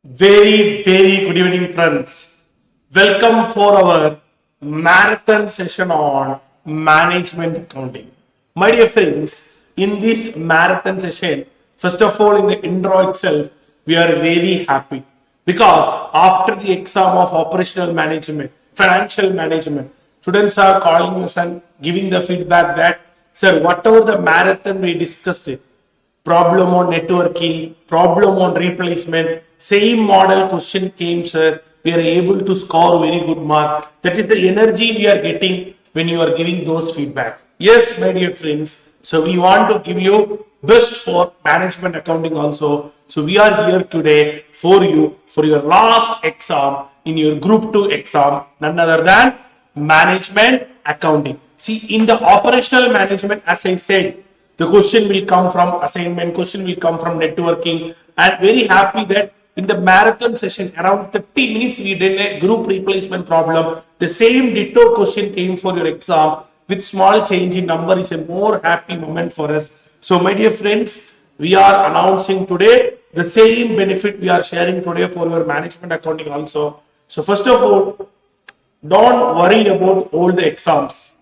Very good evening, friends. Welcome for our marathon session on management accounting. My dear friends, in this marathon session, first of all, in the intro itself, we are very happy because after the exam of operational management, financial management, students are calling us and giving the feedback that, sir, whatever the marathon we discussed it, problem on networking, problem on replacement, same model question came, sir. We are able to score very good mark. That is the energy we are getting when you are giving those feedback. Yes, my dear friends. So we want to give you best for management accounting also. So we are here today for you for your last exam in your group 2 exam, none other than management accounting. See, in the operational management, as I said, the question will come from assignment, question will come from networking. And very happy that in the marathon session, around 30 minutes, we did a group replacement problem. The same ditto question came for your exam with small change in number. Is a more happy moment for us. So, my dear friends, we are announcing today the same benefit we are sharing today for your management accounting also. So, first of all, don't worry about all the exams.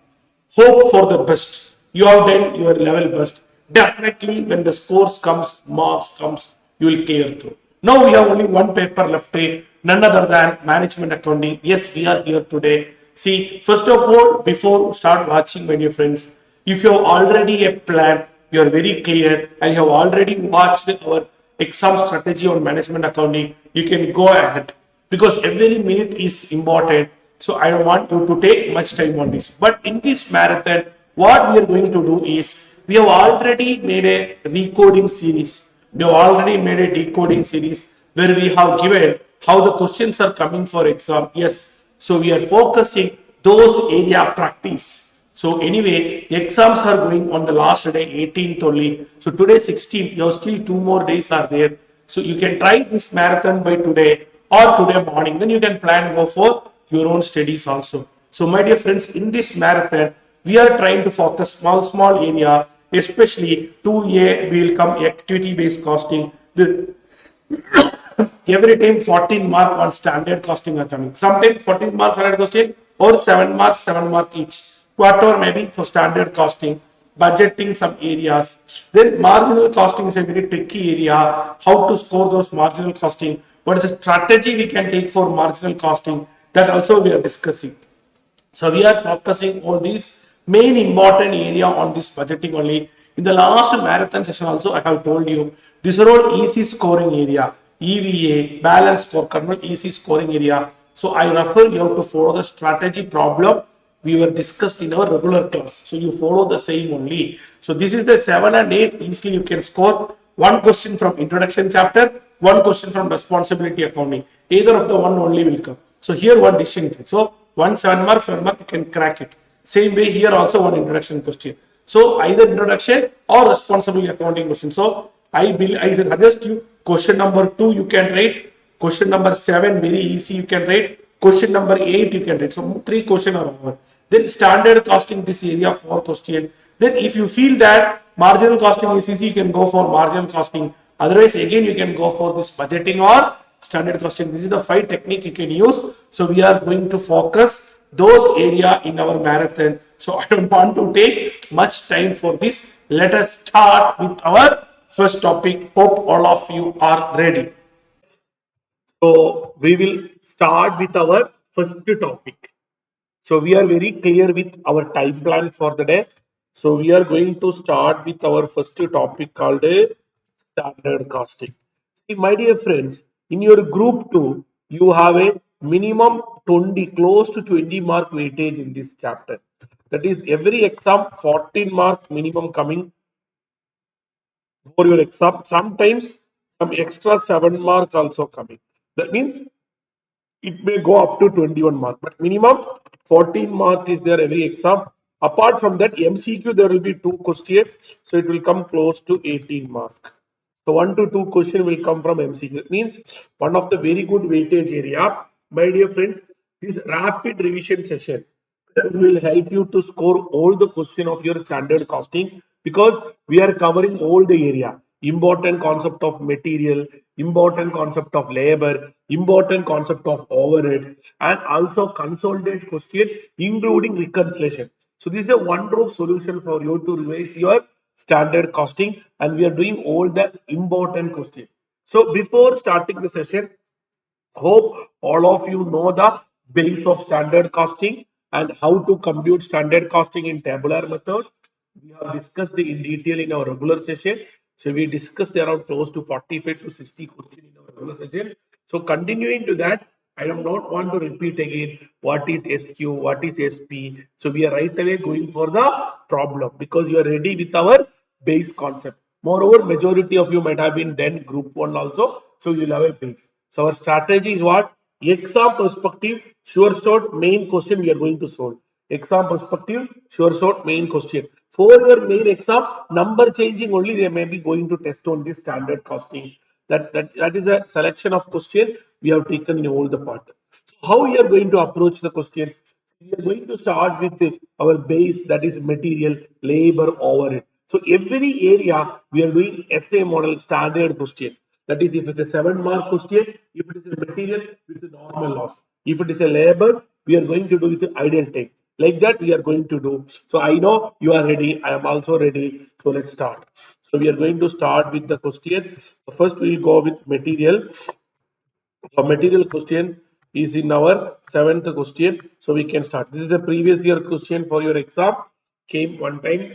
Hope for the best. You have done your level best. Definitely, when the scores comes, marks comes, you will clear through. Now we have only one paper left, none other than management accounting. Yes, we are here today. See, first of all, before start watching, my dear friends, if you have already a plan, you are very clear, and you have already watched our exam strategy on management accounting, you can go ahead because every minute is important. So I don't want you to take much time on this. But in this marathon, what we are going to do is we have already made a recoding series. We have already made a decoding series where we have given how the questions are coming for exam. Yes. So we are focusing those area practice. So anyway, exams are going on the last day, 18th only. So today 16th, you have still 2 more days are there. So you can try this marathon by today or today morning. Then you can plan go for your own studies also. So my dear friends, in this marathon, we are trying to focus small area, especially 2A will come activity based costing. Every time 14 mark on standard costing are coming. Sometimes 14 mark standard costing or 7 mark each. Whatever maybe for standard costing, budgeting some areas. Then marginal costing is a very tricky area. How to score those marginal costing? What is the strategy we can take for marginal costing? That also we are discussing. So we are focusing on these main important area on this budgeting only. In the last marathon session also, I have told you, these are all easy scoring area, EVA, balance scorecard, easy scoring area. So I refer you to follow the strategy problem we were discussed in our regular class. So you follow the same only. So this is the 7 and 8. Easily you can score one question from introduction chapter, one question from responsibility accounting. Either of the one only will come. So here one decision. So one 7 mark, you can crack it. Same way here also one introduction question. So either introduction or responsibility accounting question. So I suggest you question number 2 you can write. Question number 7 very easy you can write. Question number 8 you can write. So 3 questions are over. Then standard costing this area 4 question. Then if you feel that marginal costing is easy, you can go for marginal costing. Otherwise again you can go for this budgeting or standard costing. This is the 5 technique you can use. So we are going to focus those area in our marathon. So I don't want to take much time for this. Let us start with our first topic. Hope all of you are ready. So we will start with our first topic. So we are very clear with our time plan for the day. So we are going to start with our first topic called standard costing. See, my dear friends, in your group 2, you have a minimum 20, close to 20 mark weightage in this chapter. That is every exam 14 mark minimum coming for your exam. Sometimes some extra 7 mark also coming. That means it may go up to 21 mark, but minimum 14 mark is there every exam. Apart from that, MCQ there will be 2 questions, so it will come close to 18 mark. So 1 to 2 question will come from MCQ. It means one of the very good weightage area. My dear friends, this rapid revision session will help you to score all the question of your standard costing because we are covering all the area. Important concept of material, important concept of labor, important concept of overhead, and also consolidate question including reconciliation. So this is a wonderful solution for you to revise your standard costing, and we are doing all the important questions. So before starting the session, hope all of you know the base of standard costing and how to compute standard costing in tabular method. We have discussed it in detail in our regular session. So we discussed around close to 45 to 60 questions in our regular session. So continuing to that, I do not want to repeat again what is SQ, what is SP. So we are right away going for the problem because you are ready with our base concept. Moreover, majority of you might have been done group 1 also. So you will have a base. So our strategy is what? Exam perspective, sure short main question we are going to solve. Exam perspective, sure short main question. For your main exam, number changing only they may be going to test on this standard costing. That is a selection of question we have taken in all the part. So how we are going to approach the question? We are going to start with our base, that is material, labor, overhead. So every area we are doing essay model standard question. That is, if it's a 7 mark question, if it is a material with a normal loss, if it is a labor, we are going to do with the ideal time. Like that, we are going to do. So I know you are ready. I am also ready. So let's start. So we are going to start with the question. First, we will go with material. A material question is in our 7th question. So we can start. This is a previous year question for your exam. Came one time.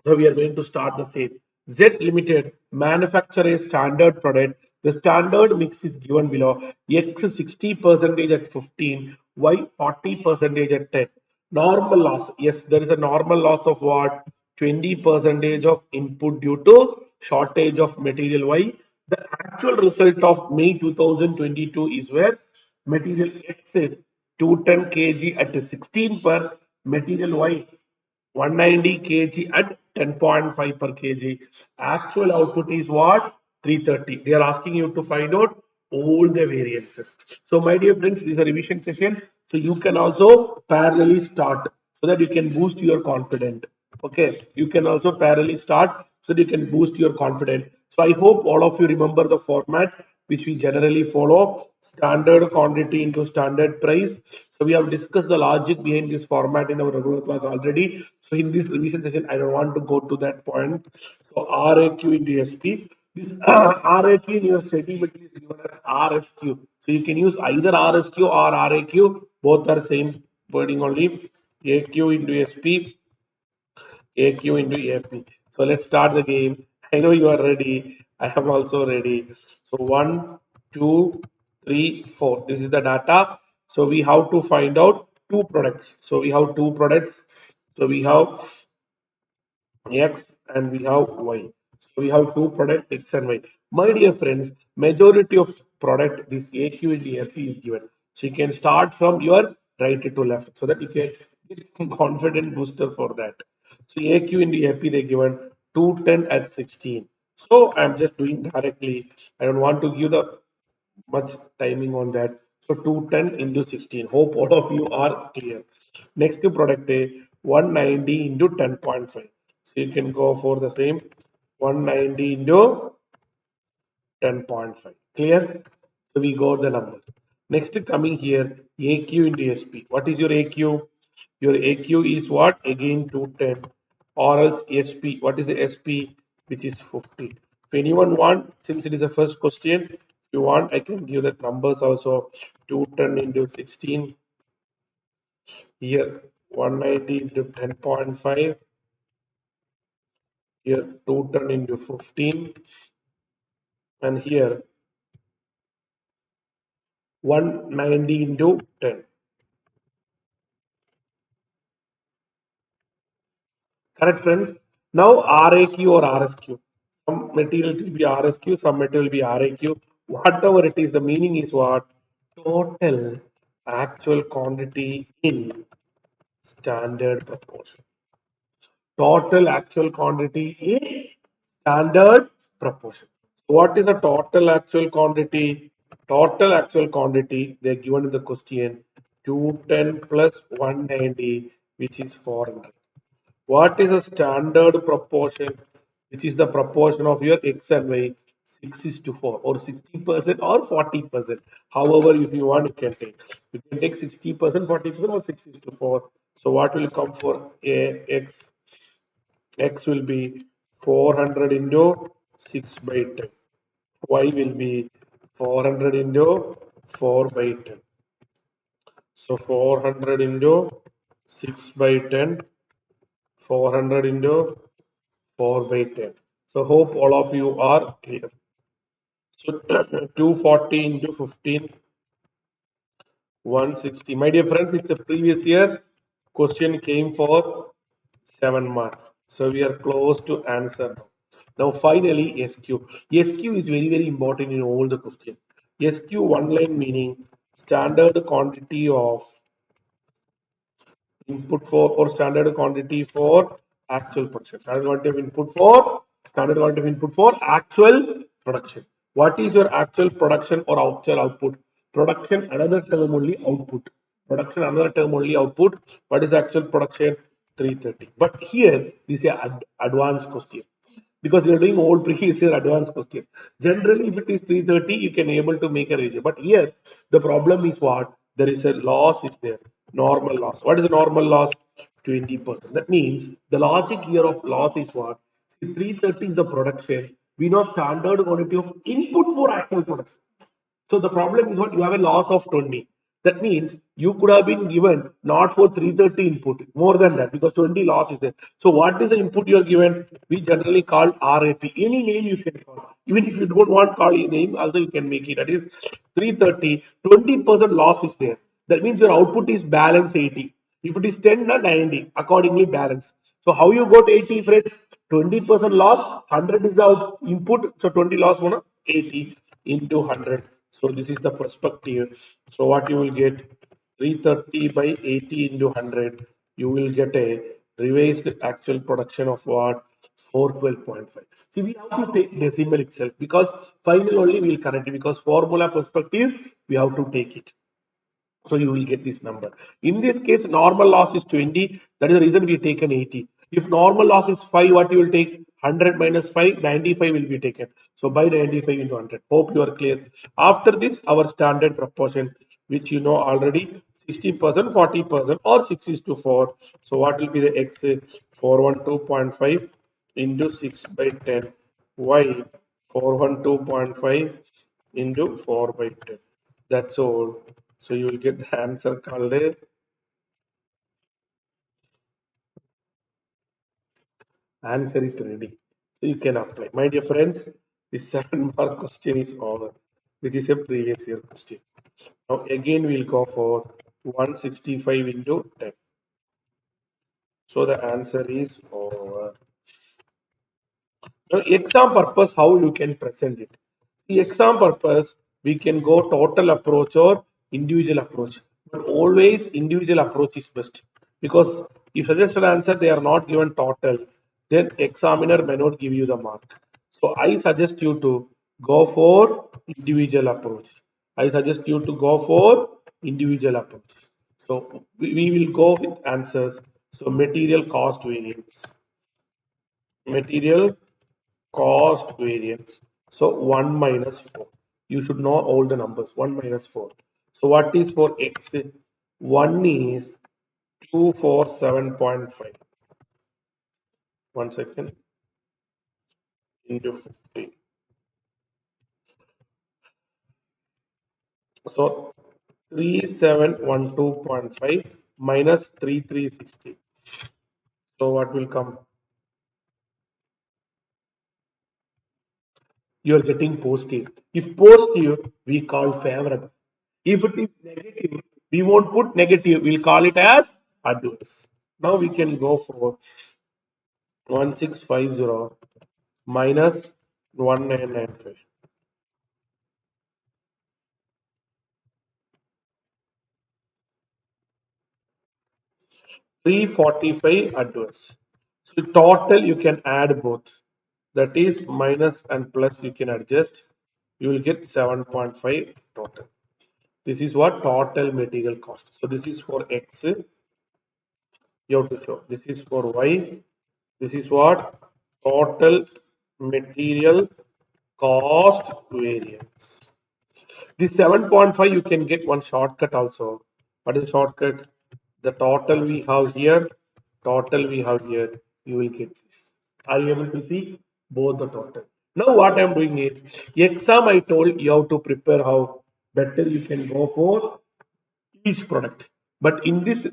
So we are going to start the same. Z Limited manufacture a standard product. The standard mix is given below. X 60% at 15, Y 40% at 10. Normal loss. Yes, there is a normal loss of what? 20% of input due to shortage of material. Y. The actual result of May 2022 is where material X is 210 kg at 16 per, material Y 190 kg at 10.5 per kg. Actual output is what? 330. They are asking you to find out all the variances. So my dear friends, this is a revision session. So you can also parallelly start so that you can boost your confidence. Okay, you can also parallelly start so that you can boost your confidence. So I hope all of you remember the format which we generally follow: standard quantity into standard price. So we have discussed the logic behind this format in our regular class already. So in this revision session, I don't want to go to that point. So RAQ into SP. This RAQ in your study material is given as RSQ. So you can use either RSQ or RAQ. Both are same wording only. AQ into SP. AQ into AP. So let's start the game. I know you are ready. I am also ready. So 1, 2, 3, 4. This is the data. So we have to find out two products. So we have two products. So we have X and we have Y. So we have two products X and Y. My dear friends, majority of product this AQ and AP is given. So you can start from your right to left so that you can get confident booster for that. So AQ and AP they given 210 at 16. So I'm just doing directly. I don't want to give the much timing on that. So 210 into 16. Hope all of you are clear. Next product A 190 into 10.5. So you can go for the same 190 into 10.5. Clear? So we got the number. Next coming here, AQ into SP. What is your AQ? Your AQ is what? Again 210 or else SP. What is the SP? Which is 50. If anyone want, since it is the first question, if you want, I can give the numbers also. 210 into 16. Here 190 into 10.5. Here 210 into 15. And here 190 into 10. Correct, friends? Now RAQ or RSQ. Some material will be RSQ, some material will be RAQ. Whatever it is, the meaning is what? Total actual quantity in standard proportion. Total actual quantity in standard proportion. What is the total actual quantity? Total actual quantity they are given in the question 210 plus 190, which is 400. What is a standard proportion? Which is the proportion of your X and Y? 6 is to 4 or 60% or 40%. However, if you want, you can take. You can take 60%, 40% or 6 is to 4. So what will come for a x? X will be 400 into 6 by 10. Y will be 400 into 4 by 10. So 400 into 6 by 10, 400 into 4 by 10. So hope all of you are clear. So 240 into 15, 160. My dear friends, it's a previous year question came for 7 marks. So we are close to answer now. Now finally SQ. SQ is very very important in all the questions. SQ one line meaning standard quantity of input for or standard quantity for actual production. Standard quantity of input for standard quantity of input for actual production. What is your actual production or actual output? Production another term only output. Production another term only output. What is actual production? 330. But here this is an advanced question because you're doing old previous year advanced question. Generally, if it is 330, you can able to make a ratio. But here, the problem is what? There is a loss is there. Normal loss. What is the normal loss? 20%. That means the logic here of loss is what? See, 330 is the production. We know standard quantity of input for actual production. So the problem is what you have a loss of 20. That means you could have been given not for 330 input, more than that because 20 loss is there. So what is the input you are given? We generally call RAP. Any name you can call. Even if you don't want call a name, also you can make it. That is 330, 20% loss is there. That means your output is balance 80. If it is 10 or 90, accordingly balance. So how you got 80 friends? 20% loss, 100 is the input, so 20 loss 80 into 100. So this is the perspective. So what you will get 330 by 80 into 100. You will get a revised actual production of what 412.5. See, we have to take decimal itself because final only we will correct it because formula perspective we have to take it. So you will get this number. In this case, normal loss is 20. That is the reason we taken 80. If normal loss is 5, what you will take? 100 minus 5, 95 will be taken. So by 95 into 100. Hope you are clear. After this, our standard proportion, which you know already, 60%, 40% or 6 is to 4. So what will be the X? 412.5 into 6 by 10. Y 412.5 into 4 by 10. That's all. So you will get the answer called a answer is ready. So you can apply. My dear friends, the 7 mark question is over, which is a previous year question. Now again we'll go for 165 into 10. So the answer is over. Now exam purpose, how you can present it. The exam purpose, we can go total approach or individual approach. But always individual approach is best. Because if suggested answer they are not given total, then examiner may not give you the mark. So I suggest you to go for individual approach. I suggest you to go for individual approach. So we will go with answers. So material cost variance. Material cost variance. So 1 minus 4. You should know all the numbers. 1 minus 4. So what is for x? 1 is 247.5. 1 second. Into 50. So 3712.5 minus 3360. So what will come? You are getting positive. If positive, we call favorable. If it is negative, we won't put negative. We'll call it as adverse. Now we can go for 1650 minus 1995. 345 adverse. So total you can add both. That is minus and plus you can adjust. You will get 7.5 total. This is what total material cost. So this is for X. You have to show. This is for Y. This is what total material cost variance. This 7.5 you can get one shortcut also. What is the shortcut? The total we have here, total we have here, you will get this. Are you able to see both the total? Now what I am doing is, exam I told you have to prepare how better you can go for each product. But in this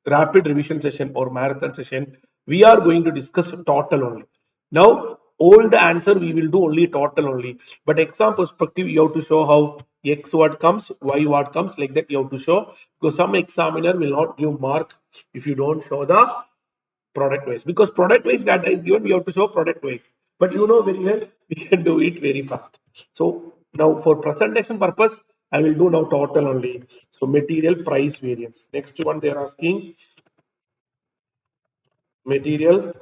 rapid revision session or marathon session, we are going to discuss total only. Now, all the answer we will do only total only. But exam perspective, you have to show how X what comes, Y what comes, like that you have to show. Because some examiner will not give mark if you don't show the product wise, because product wise data is given, we have to show product wise, but you know very well we can do it very fast. So now for presentation purpose I will do now total only. So material price variance, next one they are asking material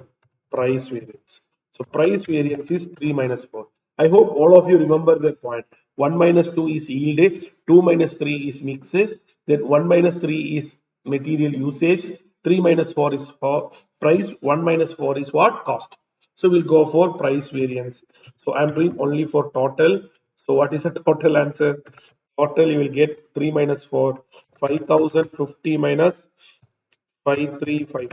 price variance. So price variance is 3 minus 4. I hope all of you remember that point. 1 minus 2 is yield, 2 minus 3 is mix, then 1 minus 3 is material usage, 3 minus 4 is for price, 1 minus 4 is what? Cost. So we'll go for price variance. So I'm doing only for total. So what is the total answer? Total you will get 3 minus 4, 5050 minus 5355.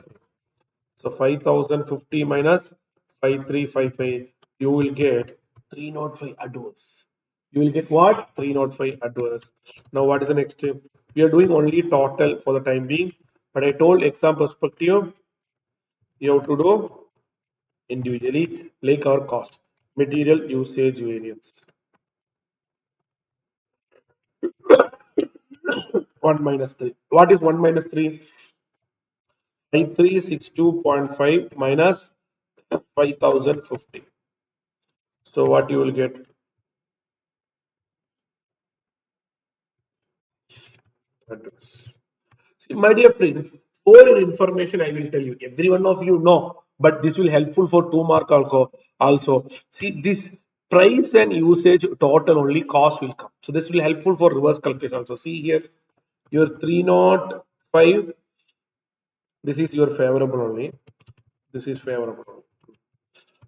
So 5050 minus 5355, you will get 305 adverse. You will get what? 305 adverse. Now what is the next step? We are doing only total for the time being, but I told exam perspective, you have to do individually like our cost. Material usage variance. 1 minus 3. What is 1 minus 3? 5362.5 minus 5050. So what you will get? Adverse. See, my dear friends, for your information, I will tell you. Every one of you know, but this will helpful for 2 mark also. See, this price and usage total only cost will come. So this will helpful for reverse calculation also. See here, your 305. This is your favorable only. This is favorable.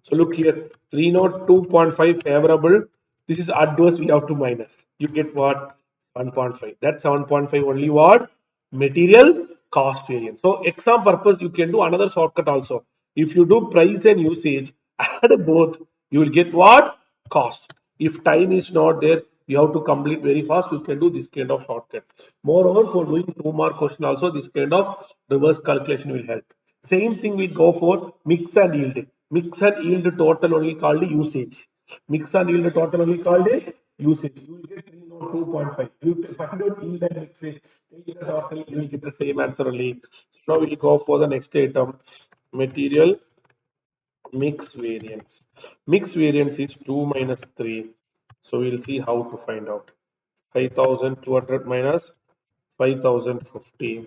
So look here, 302.5 favorable. This is adverse, we have to minus. You get what? 1.5. That's 7.5 only what? Material cost variance. So exam purpose, you can do another shortcut also. If you do price and usage, add both, you will get what? Cost. If time is not there, you have to complete very fast, you can do this kind of shortcut. Moreover, for doing 2 mark question also, this kind of reverse calculation will help. Same thing we go for mix and yield. Mix and yield total only called usage. Mix and yield total only called usage. You will get 302.5. You find out yield and mix it. Yield total, you will get the same answer only. Now we will go for the next item. Material mix variance. Mix variance is 2 minus 3. So we'll see how to find out. 5200 minus 5050.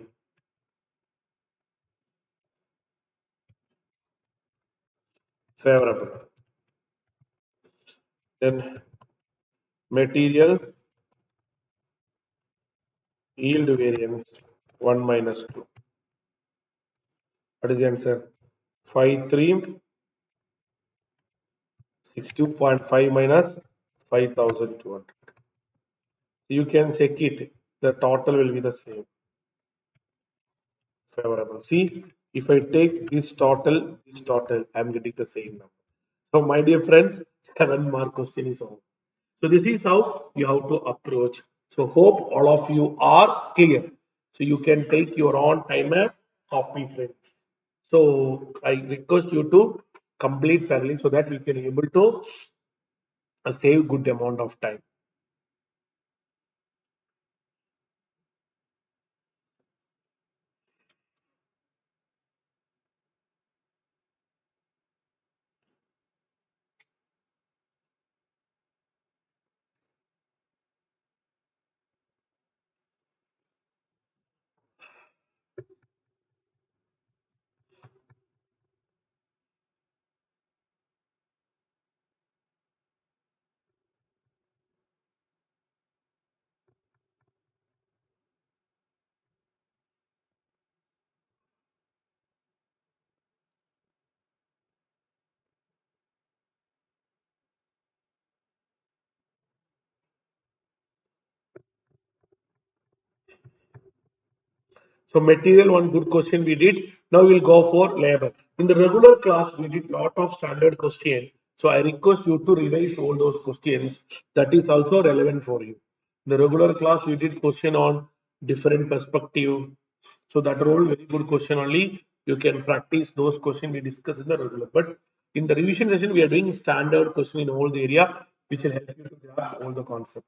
Favorable. Then material yield variance 1 minus 2. What is the answer? 5362.5 minus 5200. You can check it. The total will be the same. Favorable. See, if I take this total, I'm getting the same number. So, my dear friends, 7 mark question is over. So, this is how you have to approach. So, hope all of you are clear. So, you can take your own time and copy, friends. So, I request you to complete thoroughly so that we can able to save good amount of time. So material, one good question we did. Now we'll go for labor. In the regular class, we did lot of standard question. So I request you to revise all those questions. That is also relevant for you. The regular class, we did question on different perspective. So that are all very good question only. You can practice those questions we discuss in the regular. But in the revision session, we are doing standard question in all the area, which will help you to grasp all the concept.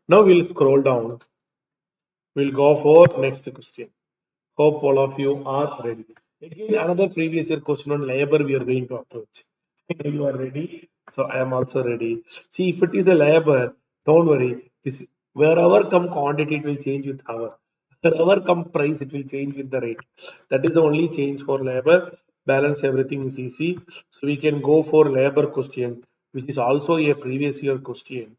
Now we'll scroll down. We'll go for next question. Hope all of you are ready. Again, another previous year question on labor we are going to approach. You are ready, so I am also ready. See, if it is a labor, don't worry. This wherever come quantity, it will change with hour. Wherever come price, it will change with the rate. That is the only change for labor. Balance everything is easy. So we can go for labor question, which is also a previous year question.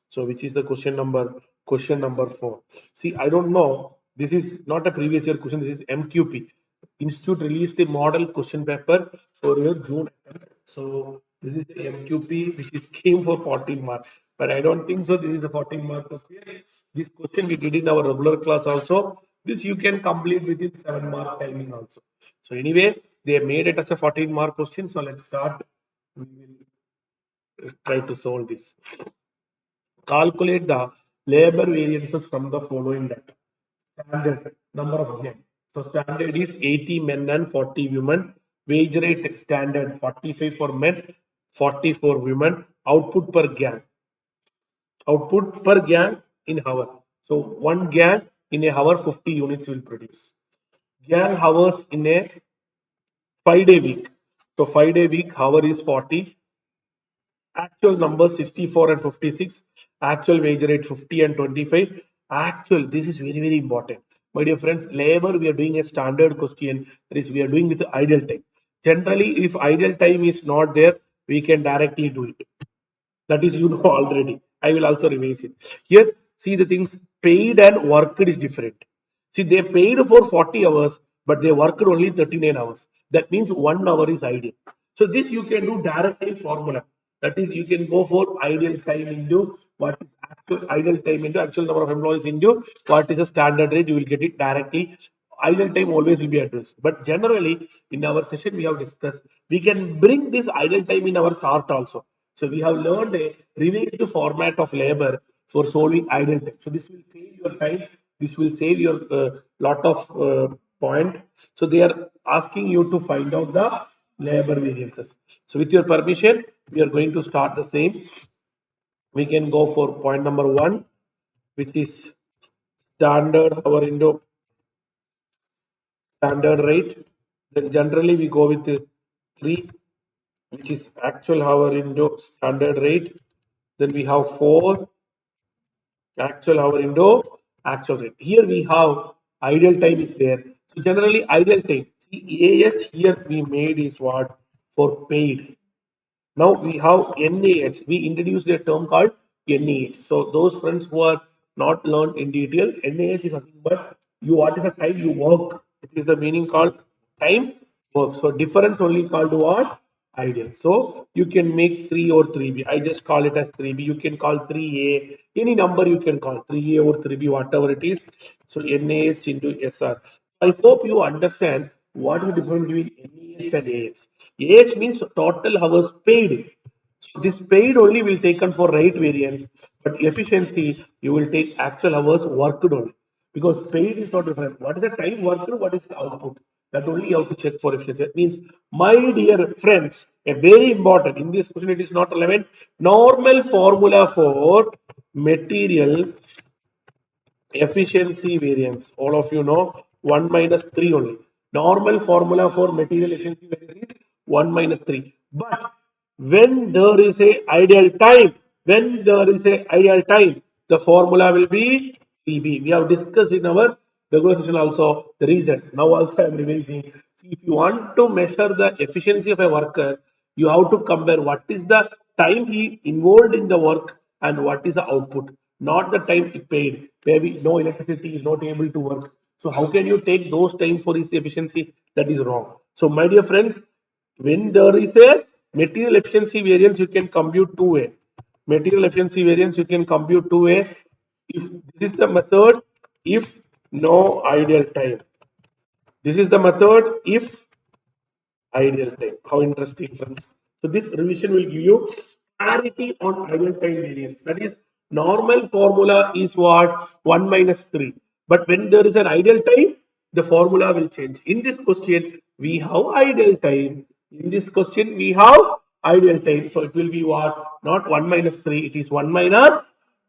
So which is the question number 4. See, I don't know. This is not a previous year question. This is MQP. Institute released the model question paper for your June attempt. So this is the MQP which is came for 14 marks. But I don't think so. This is a 14 mark question. This question we did in our regular class also. This you can complete within 7 mark timing also. So anyway, they made it as a 14 mark question. So let's start. We will try to solve this. Calculate the labor variances from the following data. Standard number of men. So standard is 80 men and 40 women. Wage rate standard 45 for men, 40 for women. Output per gang. Output per gang in hour. So one gang in a hour 50 units will produce. Gang hours in a 5-day week. So 5-day week hour is 40. Actual numbers 64 and 56, actual wage rate 50 and 25. Actual, this is very, very important. My dear friends, labor, we are doing a standard question. That is, we are doing with idle time. Generally, if idle time is not there, we can directly do it. That is, you know already. I will also revise it. Here, see the things paid and worked is different. See, they paid for 40 hours, but they worked only 39 hours. That means 1 hour is idle. So this you can do directly formula. That is, you can go for idle time into what is actual idle time into actual number of employees into what is a standard rate. You will get it directly. Idle time always will be addressed. But generally, in our session, we have discussed we can bring this idle time in our chart also. So we have learned a revised format of labor for solving idle time. So this will save your time. This will save your lot of point. So they are asking you to find out the labor variances. So with your permission, we are going to start the same. We can go for point number 1, which is standard hour into standard rate. Then generally we go with 3, which is actual hour into standard rate. Then we have 4, actual hour into actual rate. Here we have idle time is there. So generally idle time, the AH here we made is what? For paid. Now we have NAH. We introduced a term called NAH. So those friends who are not learned in detail, NAH is nothing but you what is the time you work. It is the meaning called time work. So difference only called what? Ideal. So you can make 3 or 3B. I just call it as 3B. You can call 3A. Any number you can call 3A or 3B, whatever it is. So NAH into SR. I hope you understand what is the difference between NAH and AH. AH means total hours paid. So this paid only will taken for rate variance, but efficiency you will take actual hours worked only. Because paid is not different. What is the time worked? What is the output? That only you have to check for efficiency. That means, my dear friends, a very important in this question, it is not relevant. Normal formula for material efficiency variance. All of you know 1 minus 3 only. Normal formula for material efficiency variance is 1 minus 3. But when there is a ideal time, the formula will be PB. We have discussed in our regular session also the reason. Now also I am revising. If you want to measure the efficiency of a worker, you have to compare what is the time he involved in the work and what is the output, not the time he paid. Maybe no electricity is not able to work. So how can you take those time for his efficiency? That is wrong. So my dear friends, when there is a material efficiency variance, you can compute two way. Material efficiency variance you can compute two way. If this is the method, if no ideal time. This is the method if ideal time. How interesting, friends. So this revision will give you clarity on ideal time variance. That is, normal formula is what? 1 minus 3. But when there is an ideal time, the formula will change. In this question, we have ideal time. In this question, we have ideal time. So it will be what? Not 1 minus 3. It is 1 minus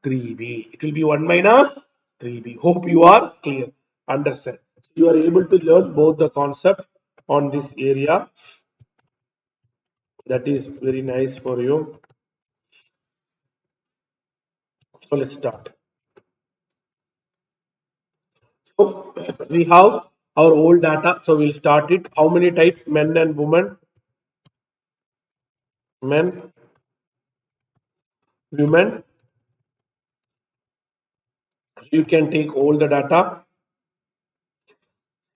3b. It will be 1 minus 3b. Hope you are clear. Understand. You are able to learn both the concept on this area. That is very nice for you. So let's start. So we have our old data. So we'll start it. How many types? Men and women. Men, women. You can take all the data.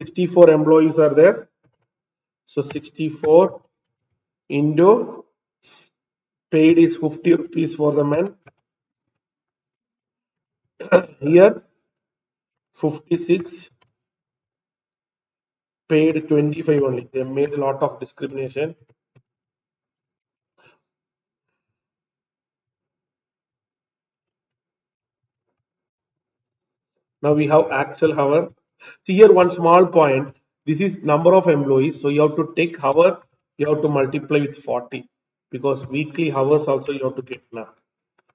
64 employees are there. So 64 into paid is 50 rupees for the men. Here 56, paid 25 only. They made a lot of discrimination. Now we have actual hour. See here one small point. This is number of employees. So you have to take hour, you have to multiply with 40 because weekly hours also you have to get now.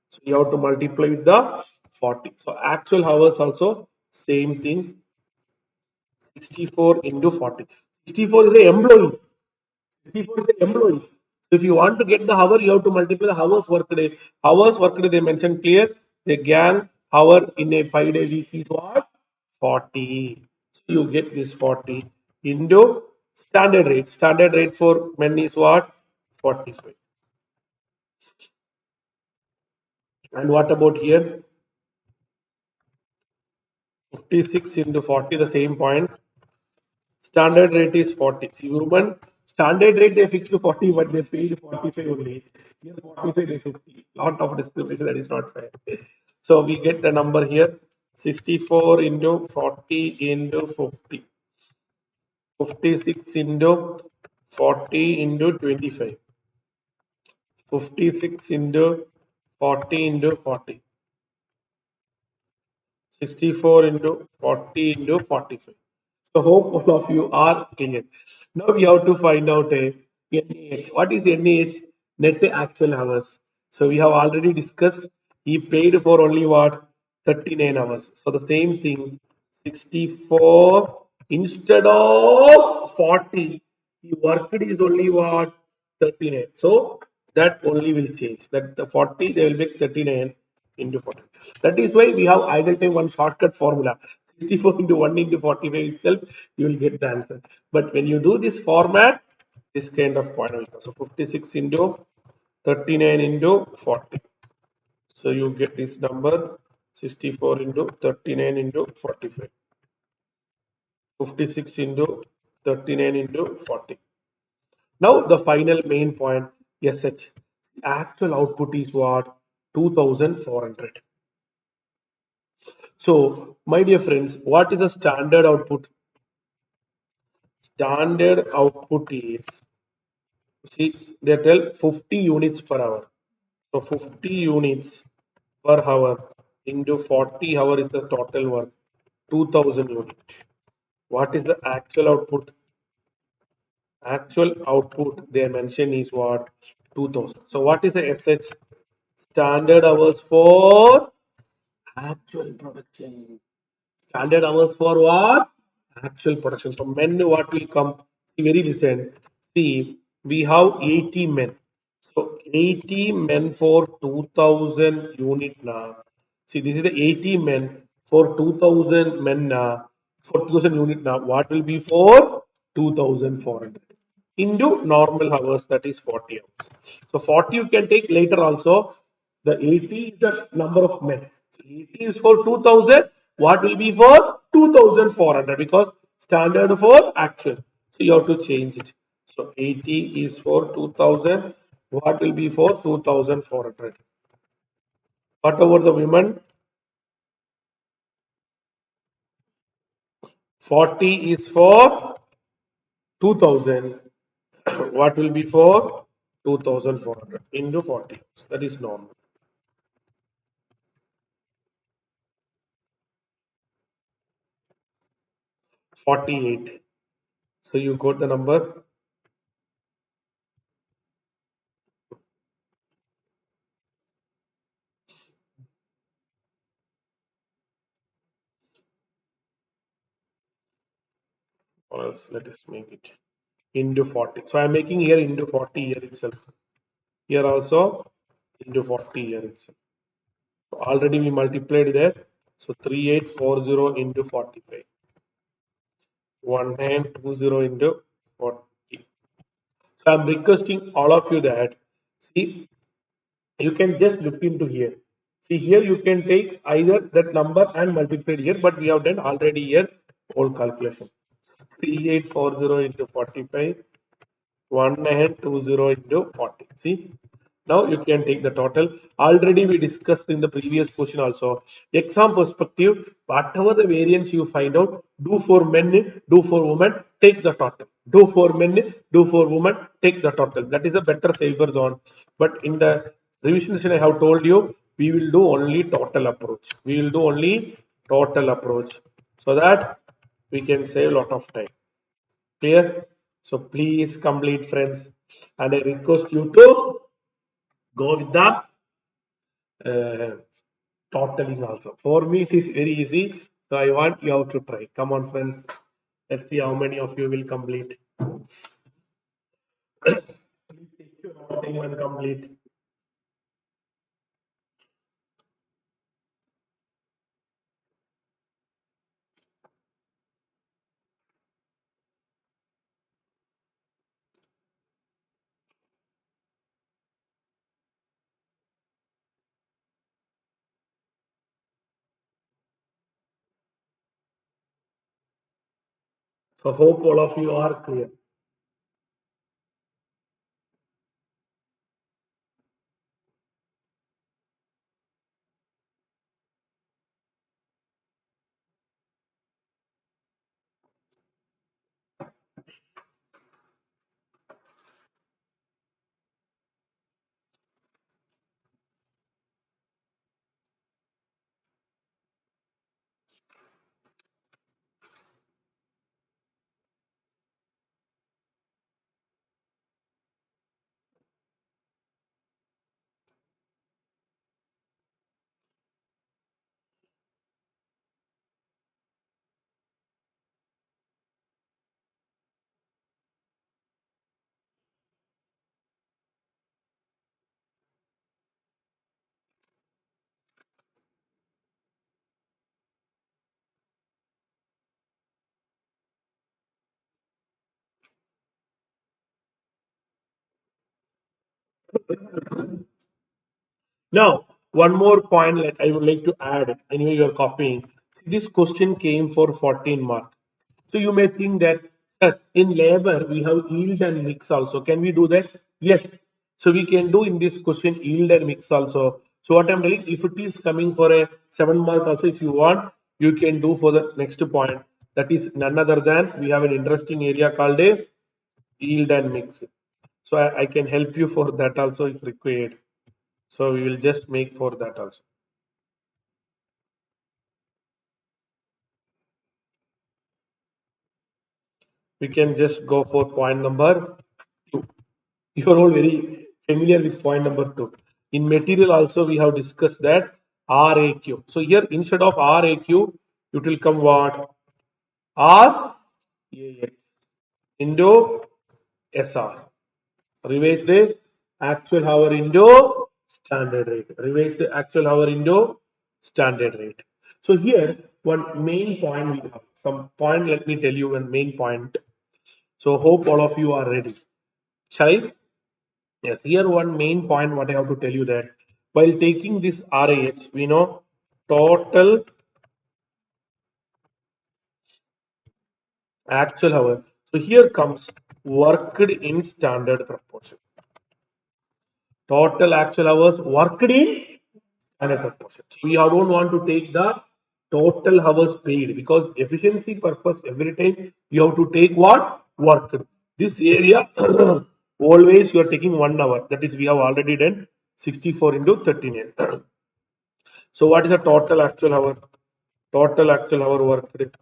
So you have to multiply with the 40. So actual hours also same thing. 64 into 40. 64 is the employee. 64 is the employees. So if you want to get the hour, you have to multiply the hours worked day. Hours worked day, they mentioned clear. The gang hour in a 5-day week is what? 40. So you get this 40 into standard rate. Standard rate for men is what? 45. And what about here? 56 into 40, the same point. Standard rate is 40. See, women, standard rate they fixed to 40, but they paid 45 only. Here 45 they 50. Lot of discrimination, that is not fair. So we get the number here 64 into 40 into 50. 56 into 40 into 25. 56 into 40 into 40. 64 into 40 into 45. So hope all of you are clear. Now we have to find out a NAH. What is NAH? Net actual hours. So we have already discussed. He paid for only what? 39 hours. So the same thing. 64 instead of 40. He worked is only what? 39. So that only will change. That the 40 they will make 39 into 40. That is why we have idle time one shortcut formula. 64 into 1 into 45 itself, you will get the answer. But when you do this format, this kind of point will come. So 56 into 39 into 40. So you get this number 64 into 39 into 45. 56 into 39 into 40. Now the final main point, SH. Actual output is what? 2400. So, my dear friends, what is the standard output? Standard output is, see, they tell 50 units per hour. So, 50 units per hour into 40 hour is the total work, 2000 units. What is the actual output? Actual output they mention is what? 2000. So, what is the SH? Standard hours for actual production. Standard hours for what? Actual production. So men, what will come? Very listen. See, we have 80 men. So 80 men for 2000 unit now. See, this is the 80 men for 2000 men now. For 2000 unit now. What will be for 2400? Into normal hours, that is 40 hours. So 40 you can take later also. The 80 is the number of men. 80 is for 2000. What will be for 2400? Because standard for actual. So you have to change it. So 80 is for 2000. What will be for 2400? What about the women? 40 is for 2000. What will be for 2400 into 40? That is normal. 48. So you got the number. Or else let us make it into 40. So I'm making here into 40 here itself. Here also into 40 here itself. So already we multiplied there. So 3840 into 45. 1920 into 40. So I'm requesting all of you that see, you can just look into here. See here you can take either that number and multiply here, but we have done already here whole calculation. 3840 into 45, 1920 into 40. See, now you can take the total. Already we discussed in the previous question also. Exam perspective, whatever the variance you find out, do for men, do for women, take the total. Do for men, do for women, take the total. That is a better safer zone. But in the revision session, I have told you, we will do only total approach. We will do only total approach so that we can save a lot of time. Clear? So please complete, friends. And I request you to go with the uh, totaling also. For me, it is very easy. So I want you to try. Come on, friends. Let's see how many of you will complete. Please take your time and complete. So hope all of you are clear. Now, one more point that I would like to add. Anyway, you are copying. This question came for 14 mark. So you may think that in labor we have yield and mix also. Can we do that? Yes. So we can do in this question yield and mix also. So what I'm telling, if it is coming for a 7 mark also, if you want, you can do for the next point. That is none other than we have an interesting area called a yield and mix. So I can help you for that also if required. So we will just make for that also. We can just go for point number 2. You are all very familiar with point number 2. In material also we have discussed that RAQ. So here instead of RAQ, it will come what? RAH into SR. Revised actual hour into standard rate. Revised actual hour into standard rate. So here one main point we have. Some point, let me tell you one main point. So hope all of you are ready. Shall I? Yes, here one main point what I have to tell you that while taking this RAH, we know total actual hour. So here comes worked in standard proportion. Total actual hours worked in standard proportion. So we don't want to take the total hours paid because efficiency purpose every time you have to take what work. This area always you are taking 1 hour. That is we have already done 64 into 39. So what is the total actual hour? Total actual hour worked.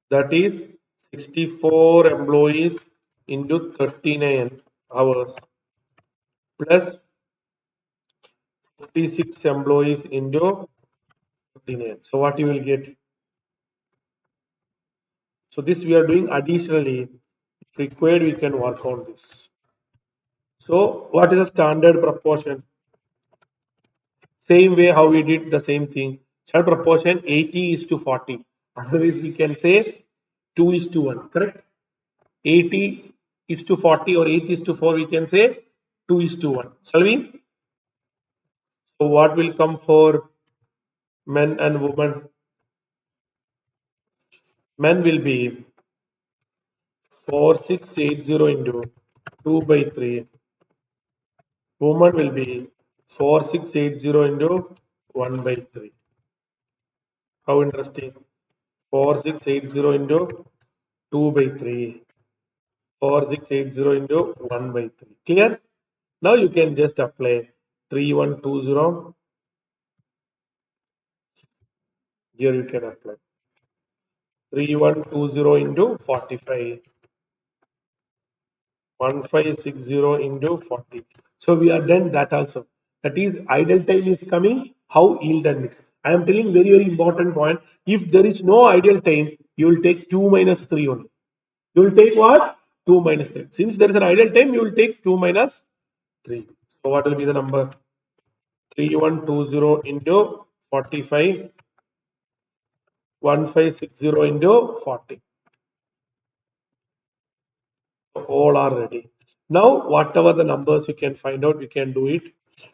That is 64 employees into 39 hours plus 56 employees into 39. So what you will get? So this we are doing additionally. If required, we can work on this. So what is the standard proportion? Same way how we did the same thing. Standard proportion 80 is to 40. Otherwise we can say 2 is to 1. Correct? 80 is to 40 or 8 is to 4. We can say 2 is to 1. Shall we? So what will come for men and women? Men will be 4680 into 2 by 3. Woman will be 4680 into 1 by 3. How interesting. 4680 into 2 by 3. 4680 into 1 by 3. Clear? Now you can just apply 3120. Here you can apply 3120 into 45. 1560 into 40. So we are done that also. That is idle time is coming. How yield and mix. I am telling very important point. If there is no idle time, you will take 2 minus 3 only. You will take what? 2 minus 3. Since there is an idle time, you will take 2 minus 3. So what will be the number? 3120 into 45. 1560 into 40. All are ready. Now, whatever the numbers you can find out, you can do it.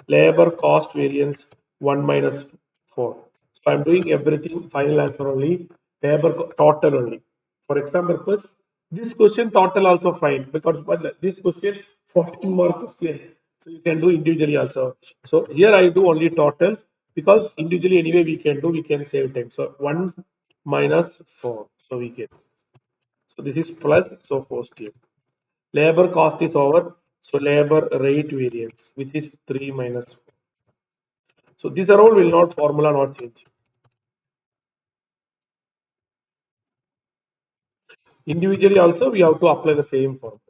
Labor cost variance 1 minus 4. So I'm doing everything final answer only. Labor total only. For example purpose, this question total also fine because this question 14 mark question. So you can do individually also. So here I do only total because individually anyway we can save time. So 1 minus 4. So we get. So this is plus, so 4 step. Labor cost is over. So labor rate variance, which is 3 minus 4. So these are all will not formula not change. Individually also we have to apply the same formula.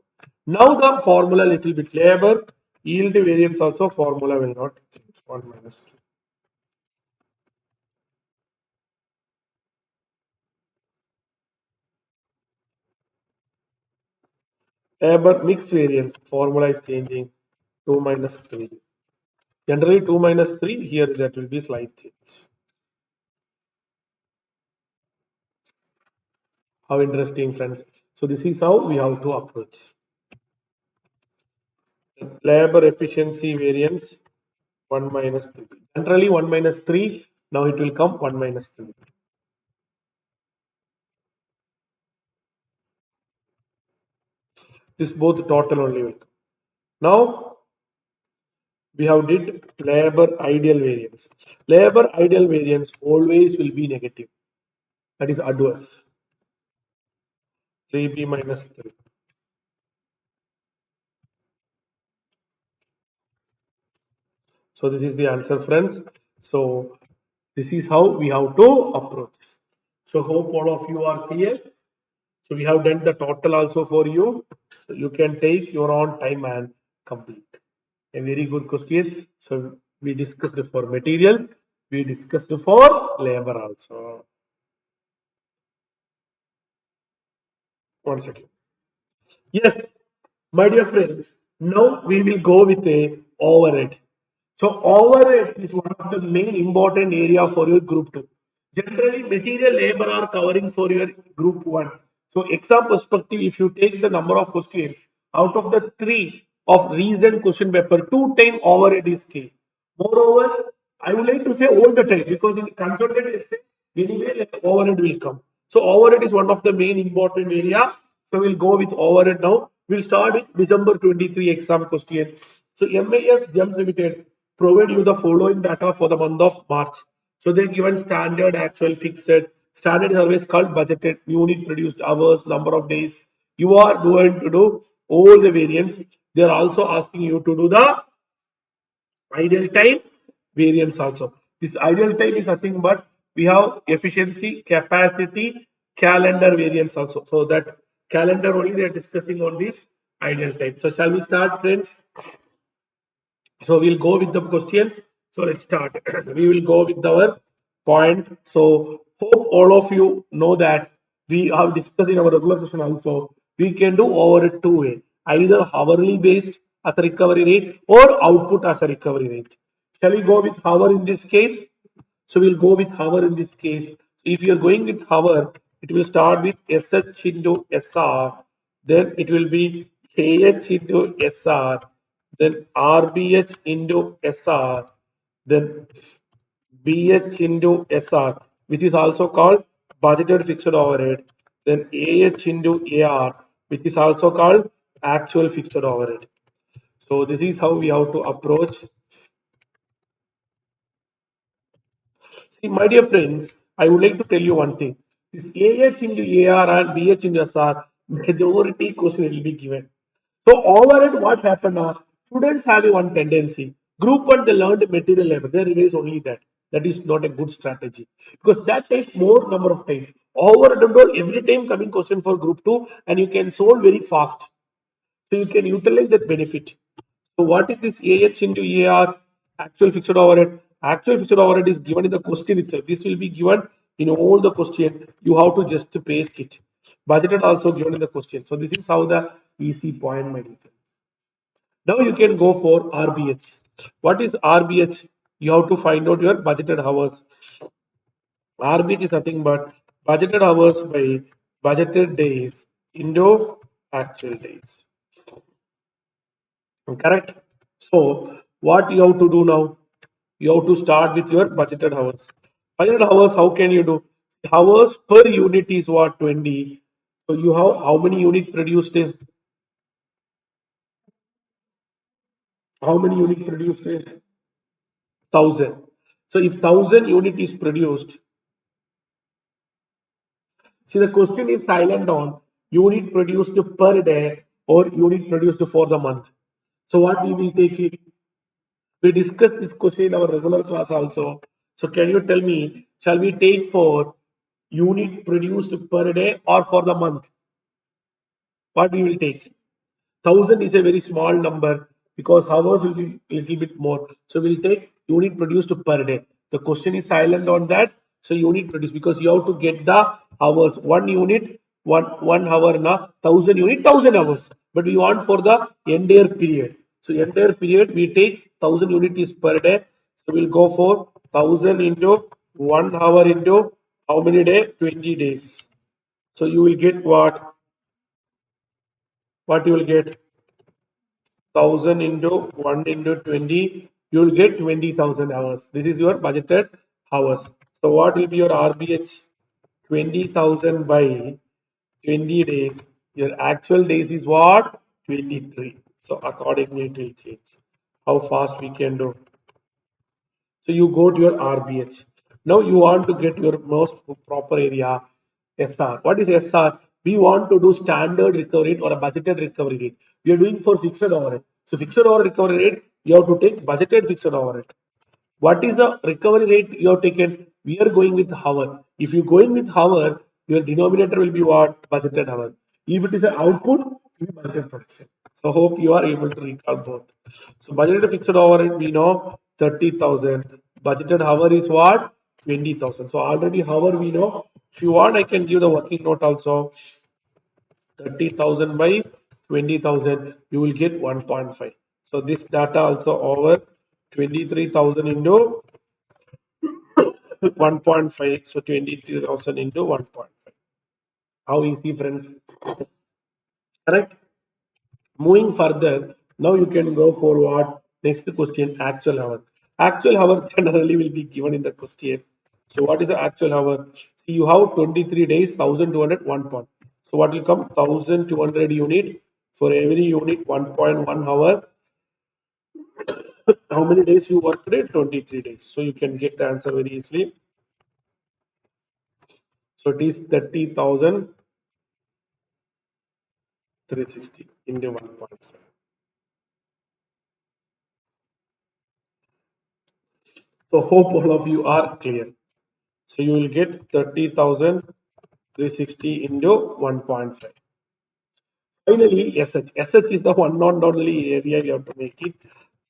Now the formula little bit labor yield variance also formula will not change. 1 minus 2. Labor mix variance formula is changing 2 minus 3. Generally 2 minus 3 here that will be slight change. How interesting friends. So this is how we have to approach. Labor efficiency variance 1 minus 3. Generally 1 minus 3, now it will come 1 minus 3. This both total only will come. Now we have did labor ideal variance. Labor ideal variance always will be negative. That is adverse. 3b minus 3. So this is the answer friends. So this is how we have to approach. So hope all of you are clear. So we have done the total also for you. So you can take your own time and complete. A very good question. So we discussed for material, we discussed for labor also. One second. Yes, my dear friends, now we will go with a overhead. So overhead is one of the main important area for your group 2. Generally, material labor are covering for your group 1. So exam perspective, if you take the number of questions, out of the 3 of recent question paper, 2 time overhead is key. Moreover, I would like to say all the time because in consolidated essay, anyway, like overhead will come. So overhead is one of the main important area. So we'll go with overhead now. We'll start with December 23 exam question. So MAS Gems Limited. provide you the following data for the month of March. So they're given standard, actual, fixed. Standard is always called budgeted, unit produced hours, number of days. You are going to do all the variance. They are also asking you to do the ideal time variance also. This ideal time is nothing but we have efficiency, capacity, calendar variance also. So that calendar only they are discussing on this ideal time. So shall we start, friends? So we'll go with the questions. So let's start. We will go with our point. So hope all of you know that we have discussed in our regular session also. We can do over two way, either hourly based as a recovery rate or output as a recovery rate. Shall we go with hour in this case? So we'll go with hour in this case. If you're going with hour, it will start with SH into SR, then it will be AH into SR, then RBH into SR, then BH into SR, which is also called budgeted fixed overhead, then AH into AR, which is also called actual fixed overhead. So this is how we have to approach. See, my dear friends, I would like to tell you one thing. This AH into AR and BH into SR, majority question will be given. So overall, what happened now? Students have one tendency. Group one, they learned material level. They revise only that. That is not a good strategy because that takes more number of time. Over every time coming question for group two, and you can solve very fast. So you can utilize that benefit. So what is this AH into AR? Actual fixed overhead. Actual fixed overhead is given in the question itself. This will be given in all the question. You have to just paste it. Budgeted also given in the question. So this is how the easy point, my dear friend. Now you can go for RBH. What is RBH? You have to find out your budgeted hours. RBH is nothing but budgeted hours by budgeted days into actual days. Correct? So what you have to do now? You have to start with your budgeted hours. Budgeted hours, how can you do? Hours per unit is what? 20. So you have how many unit produced? How many unit produced? 1000. So if 1000 unit is produced, see the question is silent on unit produced per day or unit produced for the month. So what we will take it? We discussed this question in our regular class also. So can you tell me, shall we take for unit produced per day or for the month? What we will take? 1000 is a very small number because hours will be a little bit more. So we'll take unit produced per day. The question is silent on that. So unit produced because you have to get the hours. One unit, one hour na 1000 unit, 1000 hours. But we want for the entire period. So entire period we take 1000 unit is per day. So we'll go for 1000 into 1 hour into how many days? 20 days. So you will get what? What you will get? 1000 into 1 into 20, you will get 20,000 hours. This is your budgeted hours. So what will be your RBH? 20,000 by 20 days. Your actual days is what? 23. So accordingly it will change. How fast we can do. So you go to your RBH. Now you want to get your most proper area SR. What is SR? We want to do standard recovery rate or a budgeted recovery rate. We are doing for fixed overhead. So fixed overhead recovery rate, you have to take budgeted fixed overhead. What is the recovery rate you have taken? We are going with hour. If you are going with hour, your denominator will be what? Budgeted hour. If it is an output, it will be budgeted production. So hope you are able to recall both. So budgeted fixed overhead we know 30,000. Budgeted hour is what? 20,000. So already hour we know. If you want, I can give the working note also. 30,000 by 20,000, you will get 1.5. So this data also over 23,000 into 1.5. So 22,000 into 1.5. How easy, friends? Correct? Moving further, now you can go for what? Next question, actual hour. Actual hour generally will be given in the question. So what is the actual hour? See, you have 23 days, 1200, 1 point. So what will come? 1200 unit. For every unit, 1.1 hour. How many days you worked today? 23 days. So you can get the answer very easily. So it is 30,360 into 1.5. So hope all of you are clear. So you will get 30,360 into 1.5. Finally, SH. SH is the one and only area you have to make it.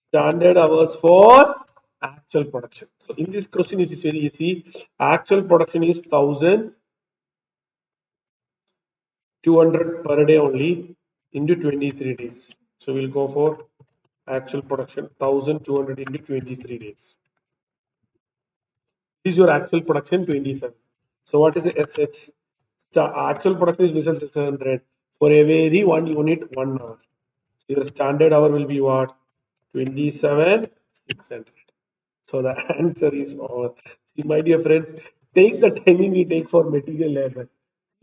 Standard hours for actual production. So in this question, it is very easy. Actual production is 1,200 per day only into 23 days. So we'll go for actual production 1,200 into 23 days. This is your actual production 27. So what is the SH? The actual production is less than 600. For every 1 unit, 1 hour. So your standard hour will be what? 27,600. So the answer is over. See, my dear friends, take the timing we take for material labor.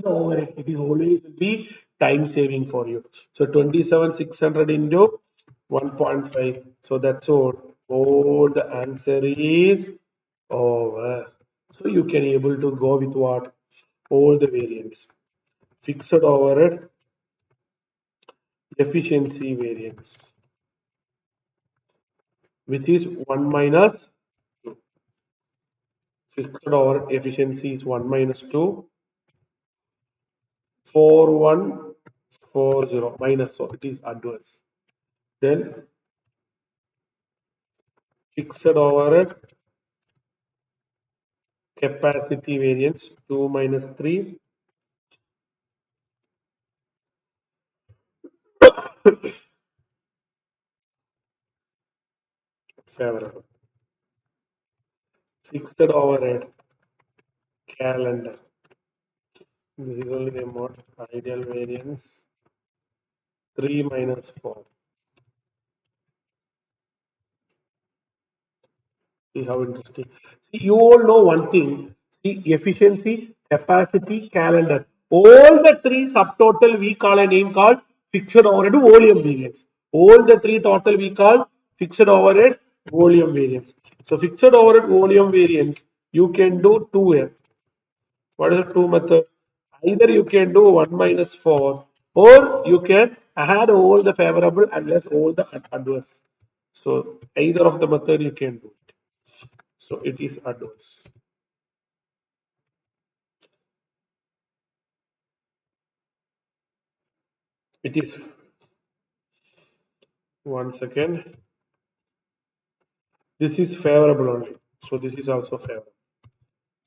Over it. It is always will be time saving for you. So 27,600 into 1.5. So that's all. Oh, the answer is over. So you can able to go with what? All the variants. Fixed overhead, efficiency variance, which is 1 minus 2. Fixed overhead efficiency is 1 minus 2. 4140 minus, so it is adverse. Then fixed overhead capacity variance 2 minus 3 favorable. Fixed overhead calendar. This is only the mod ideal variance 3 minus 4. See how interesting. See, you all know one thing. See, efficiency, capacity, calendar. All the three subtotal we call a name called fixed overhead volume variance. All the three total we call fixed overhead volume variance. So fixed overhead volume variance, you can do two here. What is the two method? Either you can do 1 minus 4 or you can add all the favorable and less all the adverse. So either of the method you can do it. So it is adverse. It is 1 second. This is favorable only. So this is also favorable.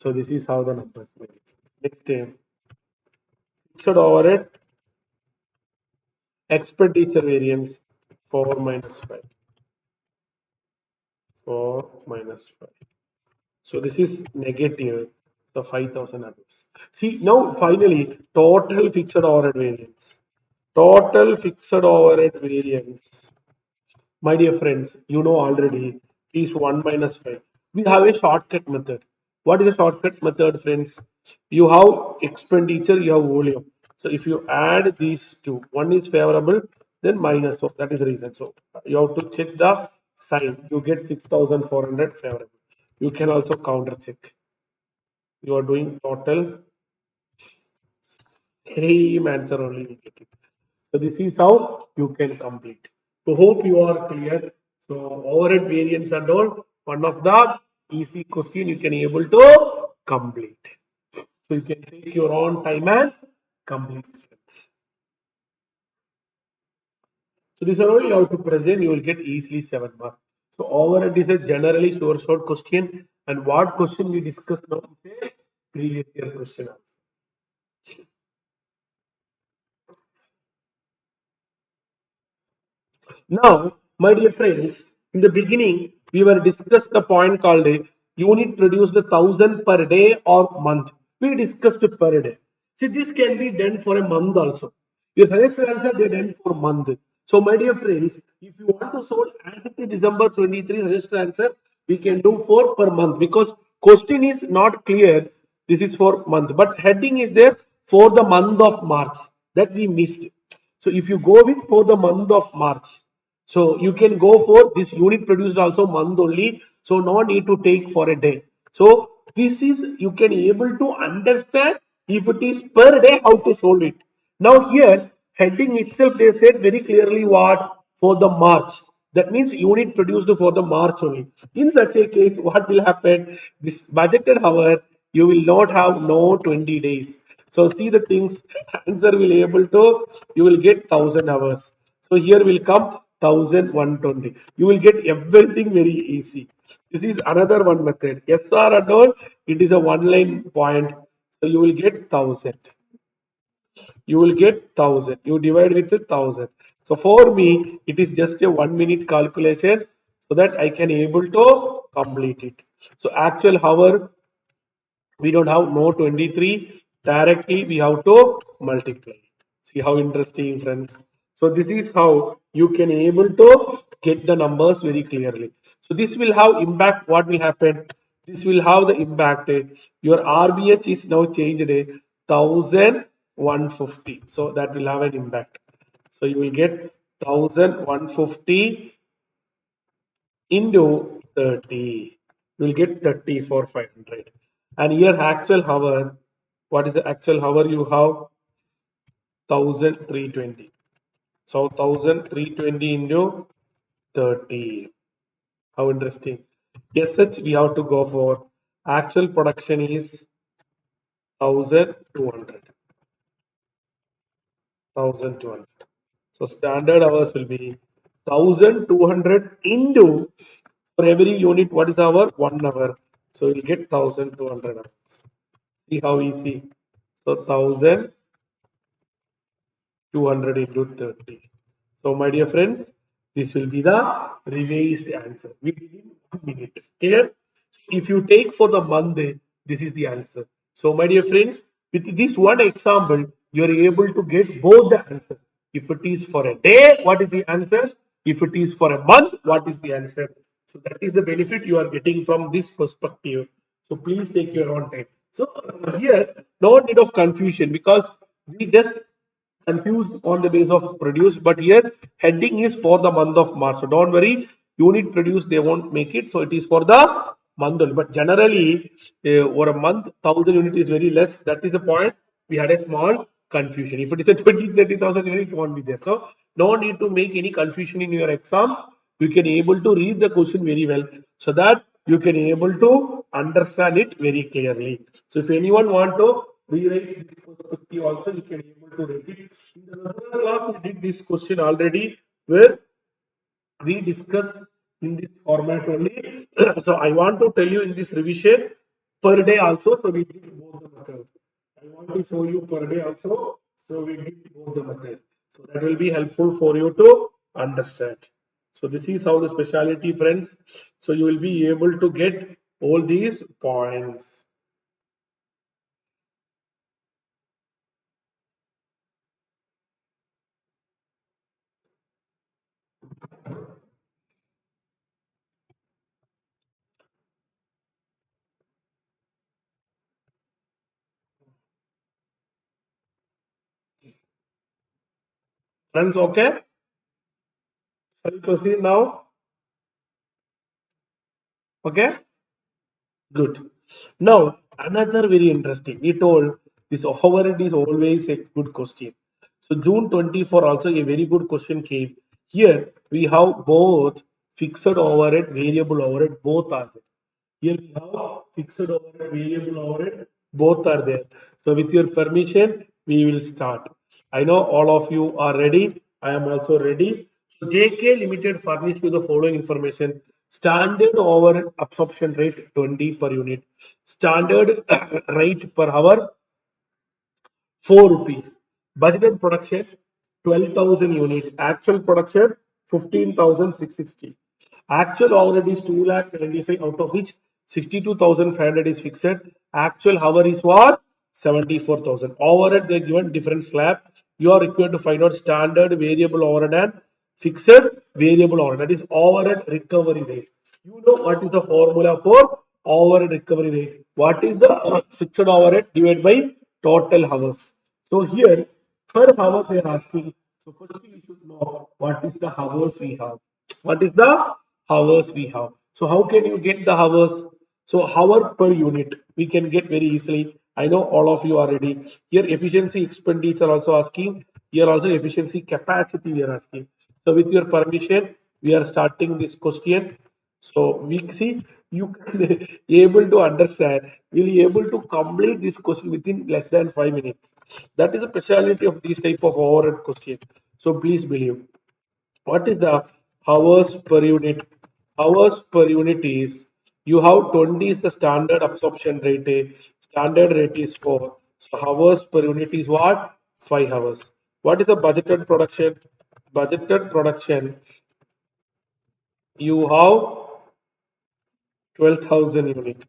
So this is how the numbers will be. Next time, fixed overhead expenditure variance 4 minus 5. 4 minus 5. So this is negative. So 5,000 adverse. See now finally total fixed overhead variance. Total fixed overhead variance. My dear friends, you know already is 1 minus 5. We have a shortcut method. What is a shortcut method, friends? You have expenditure, you have volume. So if you add these two, one is favorable, then minus. So that is the reason. So you have to check the sign. You get 6,400 favorable. You can also counter check. You are doing total same answer only you get it. So this is how you can complete. So hope you are clear. So overhead variance and all, one of the easy question you can able to complete. So you can take your own time and complete it. So this is how you have to present, you will get easily 7 marks. So overhead is a generally short question, and what question we discussed now is a previous year question also. Now, my dear friends, in the beginning, we were discussed the point called a unit produced 1,000 per day or month. We discussed it per day. See, this can be done for a month also. Your suggested answer they done for month. So, my dear friends, if you want to solve as it is December 23 suggested answer, we can do for per month because question is not clear. This is for month, but heading is there for the month of March that we missed. So if you go with for the month of March, So you can go for this unit produced also month only. So no need to take for a day. So this is you can able to understand if it is per day how to solve it. Now here heading itself they said very clearly what for the March. That means unit produced for the March only. In such a case, what will happen? This budgeted hour you will not have no 20 days. So see the things answer will able to you will get 1000 hours. So here will come 1120. You will get everything very easy. This is another one method. SR and all, it is a one line point. So you will get 1000. You will get 1000. You divide with 1000. So for me, it is just a 1 minute calculation so that I can able to complete it. So actual hour we don't have no 23 directly we have to multiply. See how interesting, friends. So this is how you can able to get the numbers very clearly. So this will have impact. What will happen? This will have the impact. Your RBH is now changed 1150. So that will have an impact. So you will get 1150 into 30. You will get 30 for 500. And here actual hour, what is the actual hour you have? 1320. So 1320 into 30. How interesting. Yes, such we have to go for. Actual production is 1200. 1200. So standard hours will be 1200 into for every unit. What is our 1 hour? So you'll get 1200 hours. See how easy. So 1200 into 30. So my dear friends, this will be the revised answer. We did in 1 minute. Clear? If you take for the month, this is the answer. So my dear friends, with this one example, you are able to get both the answer. If it is for a day, what is the answer? If it is for a month, what is the answer? So that is the benefit you are getting from this perspective. So please take your own time. So here, no need of confusion because we just confused on the base of produce, but here heading is for the month of March. So don't worry, unit produce they won't make it. So it is for the month only. But generally, over a month, 1000 unit is very less. That is the point. We had a small confusion. If it is a 20-30,000 unit, it won't be there. So no need to make any confusion in your exams. You can able to read the question very well so that you can able to understand it very clearly. So if anyone want to rewrite this perspective also, you can able to write it. In the regular class, we did this question already where we discussed in this format only. So I want to tell you in this revision per day also. So we did both the methods. I want to show you per day also. So we did both the methods. So that will be helpful for you to understand. So this is how the specialty, friends. So you will be able to get all these points. Friends, okay? Shall we proceed now? Okay? Good. Now, another very interesting. We told this overhead is always a good question. So June 24 also a very good question came. Here we have both fixed overhead, variable overhead, both are there. Here we have fixed overhead, variable overhead, both are there. So with your permission, we will start. I know all of you are ready. I am also ready. So JK Limited furnished you the following information. Standard overhead absorption rate 20 per unit. Standard rate per hour 4 rupees. Budgeted production 12,000 units. Actual production 15,660. Actual overhead is 2,95 out of which 62,500 is fixed. Actual hour is what? 74,000. Overhead they given different slab. You are required to find out standard variable overhead and fixed variable overhead. That is overhead recovery rate. You know what is the formula for overhead recovery rate? What is the fixed overhead divided by total hours? So here per hour they are asking. So first we should know what is the hours we have. What is the hours we have? So how can you get the hours? So hour per unit we can get very easily. I know all of you are ready. Here efficiency expenditure also asking. Here also efficiency capacity we are asking. So with your permission, we are starting this question. So we see you can able to understand, will be able to complete this question within less than 5 minutes. That is the speciality of this type of overhead question. So please believe. What is the hours per unit? Hours per unit is you have 20 is the standard absorption rate. Standard rate is 4. So hours per unit is what? 5 hours. What is the budgeted production? Budgeted production you have 12,000 unit.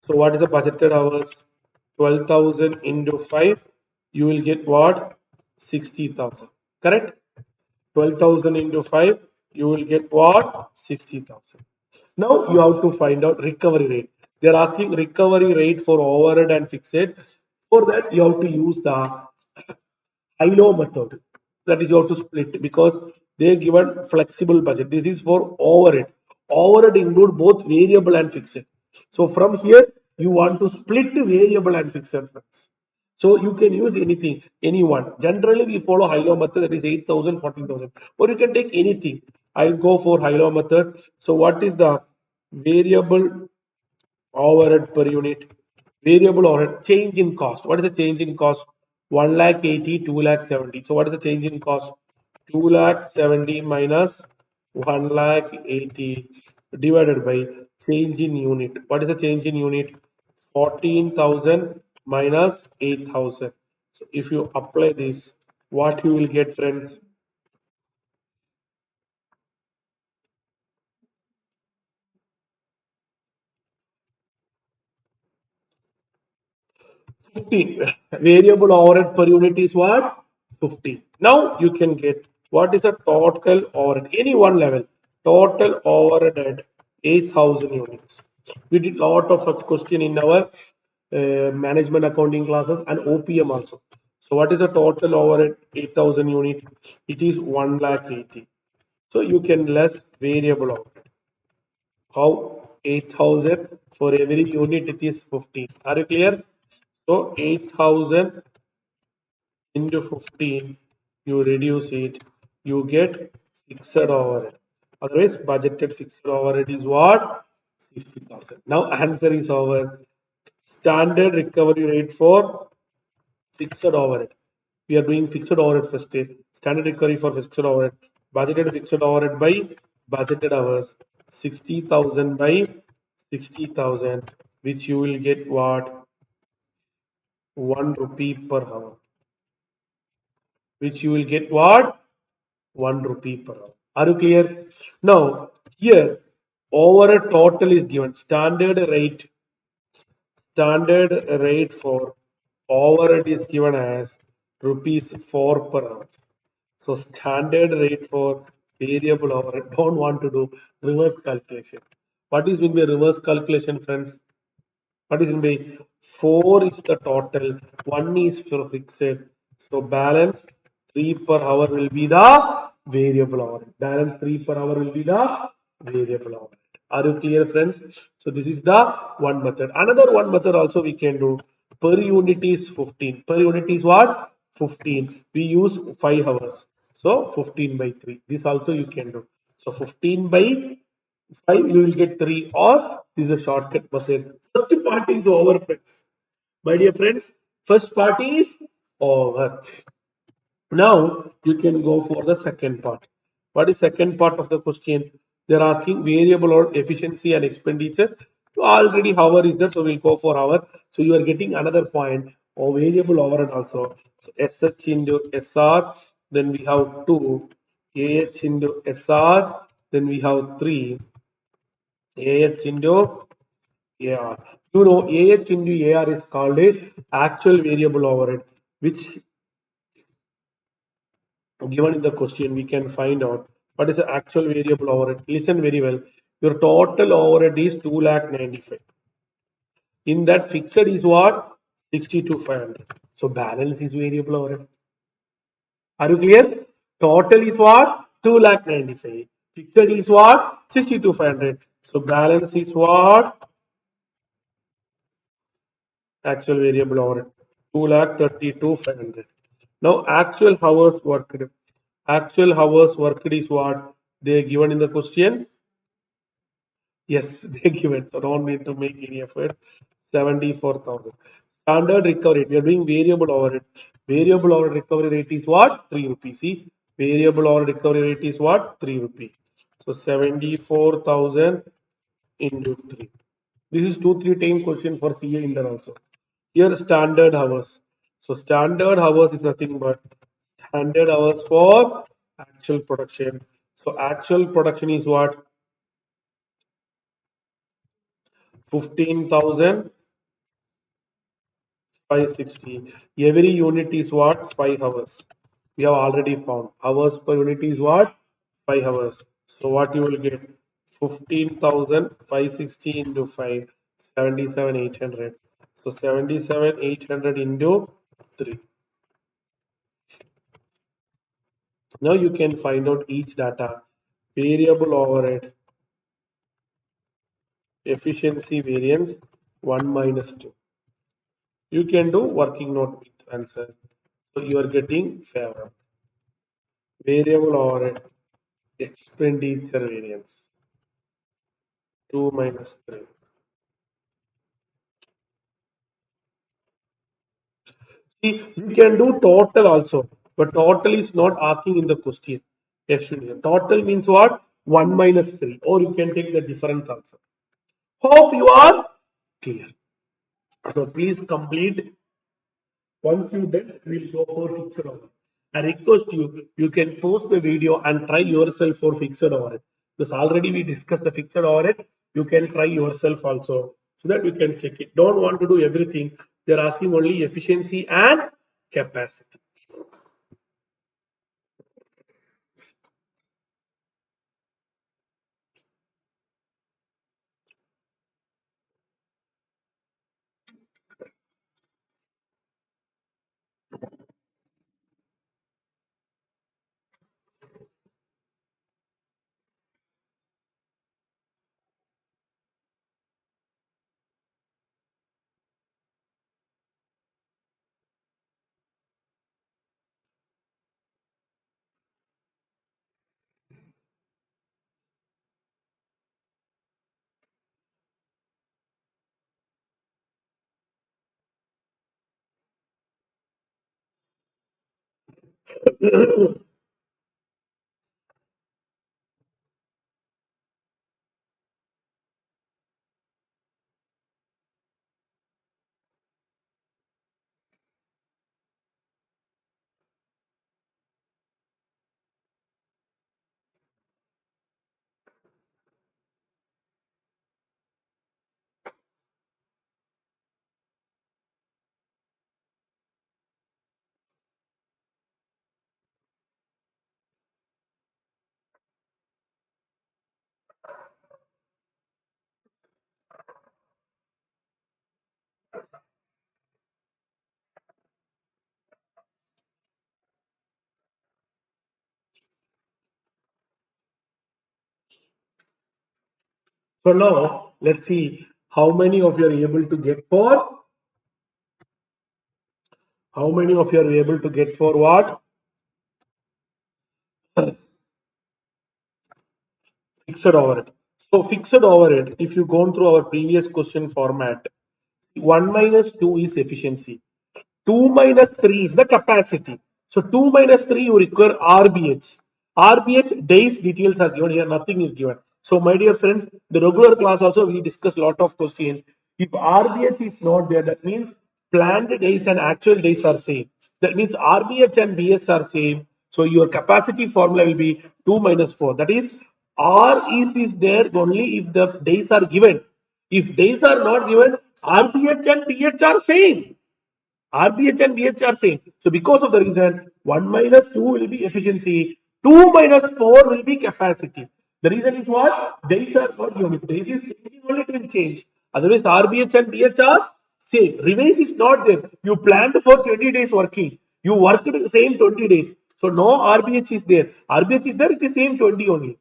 So what is the budgeted hours? 12,000 into 5, you will get what? 60,000. Correct? 12,000 into 5, you will get what? 60,000. Now you have to find out recovery rate. They are asking recovery rate for overhead and fixed. For that, you have to use the high-low method. That is you have to split because they given flexible budget. This is for overhead. Overhead include both variable and fixed. So from here you want to split variable and fixed funds. So you can use anything, anyone. Generally we follow high-low method, that is 8,000, 14,000. Or you can take anything. I'll go for high-low method. So what is the variable overhead per unit? Variable overhead change in cost. What is the change in cost? 1 lakh 80, 2 lakh 70. So what is the change in cost? 2 lakh 70 minus 1 lakh 80 divided by change in unit. What is the change in unit? 14,000 minus 8,000. So if you apply this, what you will get, friends? 15. Variable overhead per unit is what? 15. Now you can get what is the total overhead, any one level. Total overhead at 8,000 units. We did lot of such question in our management accounting classes and OPM also. So what is the total overhead 8,000 unit? It is 1 lakh 80. So you can less variable overhead. How? 8,000 for every unit it is 15. Are you clear? So 8,000 into 15, you reduce it, you get fixed overhead. Otherwise, budgeted fixed overhead is what? 60,000. Now, answer is our standard recovery rate for fixed overhead. We are doing fixed overhead first. Standard recovery for fixed overhead. Budgeted fixed overhead by budgeted hours. 60,000 by 60,000, which you will get what? 1 rupee per hour. Which you will get what? 1 rupee per hour. Are you clear? Now, here, over a total is given. Standard rate for overhead is given as rupees 4 per hour. So standard rate for variable overhead. Don't want to do reverse calculation. What is mean by reverse calculation, friends? What is in by 4 is the total, 1 is for fixed. So balance 3 per hour will be the variable hour. Balance 3 per hour will be the variable hour. Are you clear, friends? So this is the one method. Another one method also we can do. Per unit is 15. Per unit is what? 15. We use 5 hours. So 15 by 3. This also you can do. So 15 by 5 you will get 3, or this is a shortcut method. First part is over, friends. My dear friends, first part is over. Now you can go for the second part. What is second part of the question? They're asking variable or efficiency and expenditure. Already hour is there, so we'll go for hour. So you are getting another point or variable overhead also. So SH into SR, then we have 2, AH into SR, then we have 3, AH into AR. You know, AH into AR is called a actual variable overhead, which given in the question we can find out what is the actual variable overhead. Listen very well. Your total overhead is 2 lakh 95. In that fixed is what? 62,500. So balance is variable overhead. Are you clear? Total is what? 2,95,000. Fixed is what? 62,500. So balance is what? Actual variable overhead. 2,32,500. Now actual hours worked. Actual hours worked is what? They are given in the question. Yes, they give it. So don't need to make any effort. 74,000. Standard recovery rate. We are doing variable overhead. Variable overhead recovery rate is what? 3 rupees. See, variable overhead recovery rate is what? 3 rupees. So 74,000 into 3. This is 2-3 time question for CA Inter also. Here standard hours. So standard hours is nothing but standard hours for actual production. So actual production is what? 15,560. Every unit is what? 5 hours. We have already found. Hours per unit is what? 5 hours. So what you will get? 15,560 into 5, 77,800. So 77,800 into 3. Now you can find out each data. Variable overhead, efficiency variance 1 minus 2. You can do working note with answer. So you are getting favorable. Variable overhead, expenditure variance 2 minus 3. See, you can do total also, but total is not asking in the question. Actually, total means what? 1 minus 3, or you can take the difference also. Hope you are clear. So please complete. Once you did, we'll go for fixed hour. I request you, you can post the video and try yourself for fixed hour. Because already we discussed the fixed hour. You can try yourself also so that you can check it. Don't want to do everything. They're asking only efficiency and capacity. So now let's see how many of you are able to get for how many of you are able to get for what? Fixed overhead. So fixed overhead, if you gone through our previous question format, 1 minus 2 is efficiency. 2 minus 3 is the capacity. So 2 minus 3 you require RBH. RBH days details are given here, nothing is given. So my dear friends, the regular class also we discuss lot of questions. If RBH is not there, that means planned days and actual days are same. That means RBH and BH are same. So your capacity formula will be 2 minus 4. That is R is there only if the days are given. If days are not given, RBH and BH are same. RBH and BH are same. So because of the reason 1 minus 2 will be efficiency, 2 minus 4 will be capacity. The reason is what? Days are not given. If days is changing, only it will change. Otherwise, RBH and BH are same. Revise is not there. You planned for 20 days working. You worked the same 20 days. So no RBH is there. RBH is there, it is same 20 only.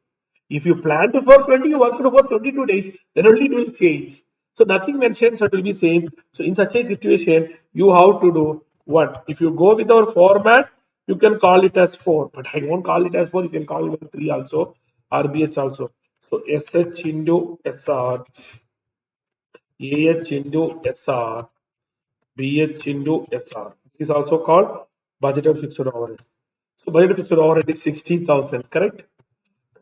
If you planned for 20, you worked for 22 days, then only it will change. So nothing mentioned, so it will be same. So in such a situation, you have to do one. If you go with our format, you can call it as 4, but I won't call it as 4, you can call it 3 also, RBH also. So SH into SR, AH into SR, BH into SR. This is also called budgeted fixed overhead. So budgeted fixed overhead is 60,000, correct?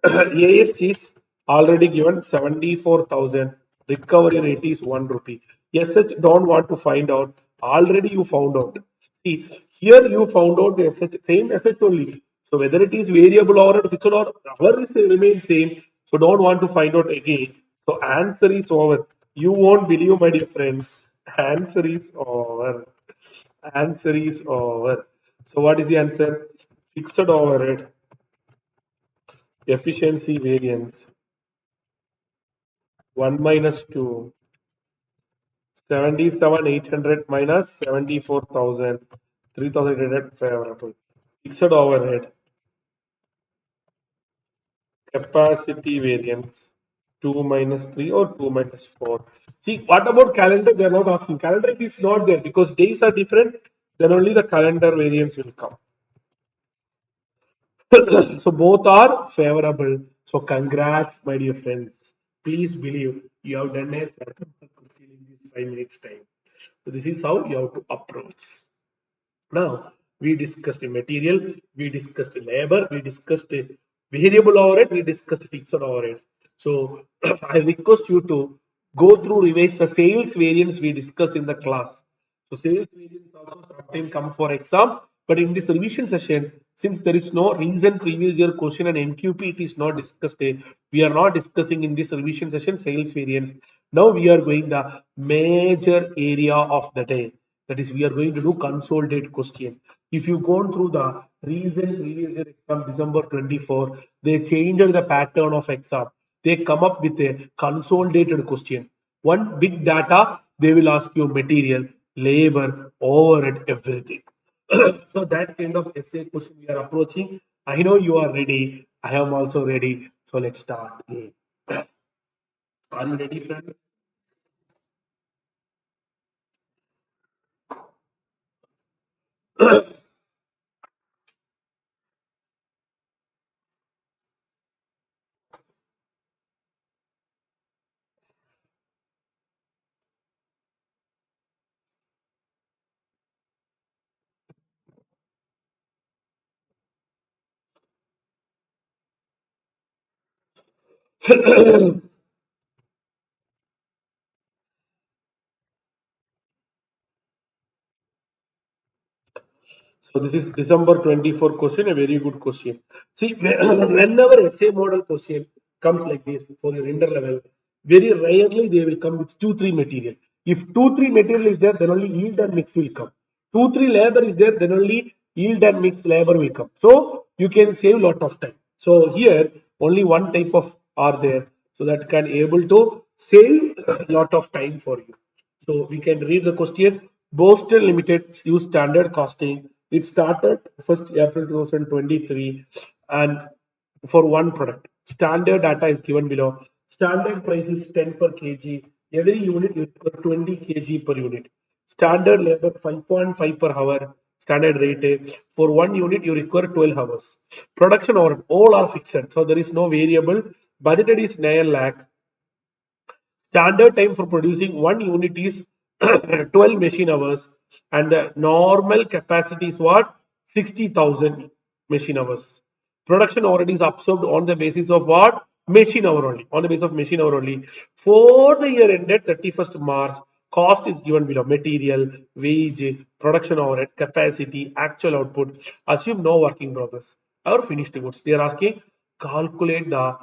AH is already given 74,000. Recovery rate is 1 rupee. SH don't want to find out. Already you found out. See, here you found out the SH, same SH only. So whether it is variable or fixed or our is remain same. So don't want to find out again. So answer is over. You won't believe, my dear friends. Answer is over. Answer is over. So what is the answer? Fixed overhead efficiency variance 1 minus 2, 77,800 minus 74,000, 3,800 favorable. Fixed overhead capacity variance 2 minus 3 or 2 minus 4. See, what about calendar? They are not asking. Calendar is not there because days are different. Then only the calendar variance will come. So both are favorable. So congrats, my dear friends. Please believe you have done a question in this 5 minutes time. So this is how you have to approach. Now we discussed material, we discussed labor, we discussed variable overhead, we discussed fixed overhead. So I request you to go through revise the sales variance we discussed in the class. So sales variance also sometimes come for exam, but in this revision session, since there is no recent previous year question and NQP, it is not discussed. We are not discussing in this revision session sales variance. Now we are going the major area of the day. That is, we are going to do consolidated question. If you go through the recent previous year exam, December 24, they changed the pattern of exam. They come up with a consolidated question. One big data, they will ask you material, labor, overhead, everything. So that kind of essay question we are approaching. I know you are ready. I am also ready. So let's start. Are you ready, friends? So this is December 24 question, a very good question. See, whenever essay model question comes like this for your inter level, very rarely they will come with 2-3 material. If 2-3 material is there, then only yield and mix will come. 2-3 labor is there, then only yield and mix labor will come. So you can save lot of time. So here only one type of are there, so that can able to save lot of time for you. So we can read the question. Boston Limited use standard costing. It started 1st April 2023 and for one product. Standard data is given below. Standard price is 10 per kg. Every unit is 20 kg per unit. Standard labor 5.5 per hour. Standard rate. For one unit, you require 12 hours. Production or all are fixed. So there is no variable. Budgeted is 9 lakh. Standard time for producing one unit is 12 machine hours and the normal capacity is what? 60,000 machine hours. Production already is absorbed on the basis of what? Machine hour only. On the basis of machine hour only. For the year ended 31st March, cost is given below. Material, wage, production overhead, capacity, actual output. Assume no working progress or finished goods. They are asking calculate the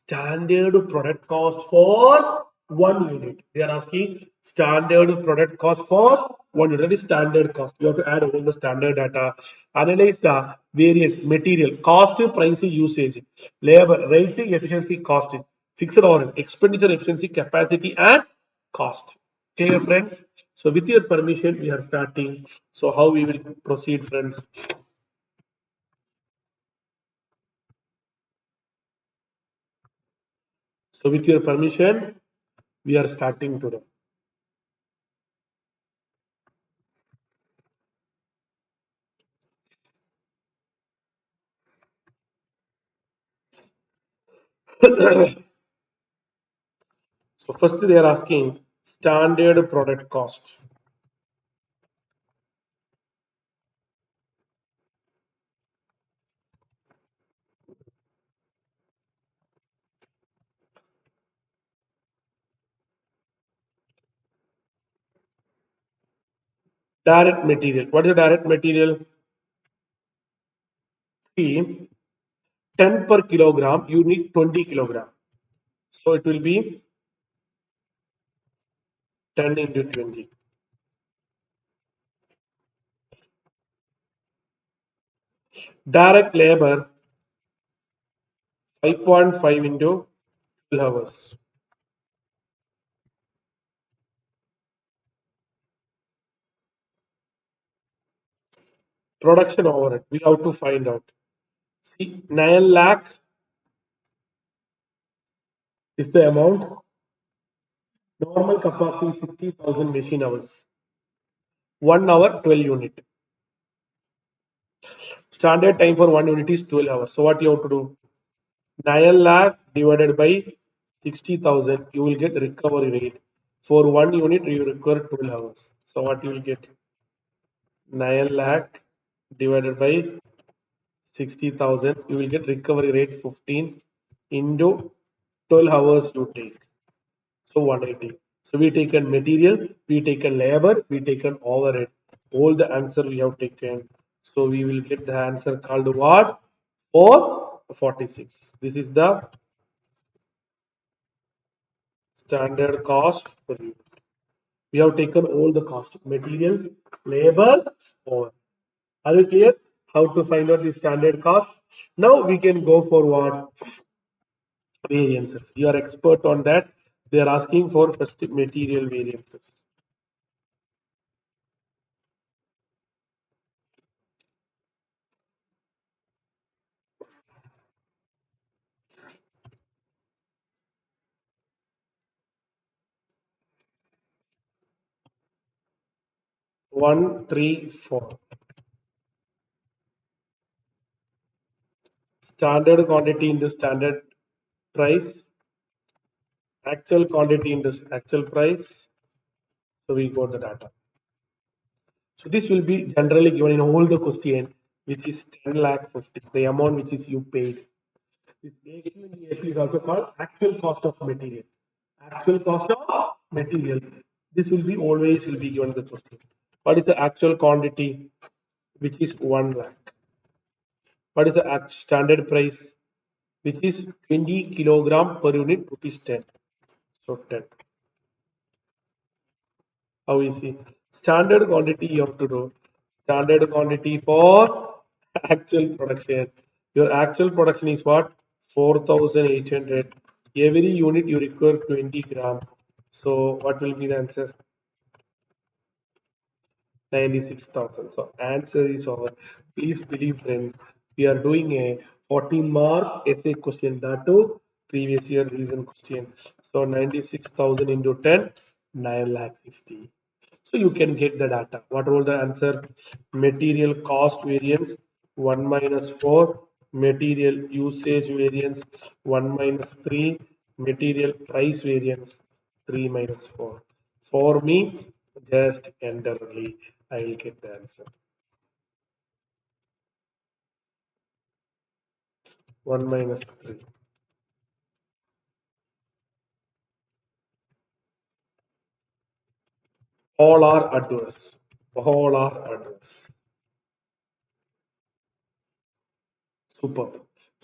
standard product cost for one unit. They are asking standard product cost for one unit. That is standard cost. You have to add all the standard data. Analyze the variance, material, cost, price, usage, labor, rate, efficiency, cost, fixed or expenditure, efficiency, capacity, and cost. Okay, friends. So with your permission, we are starting. So how we will proceed, friends? So with your permission, we are starting today. So first they are asking standard product cost. Direct material. What is the direct material? See, 10 per kilogram, you need 20 kilogram. So it will be 10 into 20. Direct labor 5.5 into 12 hours. Production overhead. We have to find out. See, 9 lakh is the amount. Normal capacity is 60,000 machine hours. 1 hour, 12 unit. Standard time for 1 unit is 12 hours. So what you have to do? 9 lakh divided by 60,000, you will get recovery rate. For 1 unit, you require 12 hours. So what you will get? 9 lakh divided by 60,000, you will get recovery rate 15 into 12 hours you take. So 180. So we taken material, we taken labor, we taken overhead. All the answer we have taken. So we will get the answer called what? 446. This is the standard cost per unit. We have taken all the cost, material, labor, over. Are you clear? How to find out the standard cost? Now we can go for what? Variances. You are expert on that. They are asking for first material variances. One, three, four. Standard quantity into standard price. Actual quantity into actual price. So we got the data. So this will be generally given in all the question, which is 10 lakh 50, the amount which is you paid. This AQ and AP is also called actual cost of material. Actual cost of material. This will be always will be given the question. What is the actual quantity, which is 1 lakh? What is the standard price, which is 20 kilogram per unit, rupees 10. So 10. How easy? Standard quantity you have to do. Standard quantity for actual production. Your actual production is what? 4,800. Every unit you require 20 gram. So what will be the answer? 96,000. So answer is over. Please believe friends, we are doing a 14-mark essay question, that too previous year reason question. So 96,000 into 10, 9 lakh 60. So you can get the data. What was the answer? Material cost variance 1 minus 4, material usage variance 1 minus 3, material price variance 3 minus 4. For me, just enter only. I will get the answer. 1 minus 3. All are adverse. All are adverse. Super.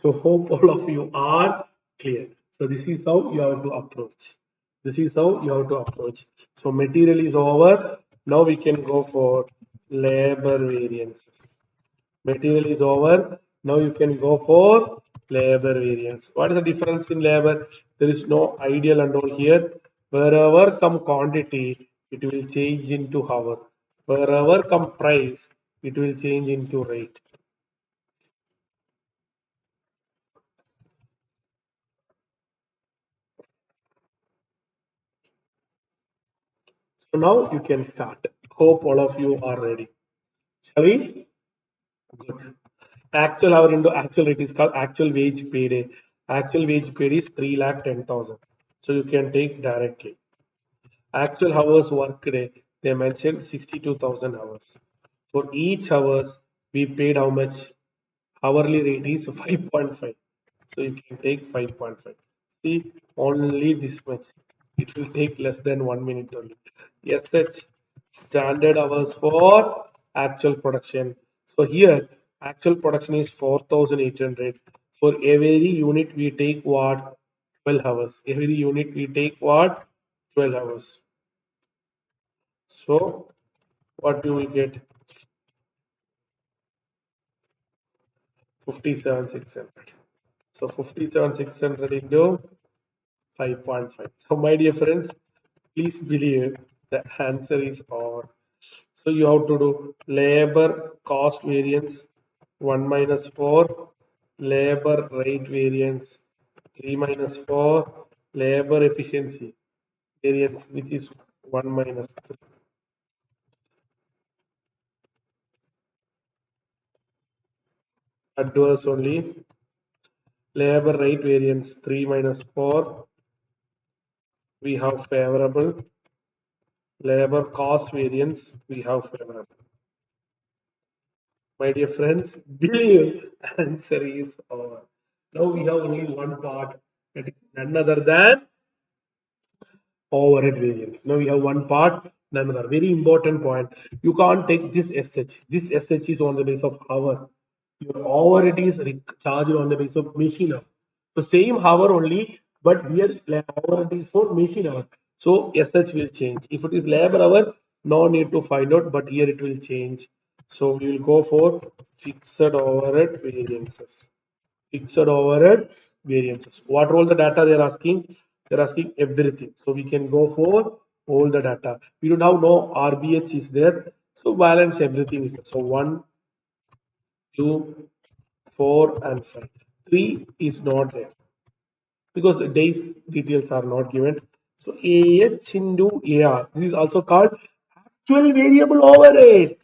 So hope all of you are clear. So this is how you have to approach. This is how you have to approach. So material is over. Now we can go for labor variances. Material is over. Now you can go for labor variance. What is the difference in labor? There is no ideal and all here. Wherever come quantity, it will change into hour. Wherever come price, it will change into rate. So now you can start. Hope all of you are ready. Shall we? Good. Actual hour into actual rate is called actual wage paid. Actual wage paid is 3,10,000. So you can take directly. Actual hours worked day, they mentioned 62,000 hours. For each hours, we paid how much? Hourly rate is 5.5. So you can take 5.5. See, only this much. It will take less than 1 minute only. Yes, such standard hours for actual production. So here, actual production is 4,800. For every unit, we take what? 12 hours. Every unit, we take what? 12 hours. So what do we get? 57,600. So 57,600 into 5.5. So my dear friends, please believe the answer is R. So you have to do labor cost variance 1 minus 4, labor rate variance 3 minus 4, labor efficiency variance which is 1 minus 3. Adverse only, labor rate variance 3 minus 4, we have favorable, labor cost variance we have favorable. My dear friends, believe answer is over. Now we have only one part, that is none other than overhead variance. Now we have one part, none other. Very important point. You can't take this SH. This SH is on the base of hour. Your overhead is charged on the base of machine hour. So same hour only, but here overhead is for machine hour. So SH will change. If it is labor hour, no need to find out, but here it will change. So we will go for fixed overhead variances. Fixed overhead variances. What are all the data they are asking? They are asking everything. So we can go for all the data. We do now know RBH is there. So balance everything is there. So 1, 2, 4, and 5. 3 is not there because the days details are not given. So AH into AR. This is also called actual variable overhead.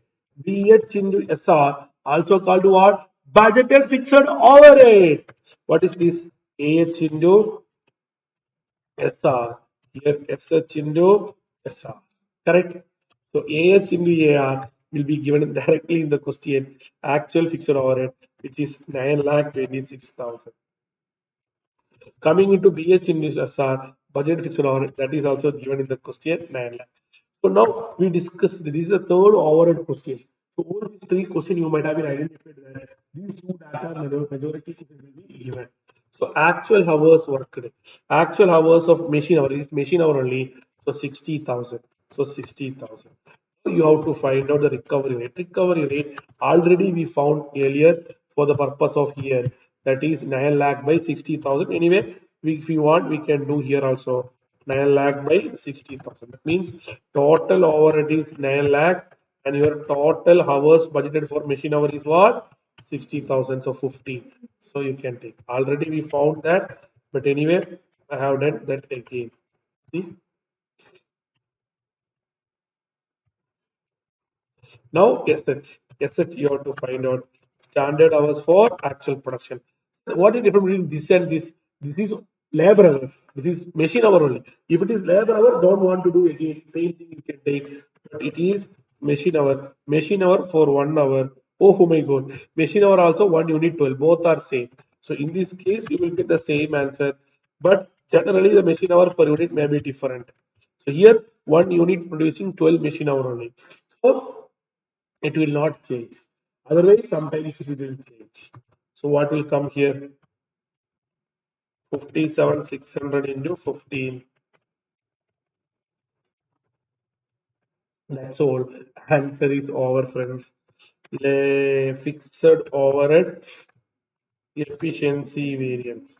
BH into SR, also called what? Budgeted fixed overhead. What is this? AH into SR. Here SH into SR. Correct? So AH into AR will be given directly in the question. Actual fixed overhead, which is 9,26,000. Coming into BH in this SR, budget fixed overhead, that is also given in the question 9 lakh. So now we discussed this is the third overhead question. So all these three questions you might have been identified that these two data majority will be given. So actual hours worked, actual hours of machine hour is machine hour only. So 60,000. So 60,000. So you have to find out the recovery rate. Recovery rate already we found earlier for the purpose of here, that is 9 lakh by 60,000. Anyway, if you want, we can do here also 9 lakh by 60,000. That means total overhead is 9 lakh and your total hours budgeted for machine hour is what? 60,000. So 50. So you can take. Already we found that, but anyway, I have done that again. See? Now SH you have to find out standard hours for actual production. What is different between this and this? This is labor hours. This is machine hour only. If it is labor hour, don't want to do again. Same thing you can take. But it is machine hour. Machine hour for 1 hour. Oh my god. Machine hour also 1 unit 12. Both are same. So in this case, you will get the same answer. But generally the machine hour per unit may be different. So here 1 unit producing 12 machine hour only. So it will not change. Otherwise, sometimes it will change. So what will come here? 57,600 into 15. That's all. Answer is over, friends. Fixed overhead efficiency variance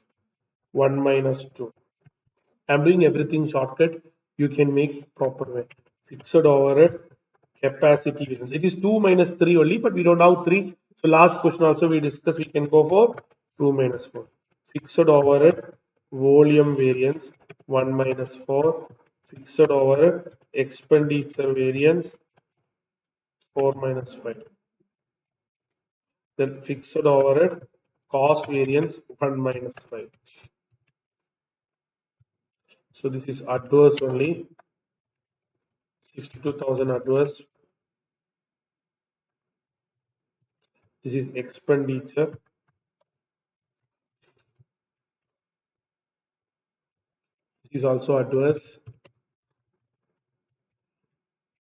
1 minus 2. I'm doing everything shortcut. You can make proper way. Fixed overhead capacity variance. It is 2 minus 3 only, but we don't have 3. So last question also we discussed, we can go for 2 minus 4. Fixed overhead volume variance 1 minus 4. Fixed overhead expenditure variance 4 minus 5. Then fixed overhead cost variance 1 minus 5. So this is adverse only, 62,000 adverse. This is expenditure. This is also adverse.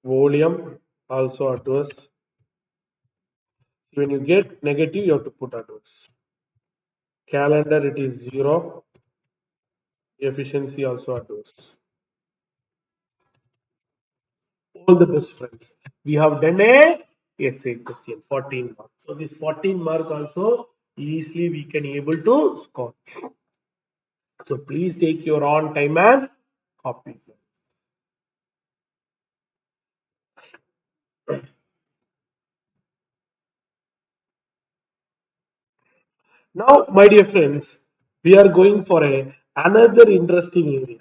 Volume also adverse. When you get negative, you have to put adverse. Calendar, it is 0. Efficiency also adverse. All the best, friends. We have done a essay question, 14 marks. So this 14 mark also easily we can able to score. So please take your own time and copy. Now, my dear friends, we are going for another interesting area.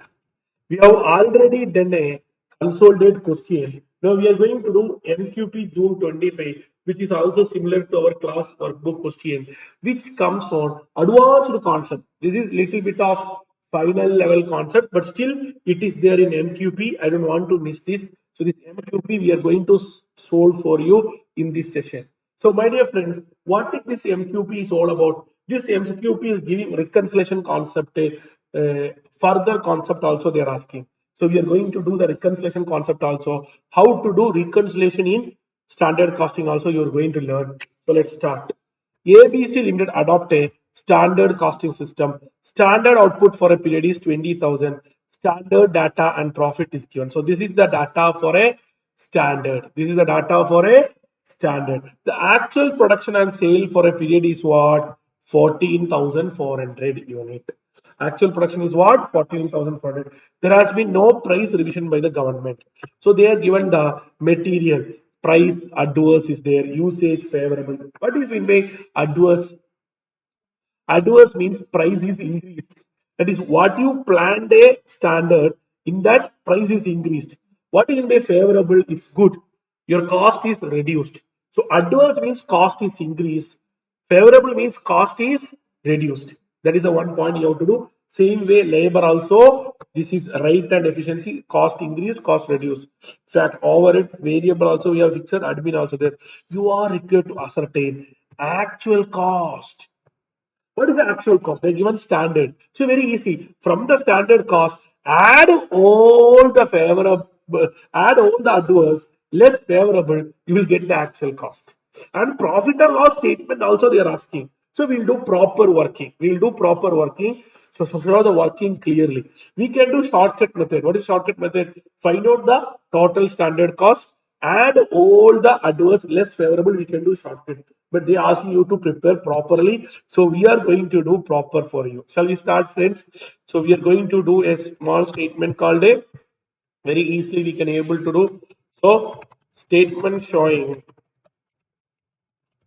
We have already done a consolidated question. Now we are going to do MQP June 25, which is also similar to our class workbook question, which comes on advanced concept. This is little bit of final level concept, but still it is there in MQP. I don't want to miss this. So this MQP we are going to solve for you in this session. So my dear friends, what is this MQP is all about? This MQP is giving reconciliation concept, further concept also they are asking. So we are going to do the reconciliation concept also. How to do reconciliation in standard costing also you are going to learn. So let's start. ABC Limited adopt a standard costing system. Standard output for a period is 20,000. Standard data and profit is given. So this is the data for a standard. This is the data for a standard. The actual production and sale for a period is what? 14,400 unit. Actual production is what? 14,400. There has been no price revision by the government. So they are given the material. Price adverse is there. Usage favorable. What is mean by adverse? Adverse means price is increased. That is what you planned a standard, in that price is increased. What is by favorable? It's good. Your cost is reduced. So adverse means cost is increased. Favorable means cost is reduced. That is the one point you have to do. Same way labor also, this is right and efficiency, cost increased, cost reduced. In fact, overhead variable also we have fixed, admin also there. You are required to ascertain actual cost. What is the actual cost? They're given standard. So very easy. From the standard cost, add all the favorable, add all the adverse, less favorable, you will get the actual cost. And profit and loss statement also they are asking. So we'll do proper working. We'll do proper working. So show the working clearly. We can do shortcut method. What is shortcut method? Find out the total standard cost, add all the adverse less favorable, we can do shortcut, but they ask you to prepare properly. So we are going to do proper for you. Shall we start, friends? So we are going to do a small statement called a, very easily we can able to do. So statement showing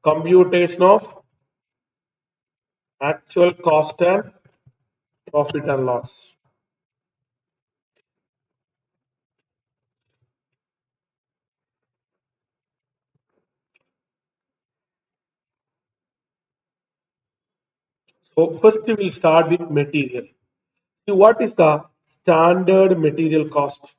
computation of actual cost and profit and loss. So first we will start with material. See what is the standard material cost?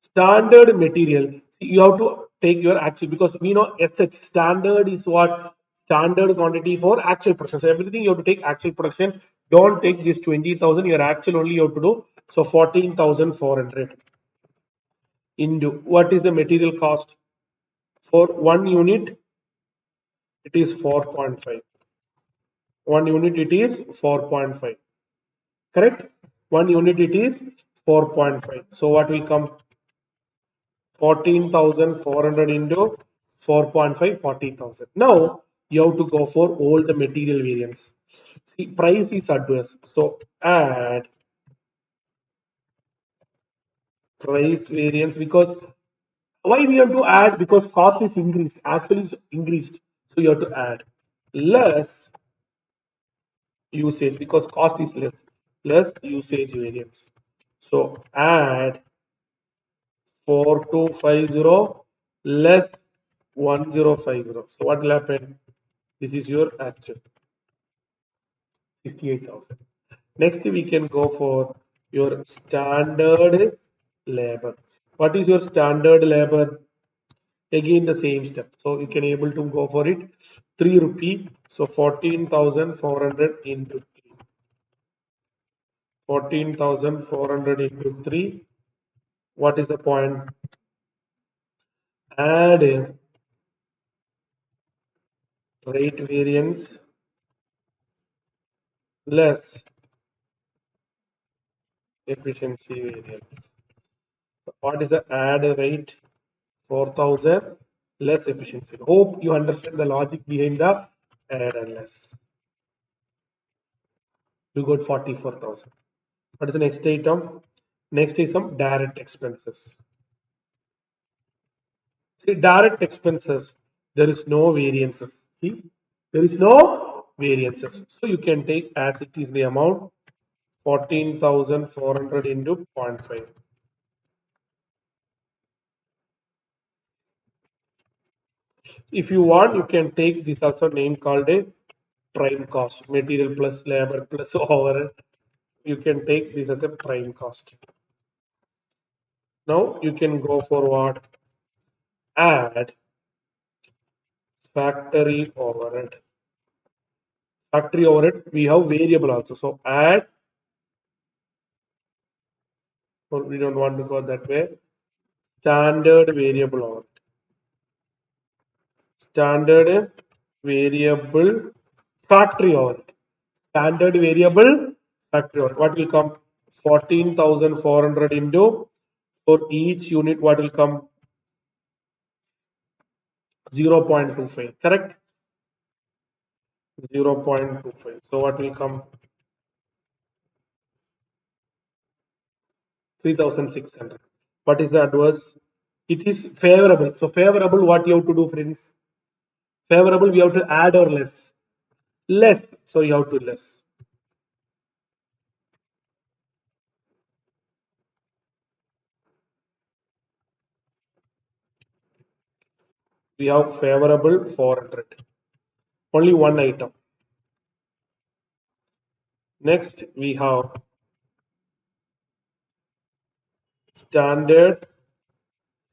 Standard material, you have to take your actual, because we know SH standard is what? Standard quantity for actual production. So everything you have to take actual production. Don't take this 20,000, your actual only you have to do. So 14,400 into what is the material cost for 1 unit? It is 4.5. 1 unit it is 4.5. Correct? 1 unit it is 4.5. So what will come? 14,400 into 4.5, 40,000. Now you have to go for all the material variance. The price is adverse. So add price variance, because why we have to add? Because cost is increased, actually is increased. So you have to add less usage, because cost is less, less usage variance. So add 4250 less 1050. So what will happen? This is your actual 68,000. Next, we can go for your standard labor. What is your standard labor? Again, the same step. So you can able to go for it. 3 rupee. So 14,400 into 3. 14,400 into 3. What is the point? Add rate variance less efficiency variance. What is the add rate? 4,000 less efficiency. Hope you understand the logic behind the add and less. You got 44,000. What is the next item? Next is some direct expenses. See, direct expenses, there is no variances. See, there is no variances. So you can take as it is the amount 14,400 into 0.5. If you want, you can take this also name called a prime cost, material plus labor plus overhead. You can take this as a prime cost. Now you can go for what? Add factory overhead. Factory overhead, we have variable also. So add, or we don't want to go that way. Standard variable overhead. Standard variable factory overhead. Standard variable factory overhead. What will come? 14,400 into, for each unit what will come? 0.25, correct? 0.25. So what will come? 3,600. What is the adverse? It is favorable. So favorable, what you have to do, friends? Favorable, we have to add or less? Less. So you have to less. We have favorable 400. Only one item. Next, we have standard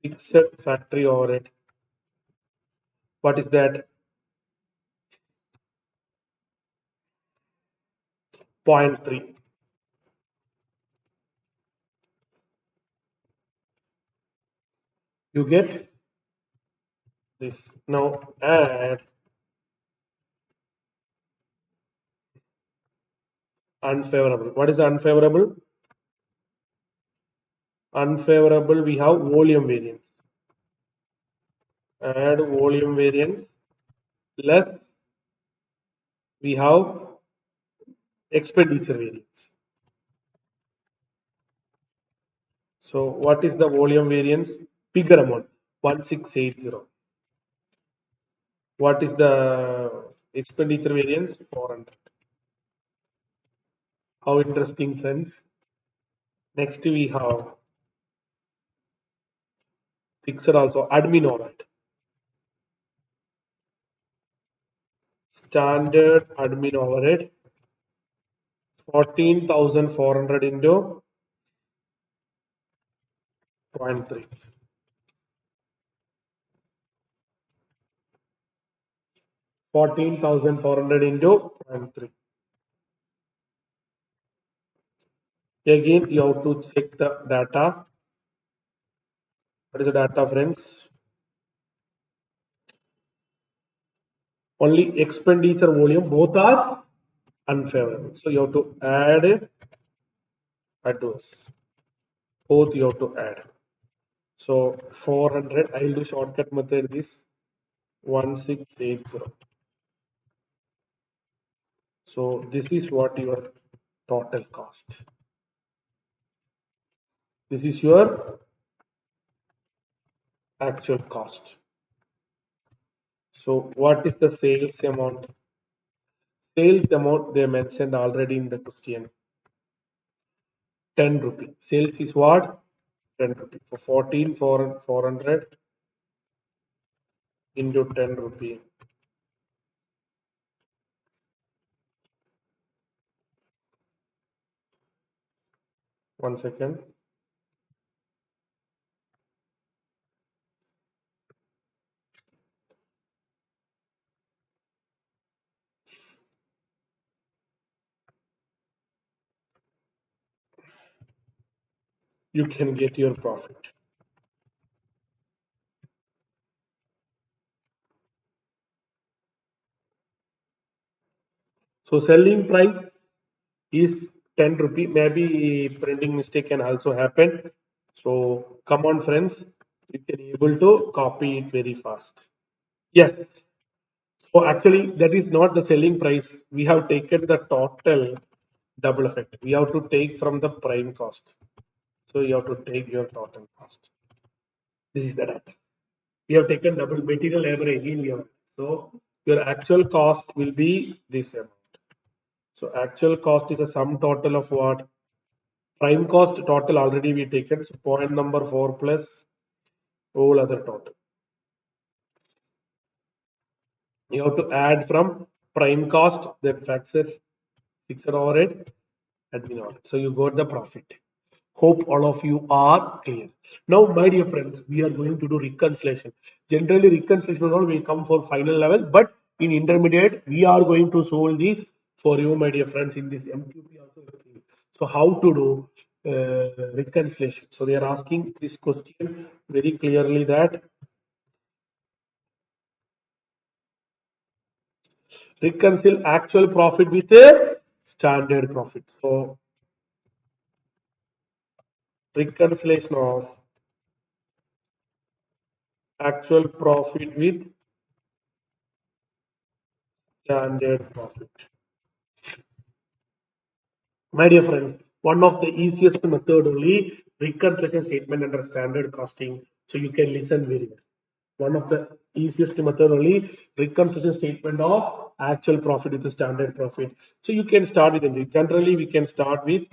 fixed factory overhead. What is that? 0.3. You get this. Now add unfavorable. What is unfavorable? Unfavorable, we have volume variance. Add volume variance less, we have expenditure variance. So what is the volume variance? Bigger amount, 1680. What is the expenditure variance? 400. How interesting, friends. Next we have picture also, admin overhead. Standard admin overhead, 14,400 into 0.3. 14,400 into 0.3. Again, you have to check the data. What is the data, friends? Only expenditure volume, both are unfavorable. So you have to add adverse. Both you have to add. So 400, I will do shortcut method this 1680. So this is what your total cost. This is your actual cost. So what is the sales amount? Sales amount they mentioned already in the question. 10 rupee. Sales is what? 10 rupee. So 14 for 400 into 10 rupee. One second. You can get your profit. So selling price is 10 rupee. Maybe printing mistake can also happen. So come on friends, you can able to copy it very fast. Yes. So actually that is not the selling price. We have taken the total double effect. We have to take from the prime cost. So you have to take your total cost. This is the data. We have taken double material labor again. So your actual cost will be this amount. So actual cost is a sum total of what? Prime cost total already we taken. So point number 4 plus all other total. You have to add from prime cost, then fixed overhead, admin overhead. So you got the profit. Hope all of you are clear. Now, my dear friends, we are going to do reconciliation. Generally, reconciliation will come for final level, but in intermediate, we are going to solve this for you, my dear friends, in this MQP also. So, how to do reconciliation? So, they are asking this question very clearly that reconcile actual profit with a standard profit. So, reconciliation of actual profit with standard profit. My dear friends, one of the easiest method only reconciliation statement under standard costing. So you can listen very well. One of the easiest method only reconciliation statement of actual profit with the standard profit. So you can start with them. Generally, we can start with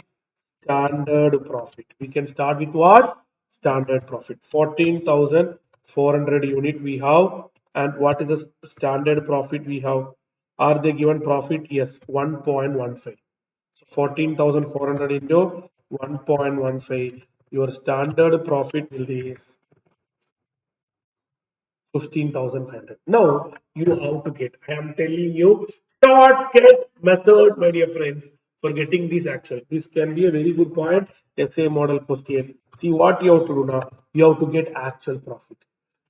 standard profit. We can start with what? Standard profit. 14,400 unit we have. And what is the standard profit we have? Are they given profit? Yes, 1.15. 14,400 into 1.15. Your standard profit will be 15,500. Now you know how to get. I am telling you, shortcut method, my dear friends, for getting this actual. This can be a very good point. SA model question. See what you have to do now. You have to get actual profit.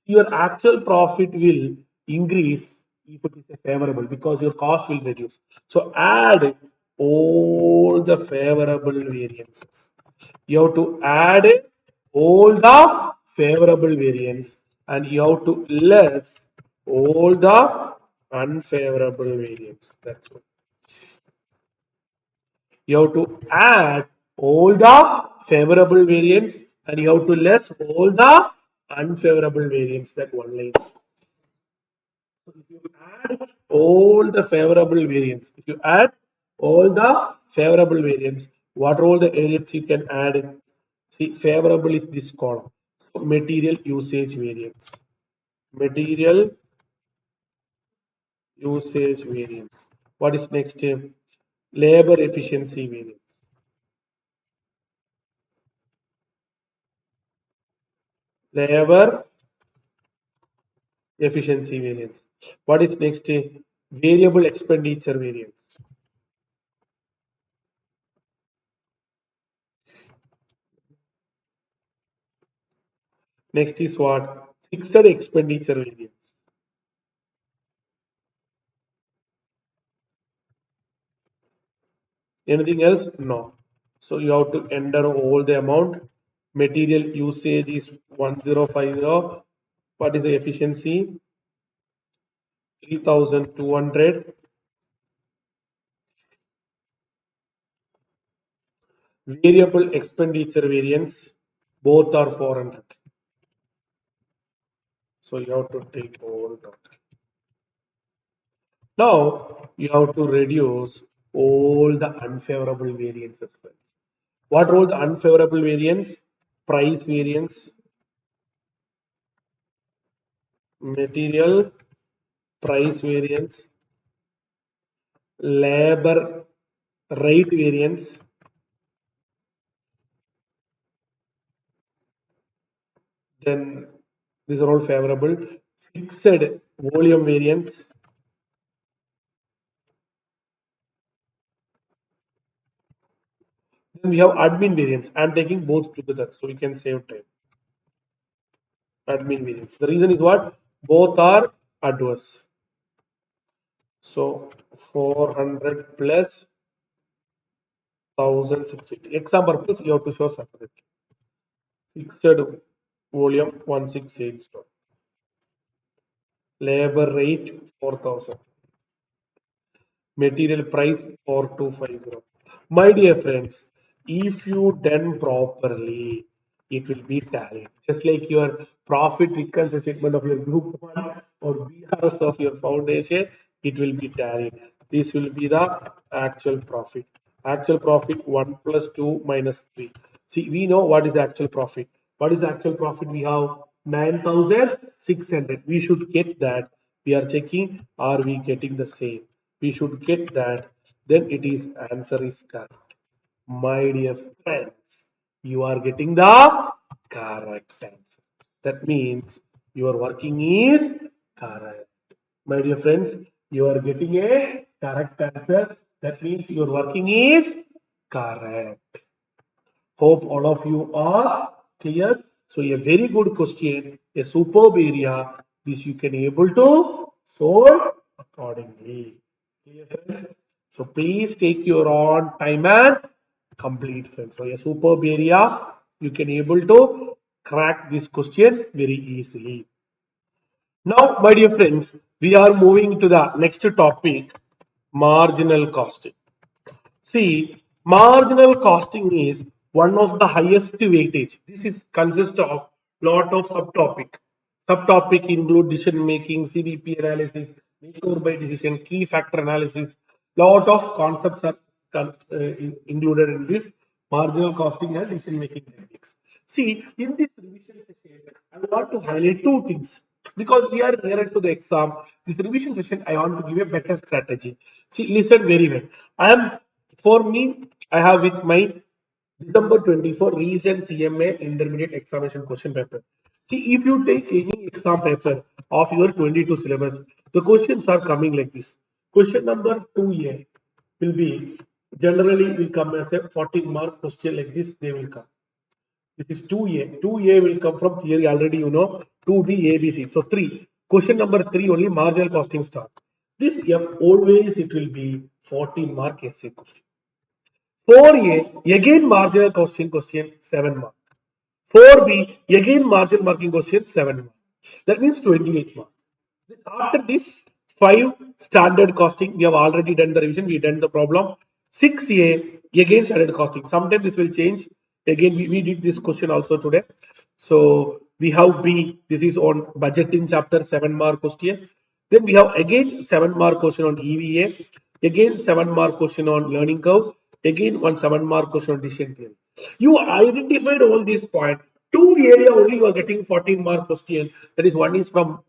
Your actual profit will increase if it is favorable because your cost will reduce. So add all the favorable variances. You have to add all the favorable variance and you have to less all the unfavorable variance. That's it. You have to add all the favorable variance and you have to less all the unfavorable variance. That one line. So if you add all the favorable variance, if you add all the favorable variance, what are all the variance you can add? See, favorable is this column. So material usage variance. Material usage variance. What is next? Labor efficiency variance. Labor efficiency variance. What is next? Variable expenditure variance. Next is what? Fixed expenditure variance. Anything else? No. So you have to enter all the amount. Material usage is 1050. What is the efficiency? 3200. Variable expenditure variance, both are 400. So you have to take all total. Now you have to reduce all the unfavorable variances. What are all the unfavorable variance? price variance, material price variance, labor rate variance, then these are all favorable. Fixed volume variance, then we have admin variance. I am taking both together so we can save time. Admin variance. The reason is what? Both are adverse. So 400 plus 1060. Exam purpose you have to show separate. Fixed volume 1680. Labor rate 4000. Material price 4250. My dear friends, if you done properly, it will be tallied. Just like your profit reconciliation statement of your group one or BRS of your foundation, it will be tallied. This will be the actual profit. Actual profit 1 plus 2 minus 3. See, we know what is actual profit. What is the actual profit? We have 9600. We should get that. We are checking, are we getting the same? We should get that. Then it is answer is correct. My dear friends, you are getting the correct answer. That means your working is correct. My dear friends, you are getting a correct answer. That means your working is correct. Hope all of you are clear. So a very good question, a superb area. This you can able to solve accordingly. Clear, friends? So please take your own time and complete, friends. So a superb area, you can able to crack this question very easily. Now, my dear friends, we are moving to the next topic, marginal costing. See, marginal costing is one of the highest weightage. This is consists of lot of subtopic. Subtopic include decision making, CBP analysis, make or buy decision, key factor analysis. Lot of concepts are included in this marginal costing and decision making techniques. See, in this revision session, I want to highlight two things because we are nearer to the exam. This revision session, I want to give a better strategy. See, listen very well. I am for me, I have with my December 24 recent CMA intermediate examination question paper. See, if you take any exam paper of your 22 syllabus, the questions are coming like this. Question number 2A will be generally will come as a 14-mark question like this. They will come. This is 2A. 2A will come from theory already you know. 2B, ABC. So 3. Question number 3 only marginal costing start. This always it will be 14-mark essay question. 4A, again marginal costing question, 7 mark. 4B, again marginal marking question, 7 mark. That means 28 mark. After this, 5 standard costing, we have already done the revision, we done the problem. 6A, again standard costing. Sometimes this will change. Again, we did this question also today. So we have B, this is on budgeting chapter, 7 mark question. Then we have again 7 mark question on EVA, again 7 mark question on learning curve, again one 7 mark question on decision theory. You identified all these points. Two area only you are getting 14 mark question. That is one is from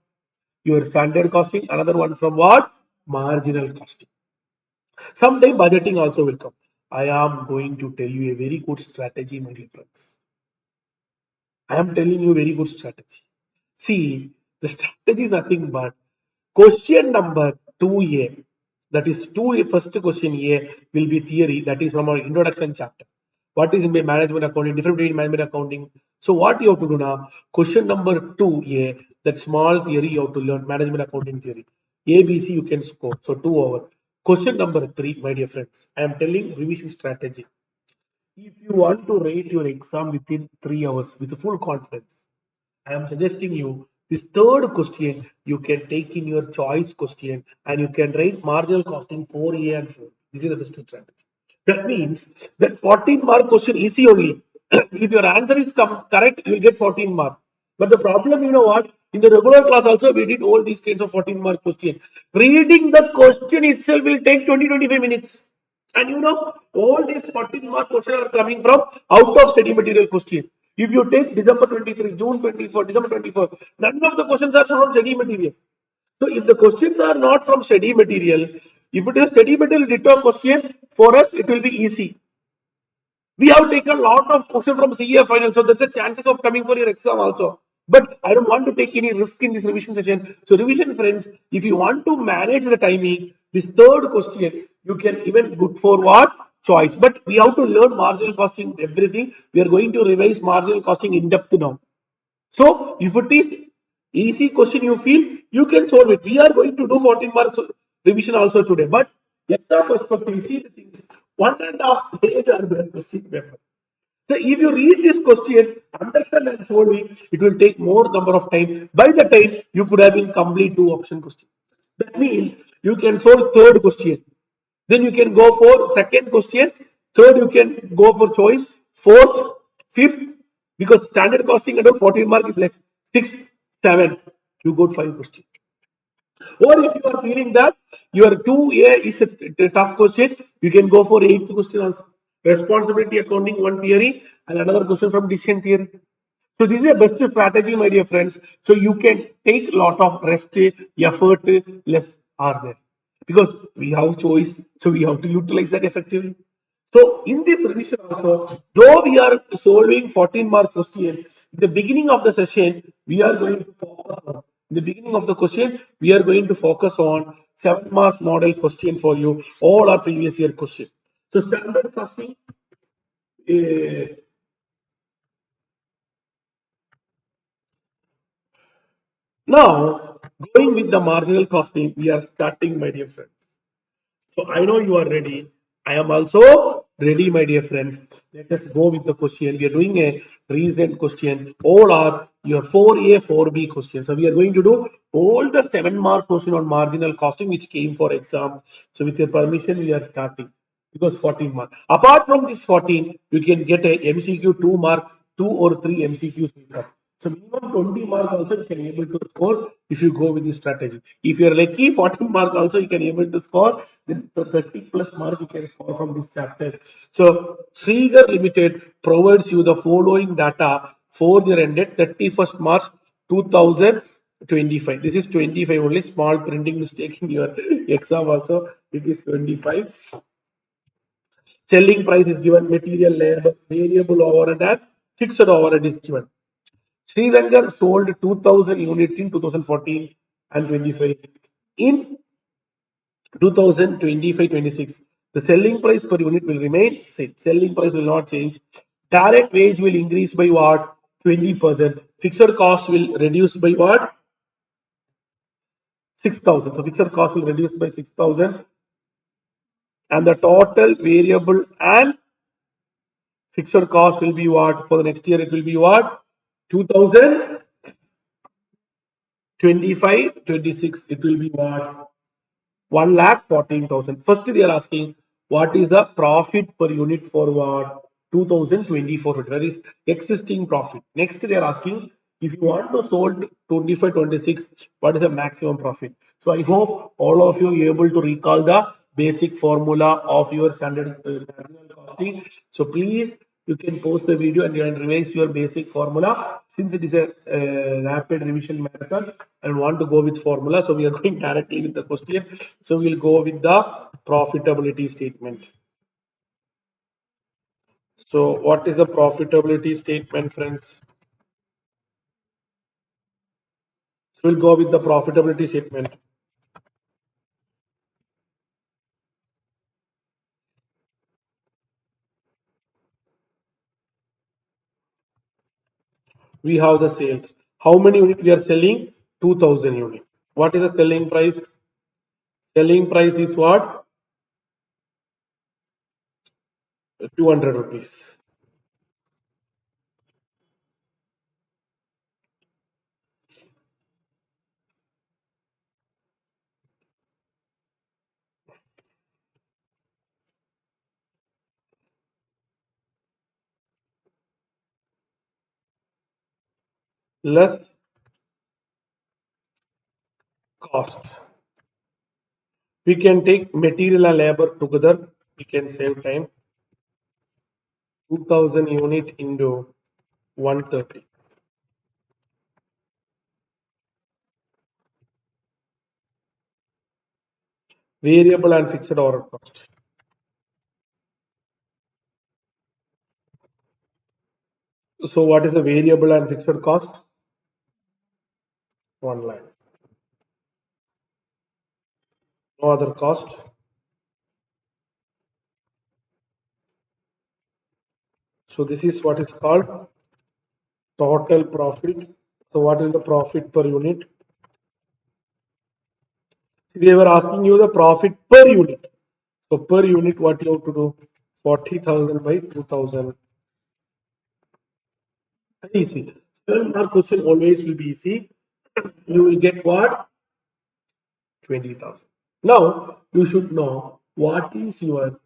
your standard costing, another one from what? Marginal costing. Someday budgeting also will come. I am going to tell you a very good strategy, my dear friends. I am telling you a very good strategy. See, the strategy is nothing but question number 2A, that is 2A, first question A will be theory, that is from our introduction chapter. What is management accounting, different between management accounting. So what you have to do now, question number 2A, that small theory you have to learn, management accounting theory. ABC you can score, so 2 over. Question number 3, my dear friends, I am telling revision strategy. If you want to write your exam within 3 hours with full confidence, I am suggesting you this third question you can take in your choice question and you can write marginal costing 4A and 4. This is the best strategy. That means that 14 mark question easy only. If your answer is correct, you will get 14 mark. But the problem, you know what? In the regular class also we did all these kinds of 14 mark question. Reading the question itself will take 20-25 minutes. And you know, all these 14 mark questions are coming from out of study material question. If you take December 23, June 24, December 24, none of the questions are from study material. So if the questions are not from study material, if it is study material ditto question, for us it will be easy. We have taken a lot of questions from CA final, so that's a chances of coming for your exam also. But I don't want to take any risk in this revision session. So revision friends, if you want to manage the timing, this third question, you can even good for what? Choice. But we have to learn marginal costing, everything. We are going to revise marginal costing in depth now. So if it is easy question you feel, you can solve it. We are going to do 14 marks revision also today. But exam perspective, you see the things. 1.5 page are the question paper. So if you read this question, understand and solve it, it will take more number of time. By the time you could have been complete two option question. That means you can solve third question. Then you can go for second question. Third, you can go for choice. Fourth, fifth, because standard costing at 14 mark is like sixth, seventh. You got five questions. Or if you are feeling that your 2A is a tough question, you can go for eighth question also. Responsibility accounting, one theory, and another question from decision theory. So this is the best strategy, my dear friends. So you can take a lot of rest, effort, less are there. Because we have choice, so we have to utilize that effectively. So in this revision also, though we are solving 14 mark question, in the beginning of the session, we are going to focus on, in the beginning of the question, we are going to focus on 7 mark model question for you, all our previous year question. So standard costing, uh, now going with the marginal costing, we are starting, my dear friend. So I know you are ready. I am also ready, my dear friends. Let us go with the question. We are doing a recent question. All are your 4A, 4B questions. So we are going to do all the 7 mark question on marginal costing which came for exam. So with your permission, we are starting because 14 mark. Apart from this 14, you can get a MCQ 2 mark, 2 or 3 MCQs. So minimum 20 mark also you can able to score if you go with this strategy. If you are lucky, 14 mark also you can able to score. Then 30 plus mark you can score from this chapter. So Srigar Limited provides you the following data for the ended 31st March 2025. This is 25 only, small printing mistake in your exam also. It is 25. Selling price is given, material, labor, variable overhead and fixed overhead is given. Sri Lanka sold 2000 units in 2014 and 25. In 2025-26, the selling price per unit will remain same. Selling price will not change. Direct wage will increase by what? 20%. Fixed cost will reduce by what? 6,000. So fixed cost will reduce by 6,000. And the total variable and fixed cost will be what? For the next year, it will be what? 2025-26, it will be what? 1,14,000. First, they are asking what is the profit per unit for what? 2024. That is existing profit. Next, they are asking if you want to sold 25-26, what is the maximum profit? So I hope all of you are able to recall the basic formula of your standard marginal costing. So please, you can post the video and you can revise your basic formula. Since it is a rapid revision marathon and want to go with formula, so we are going directly with the question. So we'll go with the profitability statement. So what is the profitability statement, friends? So we'll go with the profitability statement. We have the sales. How many units we are selling? 2000 units. What is the selling price? Selling price is what? 200 rupees. Less cost. We can take material and labor together. We can save time. 2000 unit into 130. Variable and fixed overhead cost. So what is the variable and fixed cost? 1 lakh. No other cost. So this is what is called total profit. So what is the profit per unit? They were asking you the profit per unit. So per unit, what you have to do? 40,000 by 2,000. Easy. 7 mark question always will be easy. You will get what? 20,000. Now you should know what is your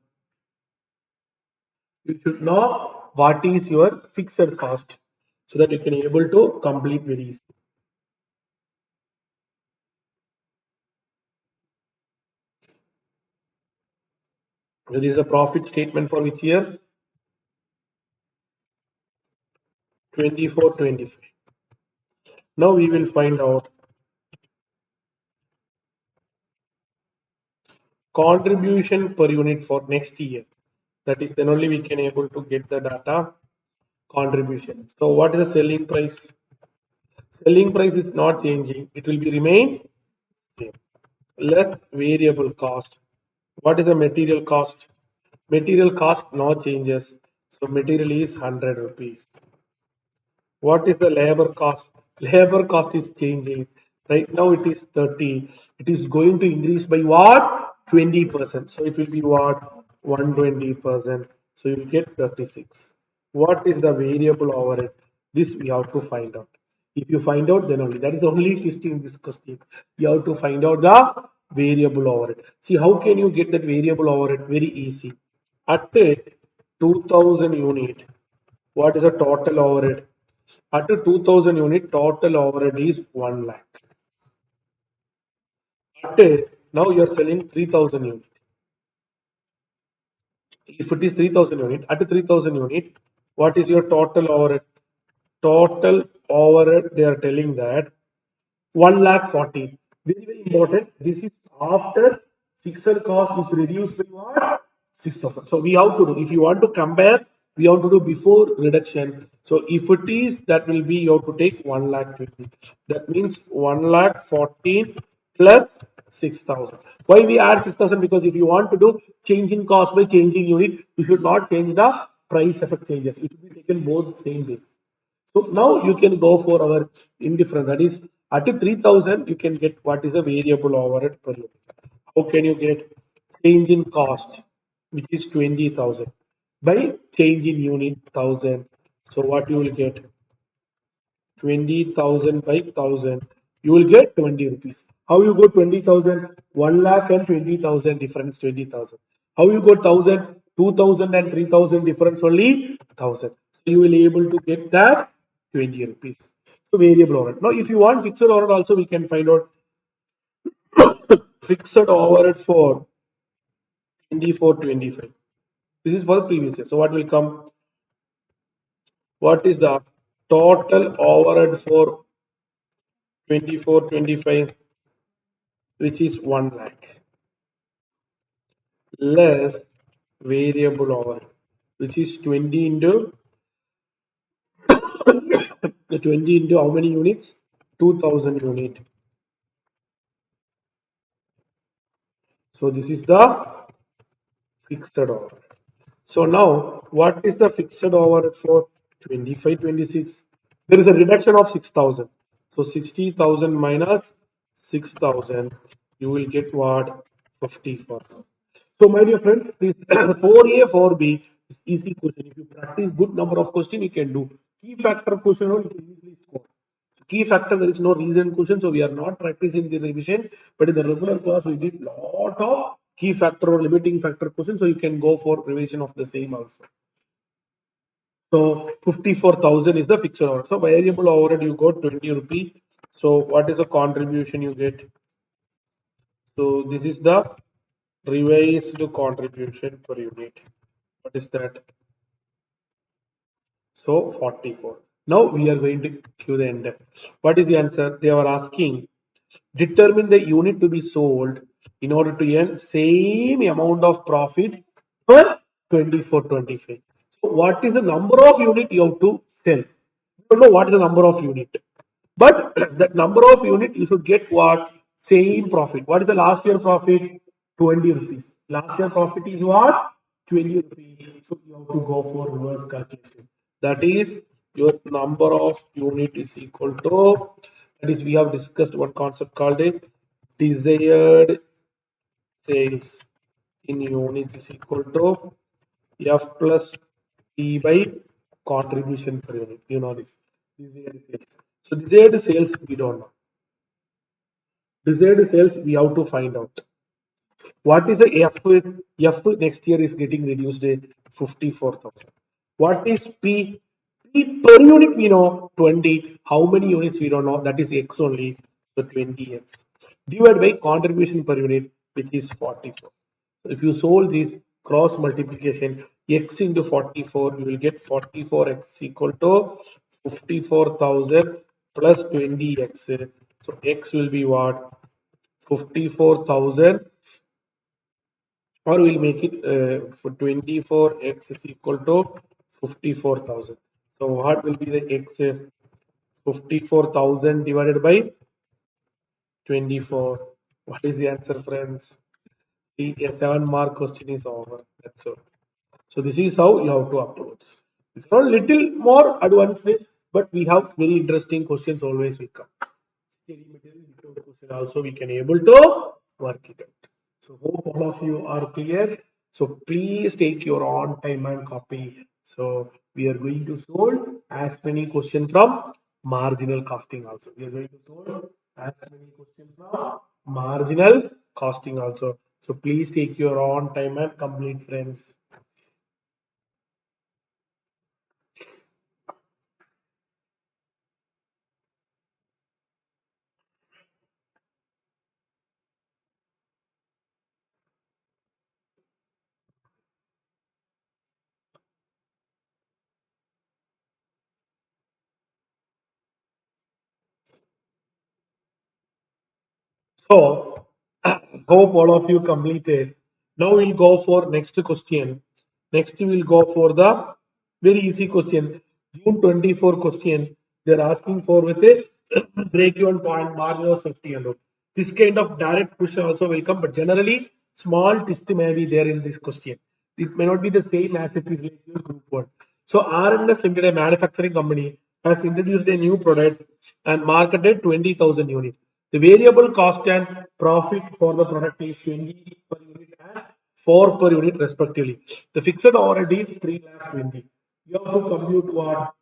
fixed cost so that you can able to complete very easy. There is a profit statement for which year? 24-25. Now we will find out contribution per unit for next year. That is then only we can able to get the data contribution. So what is the selling price? Selling price is not changing. It will be remain same. Less variable cost. What is the material cost? Material cost no changes. So material is 100 rupees. What is the labor cost? Labor cost is changing. Right now it is 30. It is going to increase by what? 20%. So it will be what? 120%. So you will get 36. What is the variable overhead? This we have to find out. If you find out, then only. That is the only twist in this question. You have to find out the variable overhead. See, how can you get that variable overhead? Very easy. At a 2000 unit, what is the total overhead? At a 2000 unit, total overhead is 1 lakh. At a, now you are selling 3000 unit. If it is 3000 unit, at a 3000 unit, what is your total overhead? Total overhead, they are telling that 1 lakh 40. Very, very important. This is after fixed cost is reduced by what? 6,000. So we have to do, if you want to compare, we have to do before reduction. So if it is, that will be, you have to take 1 lakh 20. That means 1 lakh 14 plus 6,000. Why we add 6,000? Because if you want to do change in cost by changing unit, you should not change the price effect changes. It should be taken both same day. So now you can go for our indifference. That is at 3000, you can get what is a variable overhead per unit. How can you get change in cost, which is 20,000 by change in unit 1000? So what you will get? 20,000 by 1000, you will get 20 rupees. How you go 20,000? 1 lakh and 20,000 difference 20,000. How you go 1000? 2,000 and 3,000 difference only 1,000. So you will able to get that 20 rupees. So variable overhead. Now if you want fixed overhead also, we can find out fixed overhead for 24-25. This is for the previous year. So what will come? What is the total overhead for 24-25? Which is 1 lakh less variable hour, which is 20 into the 20 into how many units? 2000 unit. So this is the fixed hour. So now what is the fixed hour for 25-26? There is a reduction of 6,000. So 60,000 minus 6,000, you will get what? 54,000. So my dear friends, this 4A, 4B easy question. If you practice good number of questions, you can do. Key factor question, you can easily score. Key factor, there is no reason question, so we are not practicing the revision. But in the regular class, we did lot of key factor or limiting factor questions, so you can go for revision of the same also. So 54,000 is the fixed overhead. So variable overhead you got 20 rupee. So what is the contribution you get? So this is the revised contribution per unit. What is that? So 44. Now we are going to give the enter. What is the answer? They are asking, determine the unit to be sold in order to earn same amount of profit per 24-25. So what is the number of unit you have to sell? You don't know what is the number of unit. But that number of unit you should get what? Same profit. What is the last year profit? 20 rupees. Last year profit is what? 20 rupees. So you have to go for reverse calculation. That is your number of unit is equal to, that is we have discussed one concept called it desired sales in units is equal to F plus P by contribution per unit. You know this. Desired sales. So desired sales we don't know. Desired sales we have to find out. What is the F? F next year is getting reduced to 54,000. What is P? P per unit we know 20. How many units we don't know? That is X only. So 20X. Divided by contribution per unit, which is 44. If you solve this cross multiplication, X into 44, you will get 44X equal to 54,000 plus 20X. So X will be what? 54,000, or we'll make it for 24x is equal to 54,000. So what will be the x? 54,000 divided by 24. What is the answer, friends? The 7 mark question is over. That's all. So this is how you have to approach. It's not little more advanced, but we have very interesting questions always will come. Study material without question also we can able to work it out. So hope all of you are clear. So please take your own time and copy. So we are going to solve as many questions from marginal costing also. We are going to solve as many questions from marginal costing also. So please take your own time and complete, friends. So, hope all of you completed. Now we'll go for next question. Next we'll go for the very easy question. June 24 question. They're asking for with a break-even point margin of safety and all. This kind of direct question also will come, but generally small twist may be there in this question. It may not be the same as it is like your group one. So R&S Limited, a manufacturing company, has introduced a new product and marketed 20,000 units. The variable cost and profit for the product is 20 per unit and 4 per unit respectively. The fixed overhead is 3 lakh 20. You have to compute what?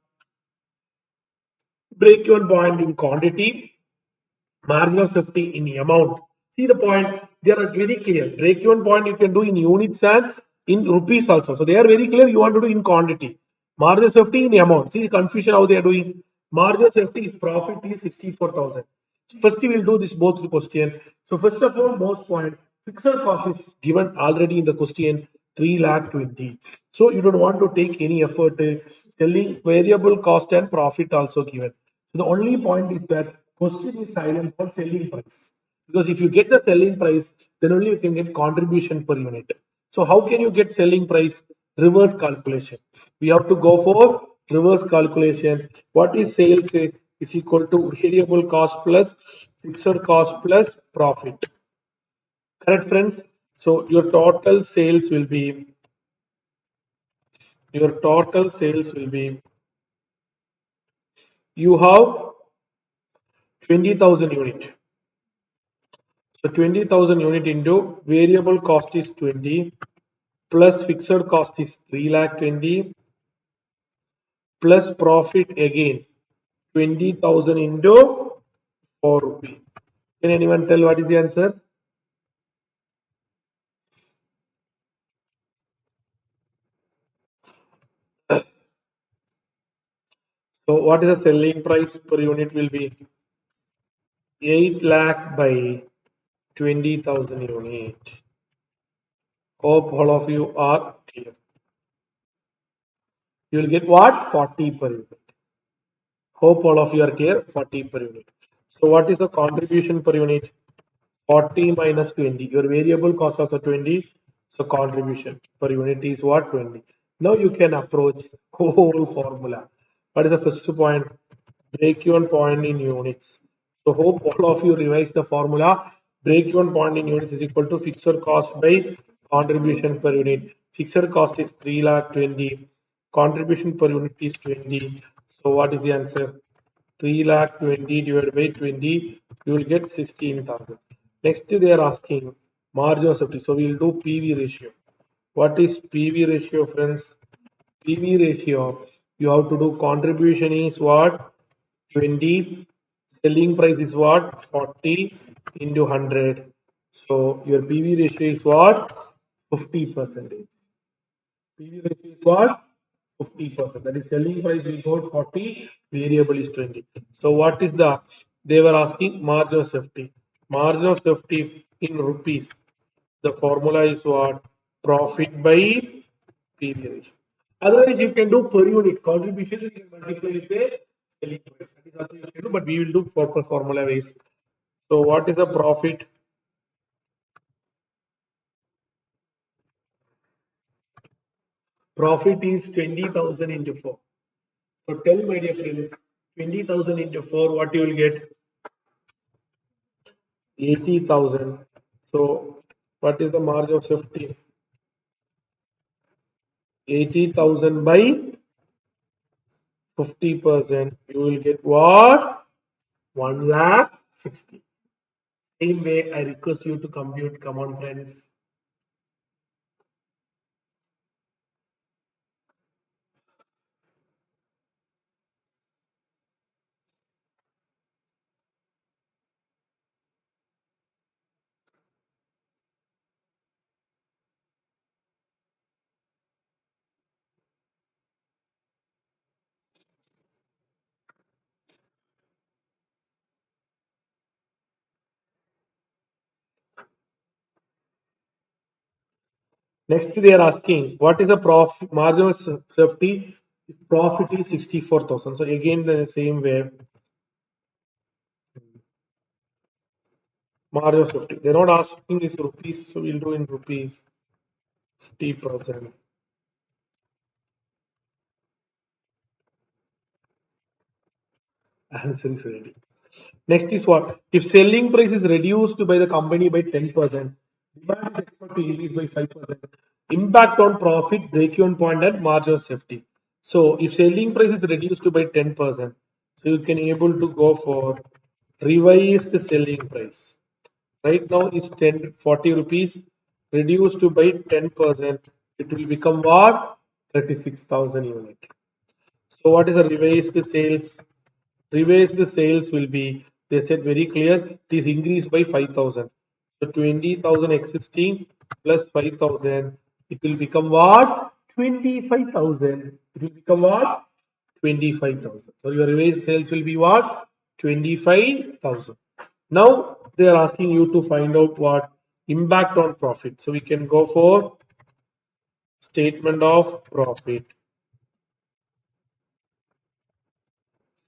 Break-even point in quantity, margin of safety in amount. See the point, they are very clear. Break-even point you can do in units and in rupees also. So they are very clear, you want to do in quantity. Margin of safety in amount. See the confusion how they are doing. Margin of safety is profit is 64,000. So first we will do this both the question. So first of all, most point, fixed cost is given already in the question 3 lakh 20. So you don't want to take any effort telling variable cost and profit also given. So the only point is that question is silent for selling price. Because if you get the selling price, then only you can get contribution per unit. So how can you get selling price? Reverse calculation. We have to go for reverse calculation. What is sales? It's equal to variable cost plus fixed cost plus profit. Correct, friends? So your total sales will be you have 20,000 unit. So 20,000 unit into variable cost is 20 plus fixed cost is 3 lakh 20 plus profit again 20,000 into 4 rupee. Can anyone tell what is the answer? So what is the selling price per unit will be 8 lakh by 20,000 unit. Hope all of you are clear. You will get what? 40 per unit. Hope all of you are clear. 40 per unit. So what is the contribution per unit? 40 minus 20. Your variable cost also 20. So contribution per unit is what? 20. Now you can approach whole formula. What is the first point? Break-even point in units. So hope all of you revise the formula. Break-even point in units is equal to fixed cost by contribution per unit. Fixed cost is 3 lakh 20. Contribution per unit is 20. So what is the answer? 3 lakh 20 divided by 20, you will get 16,000. Next, they are asking margin of safety. So we will do PV ratio. What is PV ratio, friends? PV ratio, you have to do contribution is what? 20. Selling price is what? 40 into 100. So your PV ratio is what? 50%. PV ratio is what? 50%. That is selling price we got 40, variable is 20. So what is the, they were asking margin of safety. Margin of safety in rupees. The formula is what? Profit by PV ratio. Otherwise, you can do per unit contribution, you can multiply with a selling price. That is also you can do, but we will do for formula ways. So what is the profit? Profit is 20,000 into 4. So tell my dear friends, 20,000 into 4, what you will get? 80,000. So what is the margin of safety? 80,000 by 50%. You will get what? 1 lakh 60. Same way, I request you to compute. Come on, friends. Next, they are asking what is the profit margin of safety? Profit is 64,000. So again, the same way, margin of safety. They're not asking this rupees, so we'll do in rupees 50%. Answer is ready. Next is what? If selling price is reduced by the company by 10%, demand is expected to increase by 5%. Impact on profit, break-even point, and margin of safety. So if selling price is reduced by 10%, so you can able to go for revised selling price. Right now it's 40 rupees reduced by 10%. It will become what? 36,000 unit. So what is the revised sales? Revised sales will be, they said very clear, it is increased by 5,000. So 20,000 existing plus 5,000, it will become what? 25,000. It will become what? 25,000. So your revised sales will be what? 25,000. Now they are asking you to find out what? Impact on profit. So we can go for statement of profit.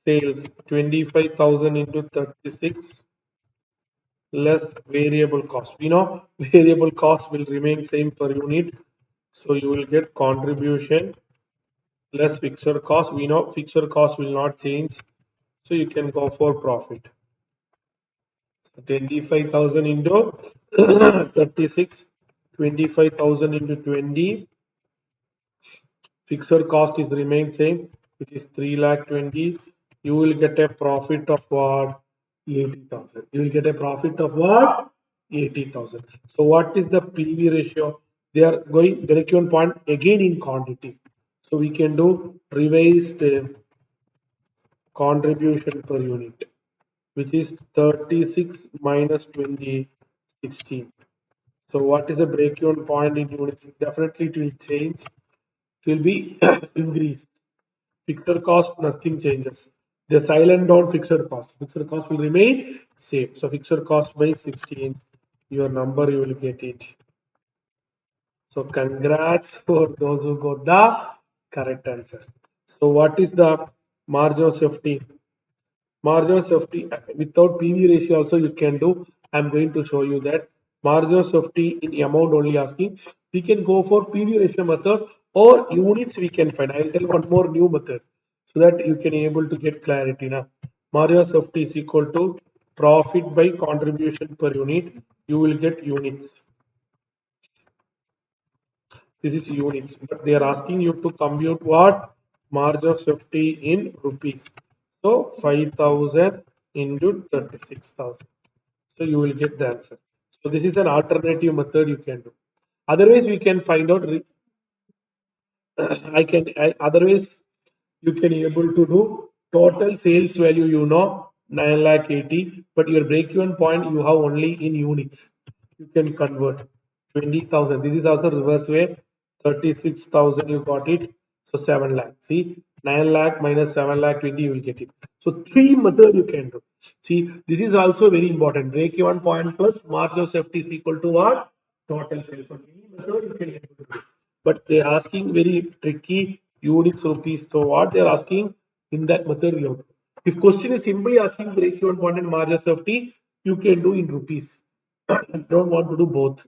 Sales 25,000 into 36 less variable cost. We know variable cost will remain same per unit. So you will get contribution less fixed cost. We know fixed cost will not change. So you can go for profit. 25,000 into 36, 25,000 into 20. Fixed cost is remain same, which is 3 lakh 20. You will get a profit of what? 80,000. You will get a profit of what? 80,000. So what is the PV ratio? They are going break-even point again in quantity. So we can do revised contribution per unit, which is 36 minus 20, 16. So what is the break-even point in units? Definitely it will change. It will be increased. Fixed cost, nothing changes. The silent on fixed cost. Fixed cost will remain same. So fixed cost by 16, your number you will get it. So congrats for those who got the correct answer. So what is the margin of safety? Marginal safety without PV ratio also you can do. I'm going to show you that marginal safety in amount only asking. We can go for PV ratio method or units we can find. I'll tell one more new method so that you can able to get clarity now. Marginal safety is equal to profit by contribution per unit. You will get units. This is units, but they are asking you to compute what margin of safety in rupees. So 5,000 into 36,000. So you will get the answer. So this is an alternative method you can do. Otherwise, we can find out. Otherwise you can able to do total sales value 9 lakh 80, but your break even point you have only in units. You can convert 20,000. This is also reverse way. 36,000 you got it. So 7 lakh. See, 9 lakh minus 7 lakh 20 you will get it. So three method you can do. See, this is also very important. Break even point plus margin of safety is equal to what? Total sales. So any method you can able to do, but they're asking very tricky units rupees. So what they're asking in that method we have. If question is simply asking break even point and margin safety, you can do in rupees. Don't want to do both.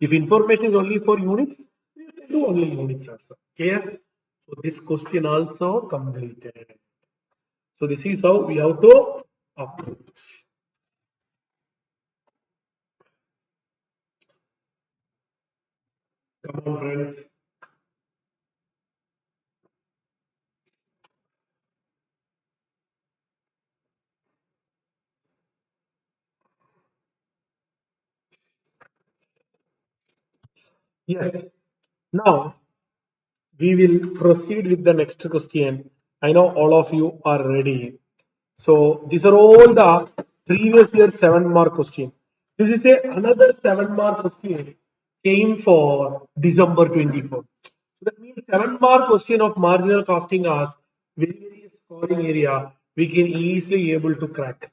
If information is only for units, you can do only units also. Clear? So this question also completed. So this is how we have to approach. Come on, friends. Yes. Now we will proceed with the next question. I know all of you are ready. So these are all the previous year 7 mark question. This is another 7 mark question came for December 24. So that means 7 mark question of marginal costing as very scoring area we can easily able to crack.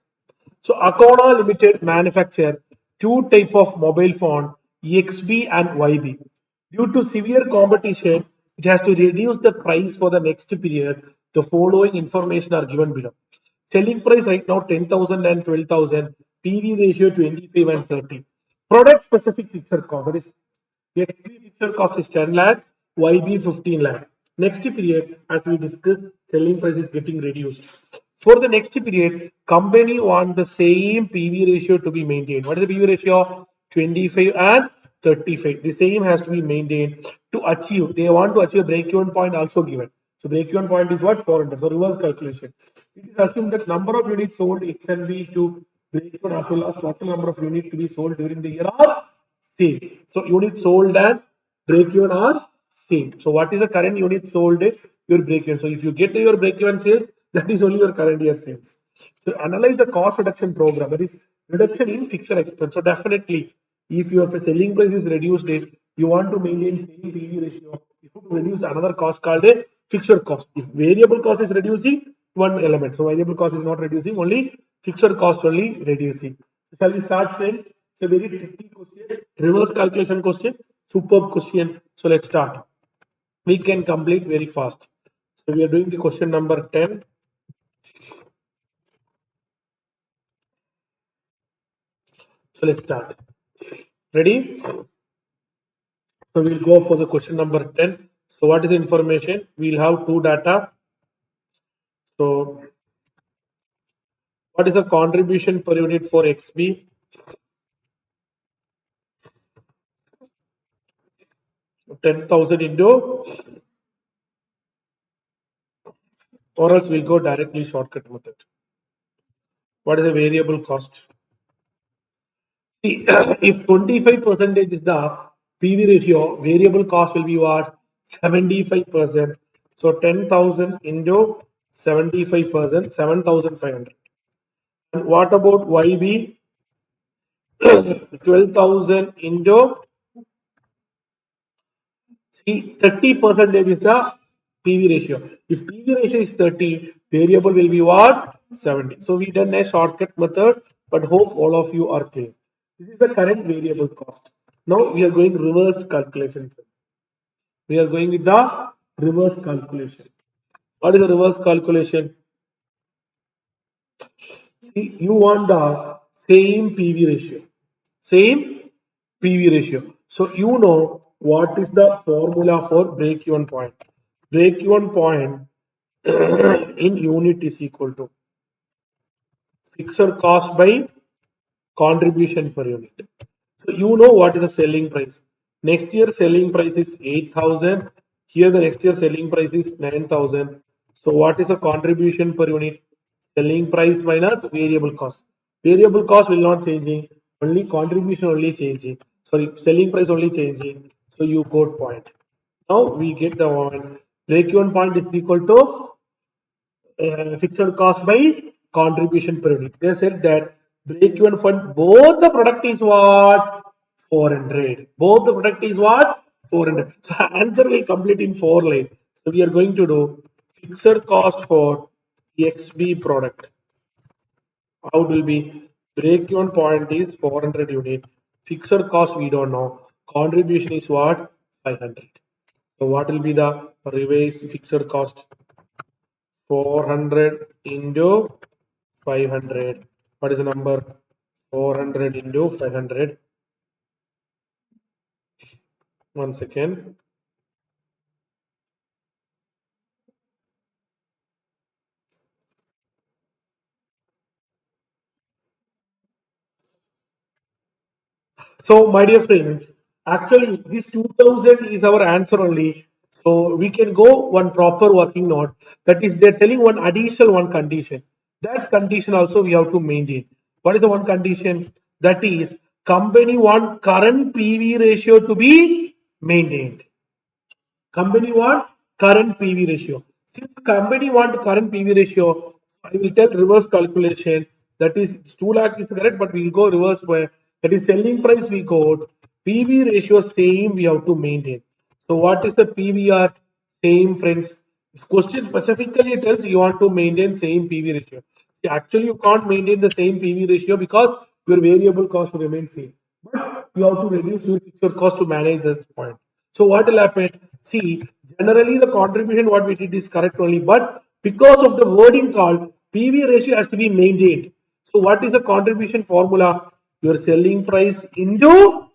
So Acona Limited manufacture two type of mobile phone, XB and YB. Due to severe competition, it has to reduce the price for the next period. The following information are given below. Selling price right now 10,000 and 12,000. PV ratio 25 and 30. Product specific fixed cost. That is the XP fixed cost is 10 lakh, YB 15 lakh. Next period, as we discussed, selling price is getting reduced. For the next period, company want the same PV ratio to be maintained. What is the PV ratio? 25 and 35. The same has to be maintained to achieve. They want to achieve a break-even point also given. So break-even point is what? 400. So reverse calculation. It is assumed that number of units sold X and B to break-even as well as total number of units to be sold during the year are same. So units sold and break-even are same. So what is the current unit sold? Your break-even. So if you get your break-even sales, that is only your current year sales. So analyze the cost reduction program. That is reduction in fixed expense. So definitely, if your selling price is reduced, you want to maintain same PV ratio. You have to reduce another cost called a fixed cost. If variable cost is reducing, one element. So variable cost is not reducing, only fixed cost only reducing. So shall we start, friends? It's a very tricky question, reverse calculation question, superb question. So let's start. We can complete very fast. So we are doing the question number 10. So let's start. Ready? So we'll go for the question number 10. So what is the information? We'll have two data. So what is the contribution per unit for XB? 10,000 into, or else we'll go directly shortcut method. What is the variable cost? See, if 25% is the PV ratio, variable cost will be what? 75%. So 10,000 into 75%, 7,500. And what about YB? 12,000 into, see, 30% is the PV ratio. If PV ratio is 30, variable will be what? 70. So we done a shortcut method, but hope all of you are clear. This is the current variable cost. Now we are going reverse calculation. We are going with the reverse calculation. What is the reverse calculation? You want the same PV ratio. Same PV ratio. So you know what is the formula for break-even point. Break-even point in unit is equal to fixed cost by contribution per unit. So you know what is the selling price. Next year selling price is 8,000. Here the next year selling price is 9,000. So what is the contribution per unit? Selling price minus variable cost. Variable cost will not changing. Only contribution only changing. Sorry, selling price only changing. So you got point. Now we get the one. Break-even point is equal to fixed cost by contribution per unit. They said that break-even fund, both the product is what? 400. Both the product is what? 400. So answer will complete in 4 lines. So we are going to do fixed cost for XB product. How it will be? Break-even point is 400 unit. Fixed cost we don't know. Contribution is what? 500. So what will be the revised fixed cost? 400 into 500. What is the number? 400 into 500. 1 second. So, my dear friends, actually, this 2000 is our answer only. So, we can go one proper working note. That is, they're telling one additional one condition. That condition also we have to maintain. What is the one condition? That is, company want current PV ratio to be maintained. Company want current PV ratio. Since company want current PV ratio, I will tell reverse calculation. That is 2 lakh is correct, but we will go reverse where that is selling price we got. PV ratio same we have to maintain. So what is the PVR? Same friends. Question specifically tells you want to maintain same PV ratio. Actually, you can't maintain the same PV ratio because your variable cost will remain same. But you have to reduce your fixed cost to manage this point. So what will happen? See, generally the contribution what we did is correct only, but because of the wording called PV ratio has to be maintained. So what is the contribution formula? Your selling price into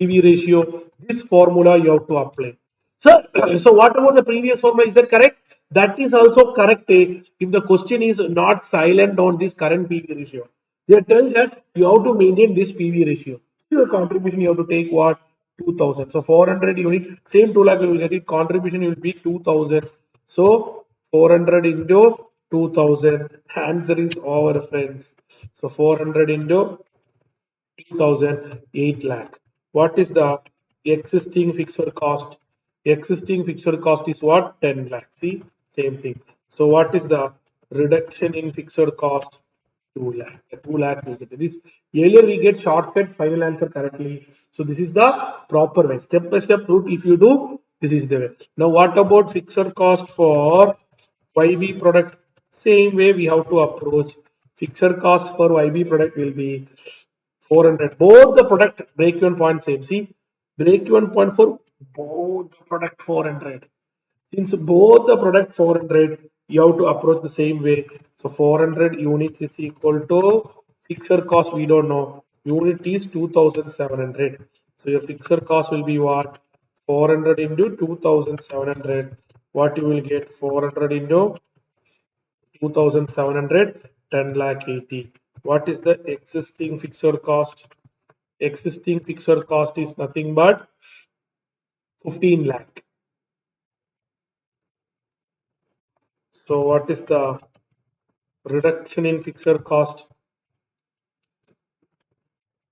PV ratio. This formula you have to apply. So, so what about the previous formula? Is that correct? That is also correct if the question is not silent on this current PV ratio. They tell that you have to maintain this PV ratio. Your contribution you have to take what? 2000. So 400 unit, same 2 lakh you will get it. Contribution will be 2000. So 400 into 2000. Answer is over, friends. So 400 into 2000, 8 lakh. What is the existing fixed cost? Existing fixed cost is what? 10 lakh. See, same thing. So what is the reduction in fixed cost? 2 lakh. 2 lakh we get. This earlier we get shortcut final answer correctly. So this is the proper way. Step by step route. If you do, this is the way. Now what about fixed cost for YB product? Same way we have to approach. Fixed cost for YB product will be 400. Both the product break-even point same. See, break-even point for both the product 400. Since both the product 400, you have to approach the same way. So 400 units is equal to fixed cost. We don't know. Unit is 2,700. So your fixed cost will be what? 400 into 2,700. What you will get? 400 into 2,700, 10 lakh 80. What is the existing fixed cost? Existing fixed cost is nothing but 15 lakh. So what is the reduction in fixed cost?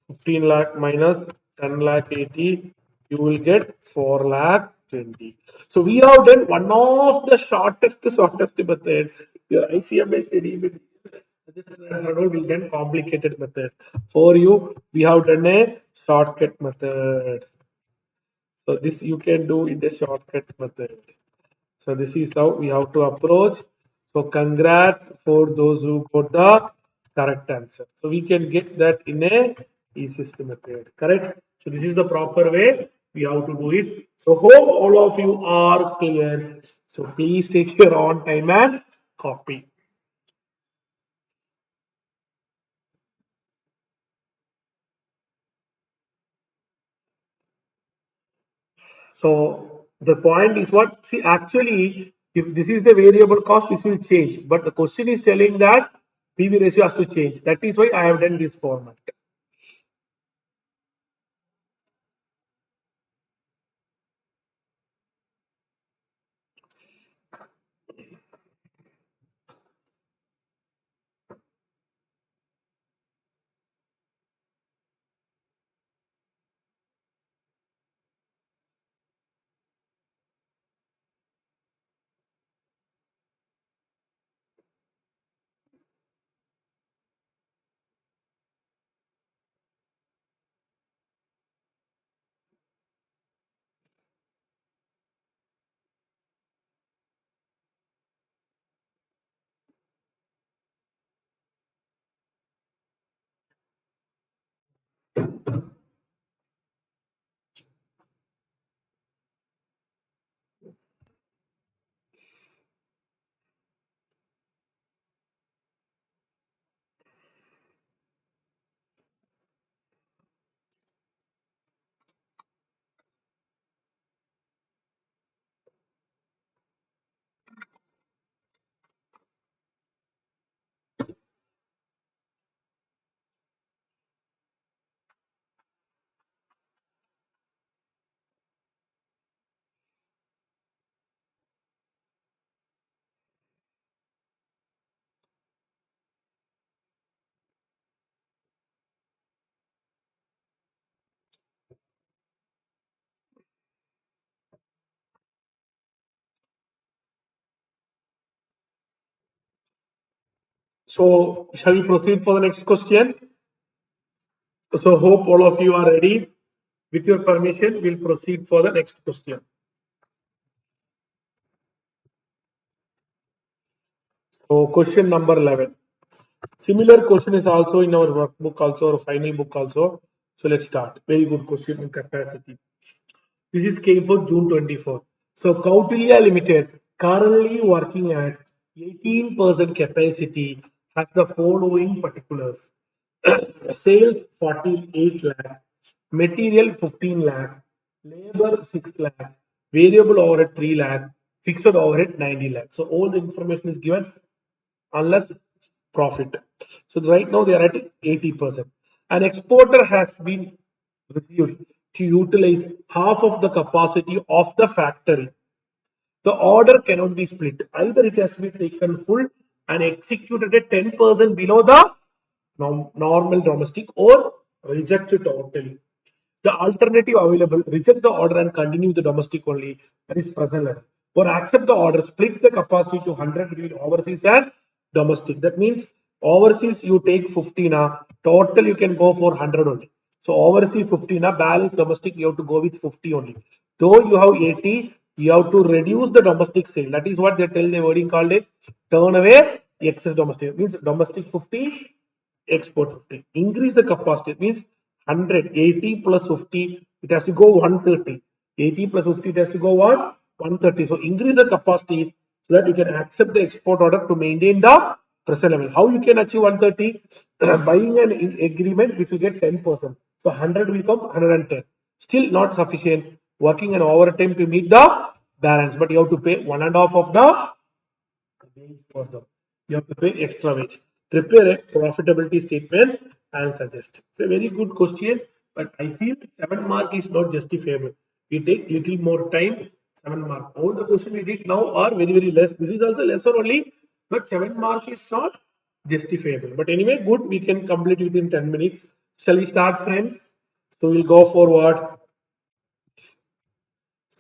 15 lakh minus 10 lakh 80, you will get 4 lakh 20. So we have done one of the shortest method. Your ICMA study with will then complicated method. For you, we have done a shortcut method. So this you can do in the shortcut method. So this is how we have to approach. So congrats for those who got the correct answer. So we can get that in a easiest method. Correct. So this is the proper way we have to do it. So hope all of you are clear. So please take your own time and copy. So the point is what? See, actually, if this is the variable cost, this will change. But the question is telling that PV ratio has to change. That is why I have done this format. So shall we proceed for the next question? So hope all of you are ready. With your permission, we'll proceed for the next question. So question number 11. Similar question is also in our workbook also or final book also. So let's start. Very good question on capacity. This is came for June 24. So Kautilya Limited currently working at 18% capacity has the following particulars. Sales 48 lakh, material 15 lakh, labor 6 lakh, variable overhead 3 lakh, fixed overhead 90 lakh. So all the information is given unless profit. So right now they are at 80%. An exporter has been received to utilize half of the capacity of the factory. The order cannot be split. Either it has to be taken full and executed at 10% below the normal domestic or reject it totally. The alternative available, reject the order and continue the domestic only, that is present level. Or accept the order, split the capacity to 100 between overseas and domestic. That means overseas you take 15, total you can go for 100 only. So overseas 15, balance domestic you have to go with 50 only. Though you have 80, you have to reduce the domestic sale. That is what they tell the wording called it. Turn away excess domestic. It means domestic 50, export 50. Increase the capacity. It means 100, 80 plus 50, it has to go 130. 80 plus 50, it has to go what? 130. So increase the capacity so that you can accept the export order to maintain the present level. How you can achieve 130? Buying an agreement which will get 10%. So 100 will come 110. Still not sufficient. Working an overtime to meet the balance, but you have to pay 1.5 of the wage for them. You have to pay extra wage. Prepare a profitability statement and suggest. It's a very good question, but I feel 7 mark is not justifiable. We take little more time. 7 mark. All the questions we did now are very, very less. This is also lesser only, but 7 mark is not justifiable. But anyway, good. We can complete within 10 minutes. Shall we start, friends? So we'll go forward.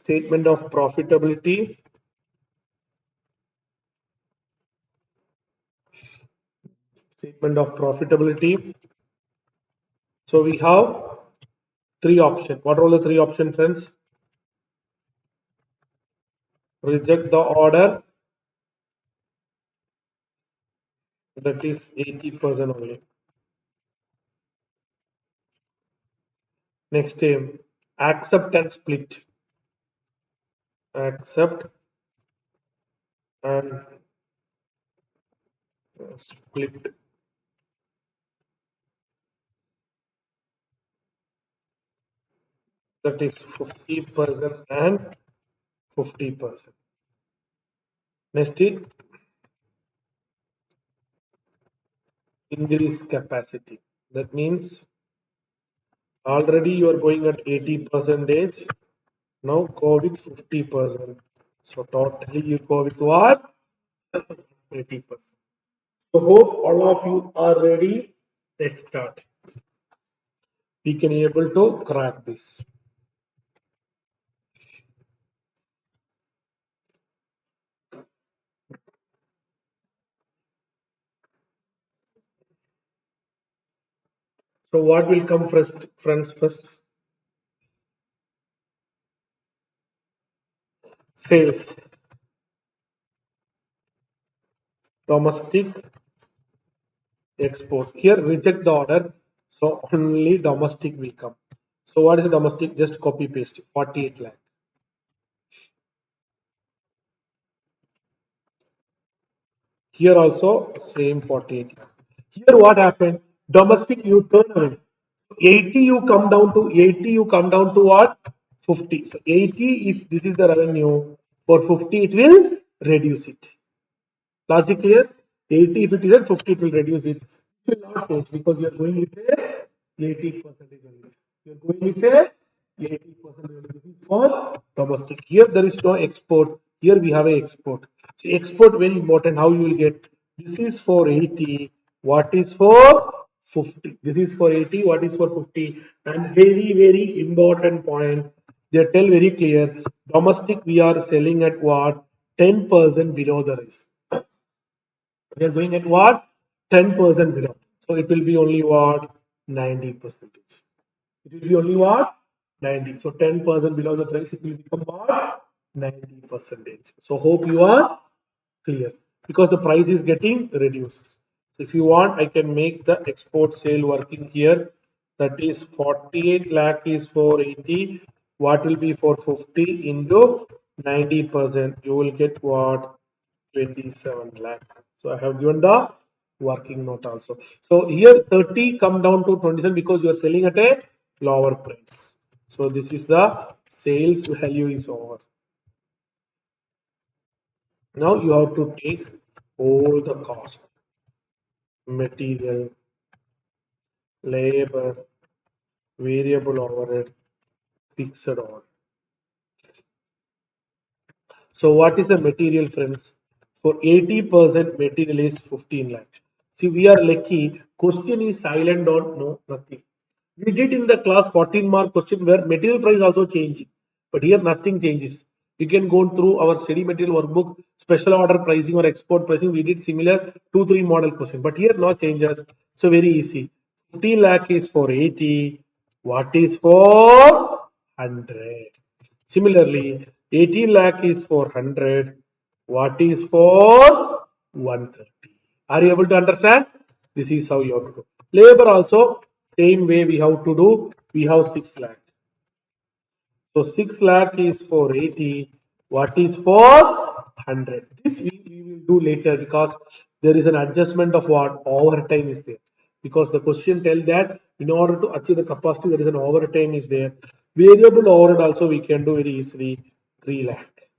Statement of profitability. Statement of profitability. So we have three options. What are all the three options, friends? Reject the order, that is 80% only. Next time, accept and split. Accept and split. that is 50% and 50%. Next is increase capacity. That means already you are going at 80 percentage. Now go with 50%. So totally you go with what? 80%. So hope all of you are ready. Let's start. We can able to crack this. So what will come first, friends? First, sales, domestic, export. Here reject the order. So only domestic will come. So what is domestic? Just copy paste. 48 lakh. Here also same 48 lakh. Here what happened? Domestic you turn away. 80 you come down to 80 you come down to what? 50. So 80 if this is the revenue, for 50 it will reduce it. Logic clear? 80 if it is at 50 it will reduce it. It will not change because you are going with a 80 percentage only. You are going with a 80% only. This is for domestic. Here there is no export. Here we have a export. So export very important. How you will get? This is for 80. What is for 50? This is for 80. What is for 50? And very important point. They tell very clear. Domestic we are selling at what? 10% below the rest. We are going at what? 10% below. So it will be only what? 90%. It will be only what? 90. So 10% below the price, it will become what? 90%. So hope you are clear because the price is getting reduced. So if you want, I can make the export sale working here. That is 48 lakh is for 80. What will be for 50 into 90%? You will get what? 27 lakh. So I have given the working note also. So here 30 come down to 27 because you are selling at a lower price. So this is the sales value is over. Now you have to take all the cost, material, labor, variable overhead, fixed overhead. So what is the material, friends? For 80% material is 15 lakh. See, we are lucky. Question is silent on no nothing. We did in the class 14 mark question where material price also changing, but here nothing changes. You can go through our study material workbook, special order pricing or export pricing. We did similar 2-3 model question, but here no changes. So very easy. 15 lakh is for 80. What is for 100? Similarly, 18 lakh is for 100. What is for 130? Are you able to understand? This is how you have to do. Labor also, same way we have to do. We have 6 lakh. So 6 lakh is for 80. What is for 100? This we will do later because there is an adjustment of what? Overtime is there. Because the question tells that in order to achieve the capacity, there is an overtime is there. Variable overhead also we can do very easily. 3 lakh.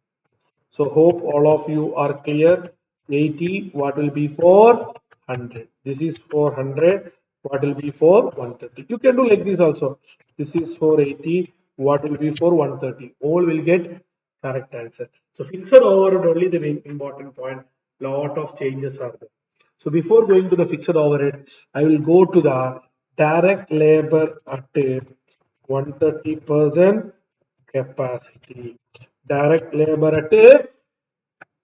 So hope all of you are clear. 80, what will be for 100? This is for 100, what will be for 130? You can do like this also. This is for 80, what will be for 130? All will get correct answer. So fixed overhead only the main important point. Lot of changes are there. So before going to the fixed overhead, I will go to the direct labor at 130% capacity. Direct labor at a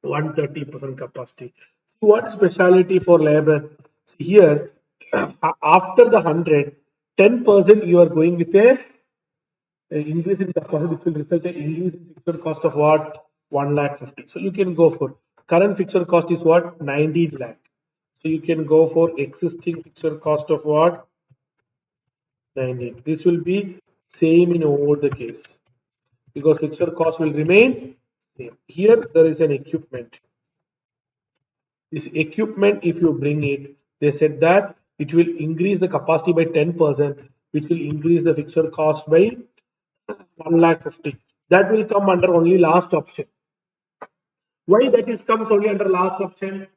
130% capacity. What speciality for labor? Here, after the 100, 10% you are going with a increase in capacity. This will result in increase in fixed cost of what? 1 lakh 50. So you can go for current fixed cost is what? 19 lakh. So you can go for existing fixed cost of what? 19. This will be same in all the case because fixed cost will remain same. Here there is an equipment. This equipment, if you bring it, they said that it will increase the capacity by 10%, which will increase the fixed cost by 1,50,000. That will come under only last option. Why that is comes only under last option?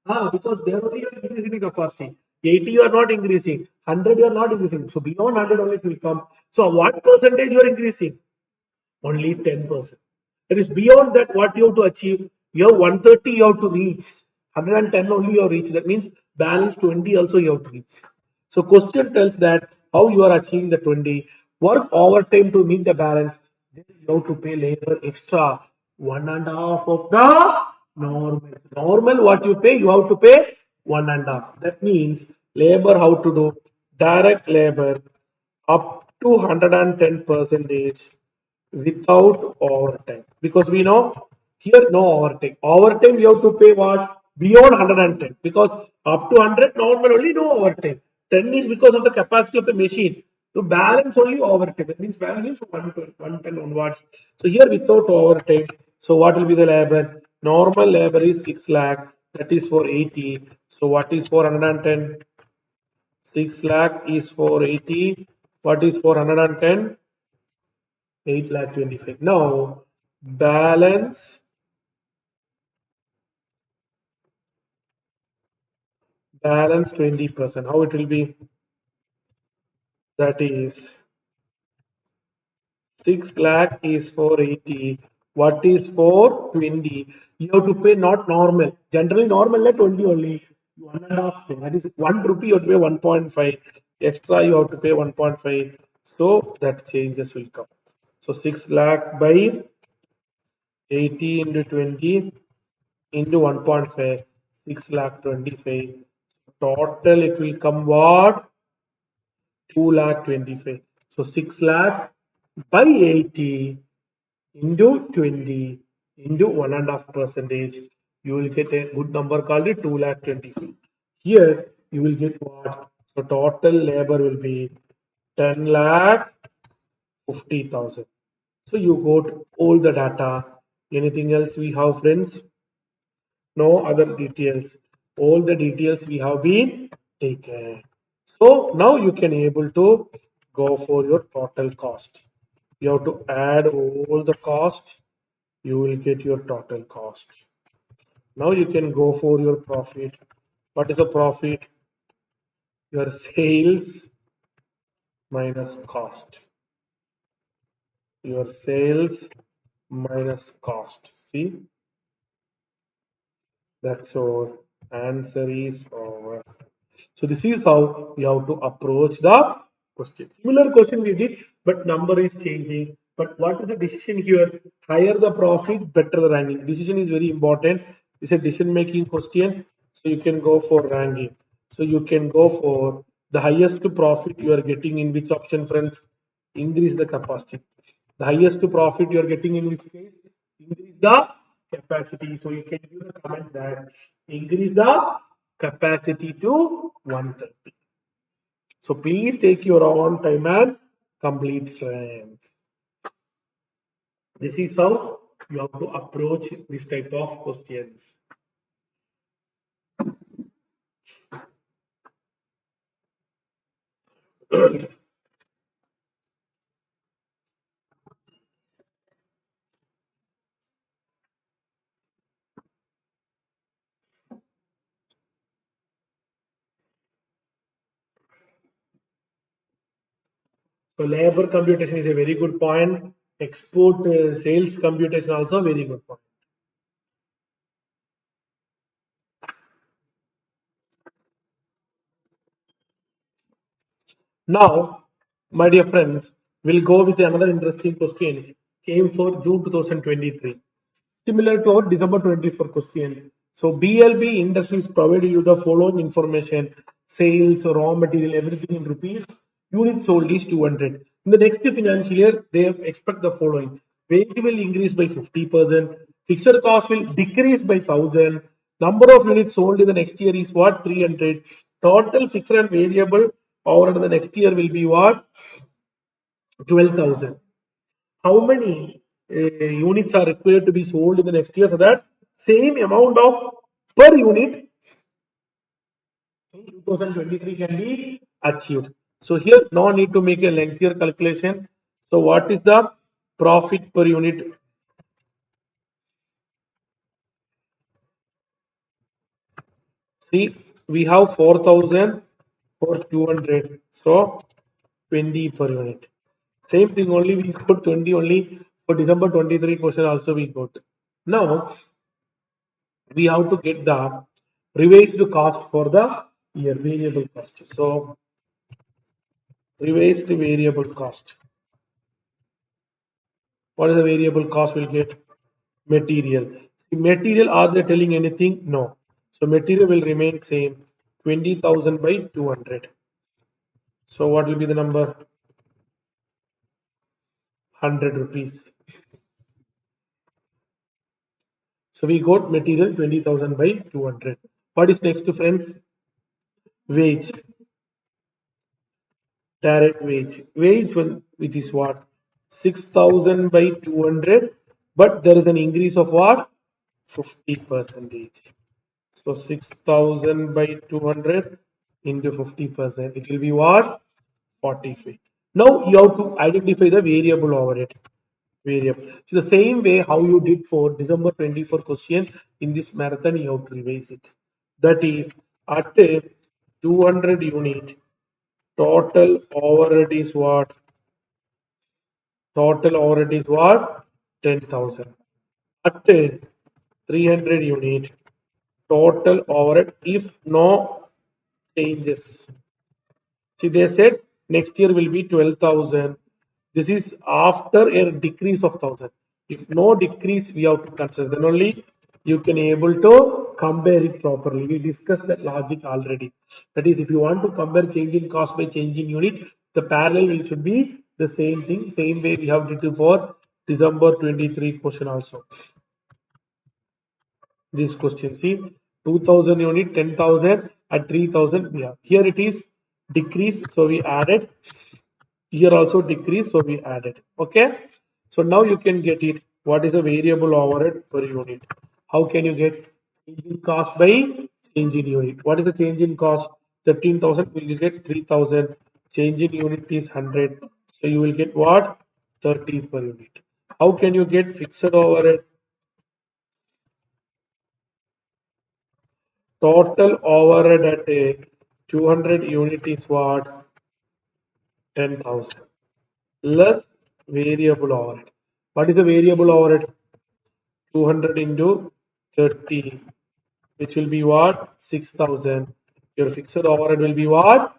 Because they are only increasing the capacity. 80 you are not increasing, 100 you are not increasing. So beyond 100 only it will come. So what percentage you are increasing? Only 10%. That is beyond that what you have to achieve. You have 130 you have to reach. 110 only you have reached. That means balance 20 also you have to reach. So question tells that how you are achieving the 20. Work overtime to meet the balance. Then you have to pay labor extra 1.5 of the normal. Normal what you pay, you have to pay 1.5. That means labor how to do? Direct labor up to 110 percentage without overtime, because we know here no overtime. Overtime you have to pay what? Beyond 110, because up to 100 normal only, no overtime. 10 is because of the capacity of the machine. So balance only overtime. That means balance 110 onwards. So here without overtime. So what will be the labor? Normal labor is 6 lakh. That is for 80. So what is 410? 6 lakh is for 80. What is 410? 8 lakh 25. Now, balance 20%. How it will be? That is 6 lakh is for 80. What is for 20? You have to pay not normal. Generally, normal like 20 only. 1.5. That is 1 rupee you have to pay 1.5. Extra you have to pay 1.5. So that changes will come. So 6 lakh by 80 into 20 into 1.5, 6 lakh 25. Total it will come what? 2 lakh 25. So 6 lakh by 80 into 20 into 1.5 percentage. You will get a good number called it 2 lakh 25. Here you will get what? So total labor will be 10 lakh 50,000. So you got all the data. Anything else we have, friends? No other details. All the details we have been taken. So now you can able to go for your total cost. You have to add all the cost. You will get your total cost. Now you can go for your profit. What is the profit? Your sales minus cost. Your sales minus cost. See, that's our answer is over. So this is how you have to approach the question. Similar question we did, but number is changing. But what is the decision here? Higher the profit, better the ranking. Decision is very important. It's a decision making question. So you can go for ranking. So you can go for the highest profit you are getting in which option, friends? Increase the capacity. The highest profit you are getting in which case? Increase the capacity. So you can give the comment that increase the capacity to 130. So please take your own time and complete, friends. This is how you have to approach this type of questions. So labor computation is a very good point. Export sales computation also a very good point. Now, my dear friends, we'll go with another interesting question. Came for June 2023. Similar to our December 24 question. So BLB Industries provided you the following information: sales, raw material, everything in rupees. Units sold is 200. In the next financial year, they expect the following: wage will increase by 50%, fixed cost will decrease by 1,000. Number of units sold in the next year is what? 300. Total fixed and variable over the next year will be what? 12,000. How many units are required to be sold in the next year so that same amount of per unit in 2023 can be achieved? So here no need to make a lengthier calculation. So what is the profit per unit? See, we have 4,000 for 200. So 20 per unit. Same thing only we got 20 only for December 23 question also we got. Now we have to get the revised cost for the year variable cost. So revised variable cost. What is the variable cost we'll get? Material. Material, are they telling anything? No. So material will remain same 20,000 by 200. So what will be the number? 100 rupees. So we got material 20,000 by 200. What is next, friends? Wage. Direct wage. Wage, which is what? 6,000 by 200. But there is an increase of what? 50 percentage. So 6,000 by 200 into 50%. It will be what? 45. Now you have to identify the variable overhead. Variable. So the same way how you did for December 24 question in this marathon, you have to revise it. That is at a 200 unit, total overhead is what? Total overhead is what? 10,000. At a 300 unit, total overhead if no changes. See, they said next year will be 12,000. This is after a decrease of 1,000. If no decrease, we have to consider. Then only you can able to compare it properly. We discussed that logic already. That is, if you want to compare change in cost by change in unit, the parallel will should be the same thing. Same way we have did for December 23 question also. This question, see, 2,000 unit, 10,000 at 3,000. Yeah, here it is decrease, so we added. Here also decrease, so we added. Okay, so now you can get it. What is a variable overhead per unit? How can you get change in cost by change in unit? What is the change in cost? 13,000 will get 3,000. Change in unit is 100, so you will get what? 30 per unit. How can you get fixed overhead? Total overhead at a 200 unit is what? 10,000 less variable overhead. What is the variable overhead? 200 into 30, which will be what? 6,000. Your fixed overhead will be what?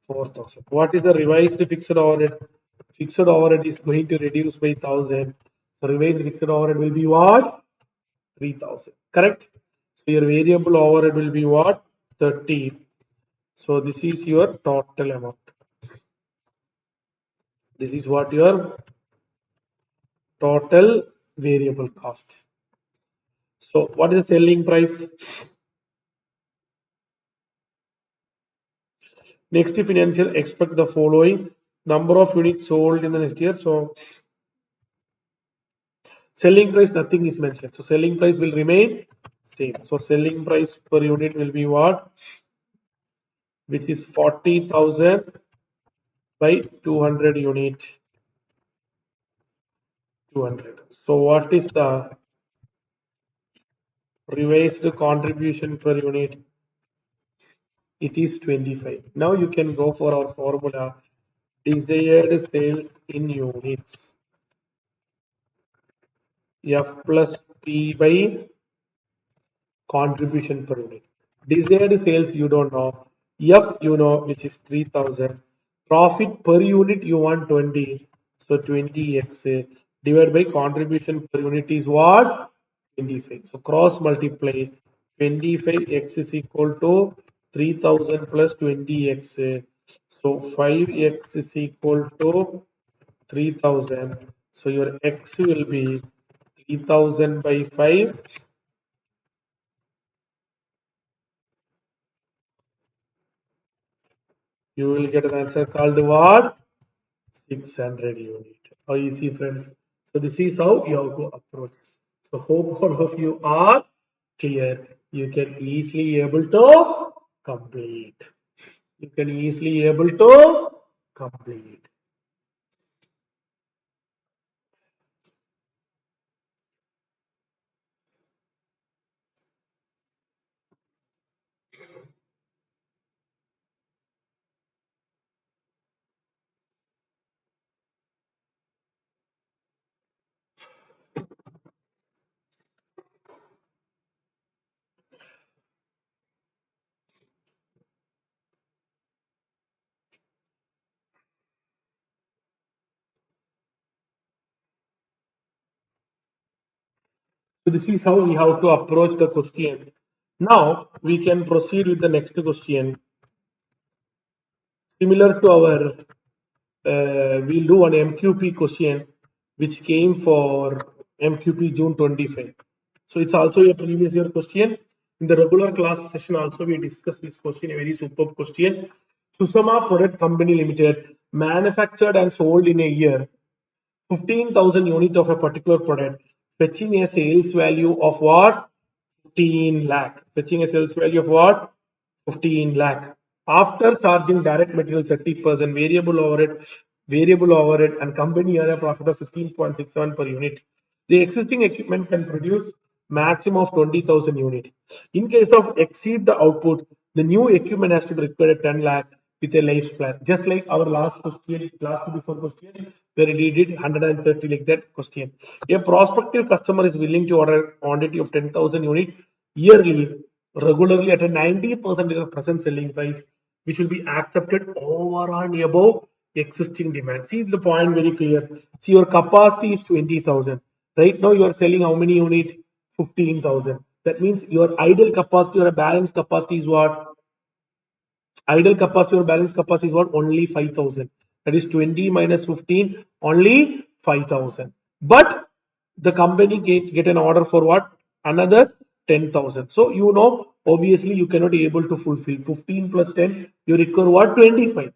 4,000. What is the revised fixed overhead? Fixed overhead is going to reduce by 1,000. So revised fixed overhead will be what? 3,000. Correct? So your variable overhead will be what? 30. So this is your total amount. This is what your total variable cost. So what is the selling price? Next financial, expect the following number of units sold in the next year. So selling price, nothing is mentioned. So selling price will remain same. So selling price per unit will be what? Which is 40,000 by 200 unit. 200. So what is the revised contribution per unit? It is 25. Now you can go for our formula. Desired sales in units. F plus P by contribution per unit. Desired sales you don't know. F you know, which is 3,000. Profit per unit you want 20. So 20x divided by contribution per unit is what? 25. So cross multiply. 25x is equal to 3,000 plus 20x. So 5x is equal to 3,000. So your x will be 3,000 by 5. You will get an answer called what? 600 unit. How easy, friends? So this is how you have to approach. So hope all of you are clear. You can easily able to complete. You can easily able to complete. So this is how we have to approach the question. Now we can proceed with the next question. Similar to our, we'll do an MQP question which came for MQP June 25. So it's also a previous year question. In the regular class session also we discussed this question, a very superb question. Susama Product Company Limited manufactured and sold in a year 15,000 units of a particular product, fetching a sales value of what? 15 lakh. Fetching a sales value of what? 15 lakh. After charging direct material 30%, variable overhead, and company earn a profit of 16.67 per unit. The existing equipment can produce maximum of 20,000 units. In case of exceed the output, the new equipment has to be required at 10 lakh with a lifespan. Just like our last question, last to before question, where we did 130 like that question. A prospective customer is willing to order quantity of 10,000 units yearly, regularly at a 90% of the present selling price, which will be accepted over and above existing demand. See the point very clear. See, your capacity is 20,000. Right now you are selling how many units? 15,000. That means your idle capacity or a balance capacity is what? Idle capacity or balance capacity is what? Only 5,000. That is 20 minus 15, only 5,000. But the company get an order for what? Another 10,000. So you know, obviously you cannot be able to fulfill 15 plus 10. You require what? 25.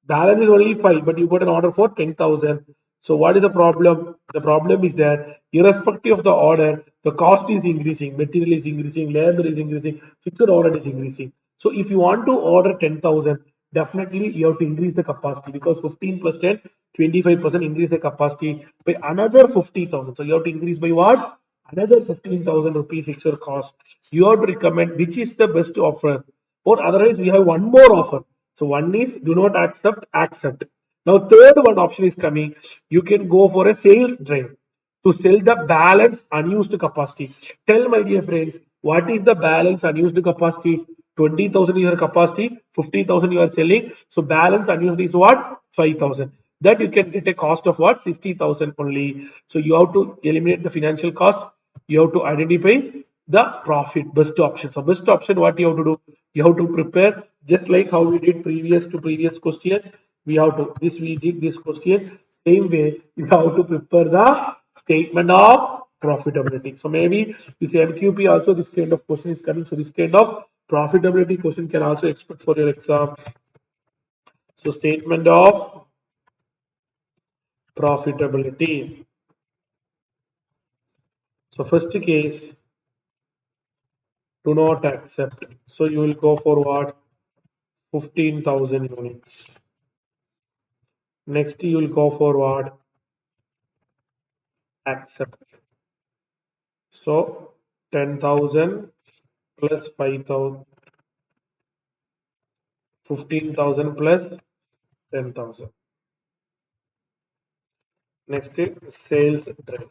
Balance is only 5, but you got an order for 10,000. So what is the problem? The problem is that irrespective of the order, the cost is increasing, material is increasing, labor is increasing, fixed order is increasing. So if you want to order 10,000, definitely you have to increase the capacity, because 15 plus 10, 25% increase the capacity by another 50,000. So you have to increase by what? Another 15,000 rupees fixed cost. You have to recommend which is the best offer, or otherwise we have one more offer. So one is do not accept, accept. Now third one option is coming. You can go for a sales drive to sell the balance unused capacity. Tell my dear friends, what is the balance unused capacity? 20,000 your capacity, 50,000 you are selling. So balance unused is what? 5,000. That you can get a cost of what? 60,000 only. So you have to eliminate the financial cost. You have to identify the profit, best option. So best option, what you have to do? You have to prepare just like how we did previous question. We have to we did this question same way. You have to prepare the statement of profitability. So maybe this MQP also this kind of question is coming. So this kind of profitability question can also expect for your exam. So statement of profitability. So first case, do not accept. So you will go for what? 15,000 units. Next you will go for what? Accept. So 10,000 plus 5,000, 15,000 plus 10,000. Next is sales drive,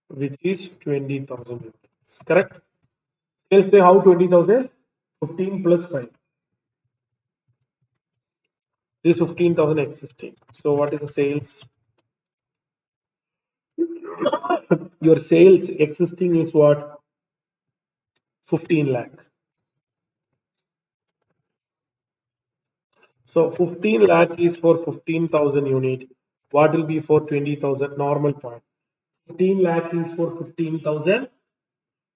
which is 20,000 units. Correct? Sales drive how 20,000? 15 plus 5. This 15,000 existing. So what is the sales? Your sales existing is what? 15 lakh. So 15 lakh is for 15,000 unit. What will be for 20,000? Normal point. 15 lakh is for 15,000.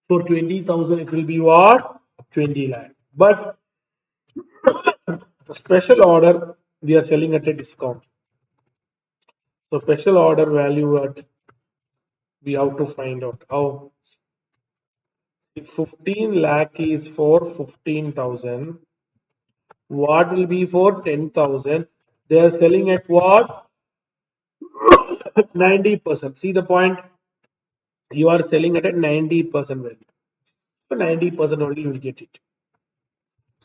For 20,000 it will be what? 20 lakh. But special order we are selling at a discount. So special order value at we have to find out how. If 15 lakh is for 15,000, what will be for 10,000? They are selling at what? 90%. See the point? You are selling at a 90% value. So 90% only you will get it.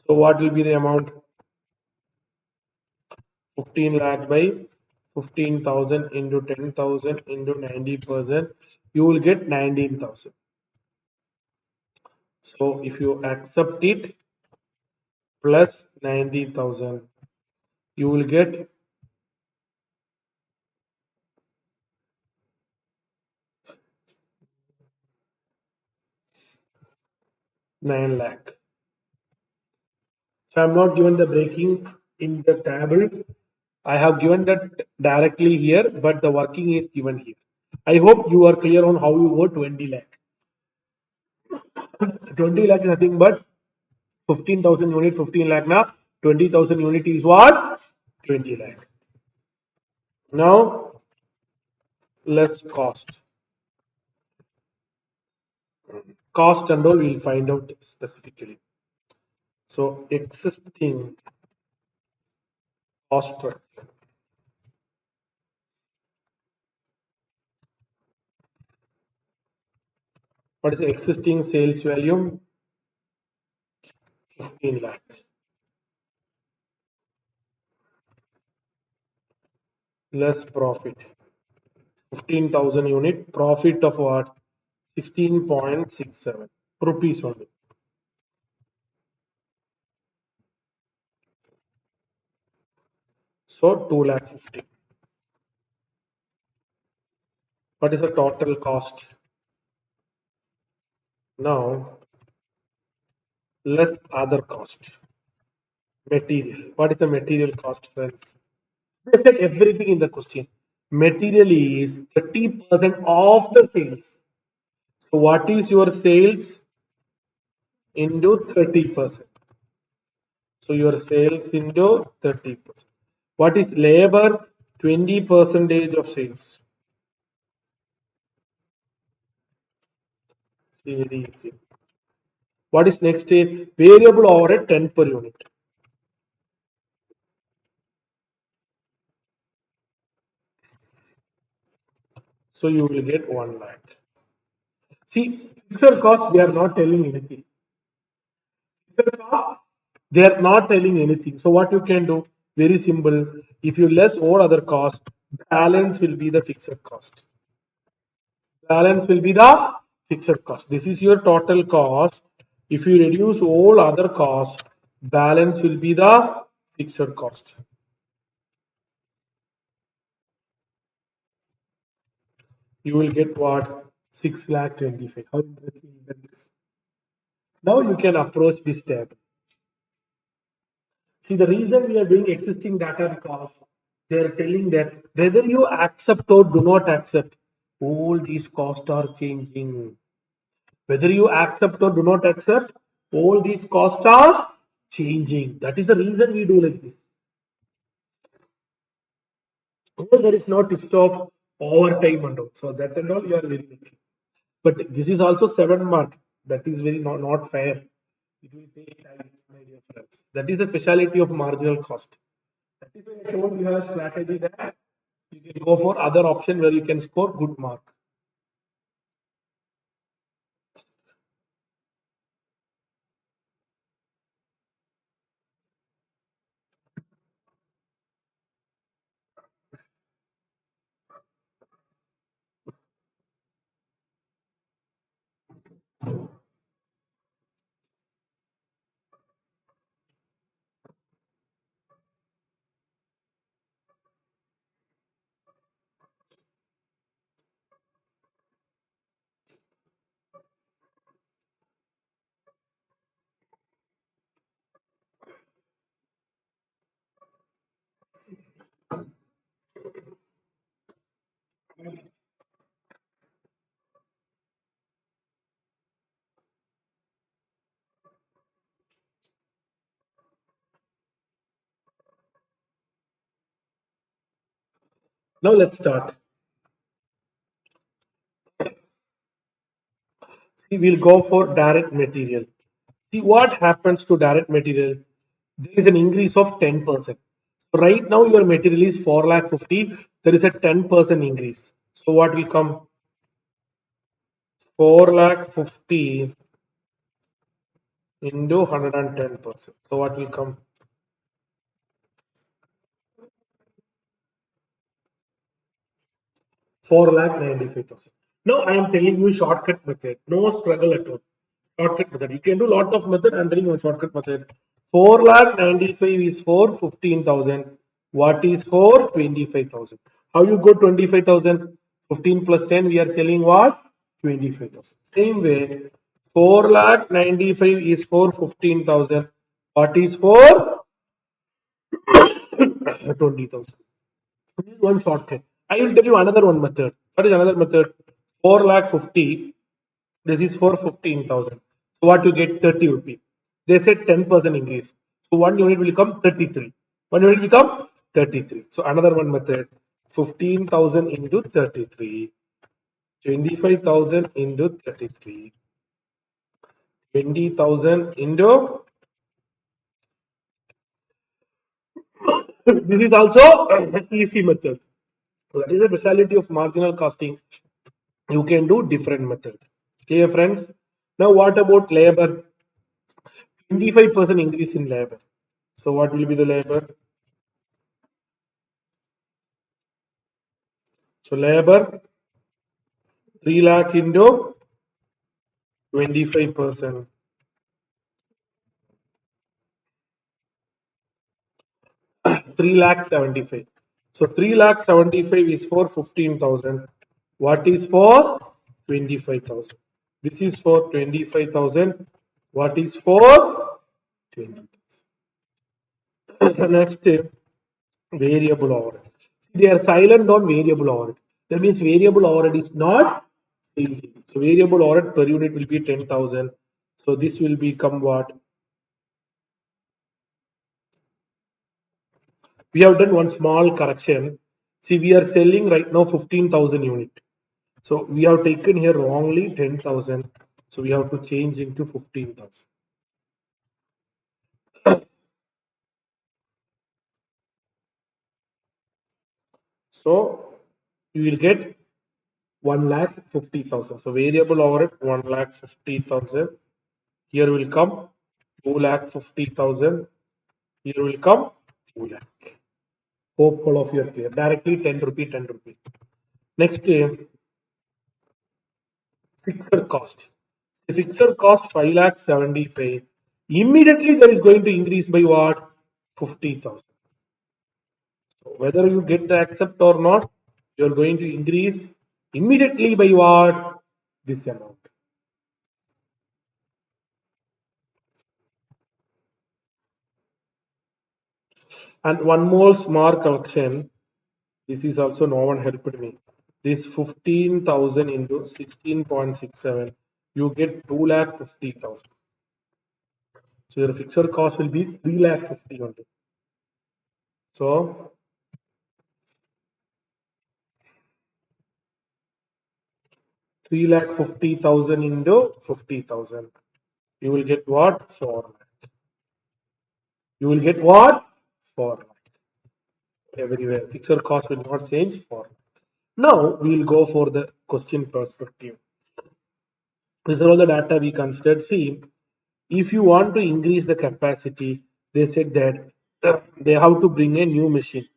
So what will be the amount? 15 lakh by 15,000 into 10,000 into 90%. You will get 19,000. So if you accept it plus 90,000, you will get 9 lakh. So I'm not given the breaking in the table. I have given that directly here, but the working is given here. I hope you are clear on how you go 20 lakh. 20 lakh is nothing but 15,000 unit, 15 lakh now. 20,000 unit is what? 20 lakh. Now, less cost. Cost and all we'll find out specifically. So, existing cost structure. What is the existing sales volume? 15 lakh. Less profit. 15,000 unit. Profit of what? 16.67 rupees only. So 2 lakh 50. What is the total cost? Now, less other cost. Material. What is the material cost, friends? They said everything in the question. Material is 30% of the sales. So what is your sales into 30%? So your sales into 30%. What is labor? 20 percentage of sales. Very easy. What is next? Variable overhead 10 per unit. So you will get 1 lakh. See, fixed cost, they are not telling anything. Fixed cost, they are not telling anything. So what you can do? Very simple. If you less all other cost, balance will be the fixed cost. Balance will be the fixed cost. This is your total cost. If you reduce all other costs, balance will be the fixed cost. You will get what? 6 lakh 25. How interesting is that? Now you can approach this tab. See, the reason we are doing existing data because they are telling that whether you accept or do not accept, all these costs are changing. Whether you accept or do not accept, all these costs are changing. That is the reason we do like this. Here there is no twist of overtime and all. So that and all you are very lucky. But this is also 7 mark. That is very not fair. It will take time, my dear friends. That is the speciality of marginal cost. That is why I told you have a strategy that you can go for other option where you can score good mark. Now let's start. We will go for direct material. See what happens to direct material. There is an increase of 10%. Right now your material is 4 lakh 50. There is a 10% increase. So what will come? 4 lakh 50 into 110%. So what will come? 4 lakh 95,000. Now I am telling you shortcut method. No struggle at all. Shortcut method. You can do lot of method. I am telling you a shortcut method. 4 lakh 95 is for 15,000. What is for 25,000? How you go 25,000? 15 plus 10 we are selling what? 25,000. Same way 4 lakh 95 is for 15,000. What is for 20,000? This is one shortcut. I will tell you another one method. What is another method? 4 lakh 50. This is for 15,000. So what you get 30 rupee. They said 10% increase. So 1 unit will become 33. 1 unit will become 33. So another one method. 15,000 into 33. 25,000 into 33. 20,000 into this is also easy method. So that is the speciality of marginal costing. You can do different method. Clear, friends? Now, what about labor? 25% increase in labor. So, what will be the labor? So, labor 3 lakh into 25%. 3 lakh 75. So 3 lakh 75 is for 15,000. What is for 25,000? Which is for 25,000. What is for 20? Next, variable overhead. They are silent on variable overhead. That means variable overhead is not changing. So variable overhead per unit will be 10,000. So this will become what? We have done one small correction. See, we are selling right now 15,000 unit. So we have taken here wrongly 10,000. So we have to change into 15,000. So you will get 1,50,000. So variable overhead 1,50,000. Here will come 2,50,000. Here will come 2 lakh. Hope all of you are clear. Directly 10 rupee, 10 rupee. Next, fixed cost. The fixed cost 5,75,000. Immediately there is going to increase by what? 50,000. So whether you get the accept or not, you are going to increase immediately by what? This amount. And one more small correction. This is also no one helped me. This 15,000 into 16.67, you get 2,50,000. So your fixed cost will be 3,50,000 only. So 3,50,000 into 50,000. You will get what? 4 lakh. You will get what? 4 lakh. Everywhere. Fixed cost will not change. 4 lakh. Now we will go for the question perspective. These are all the data we considered. See, if you want to increase the capacity, they said that they have to bring a new machine.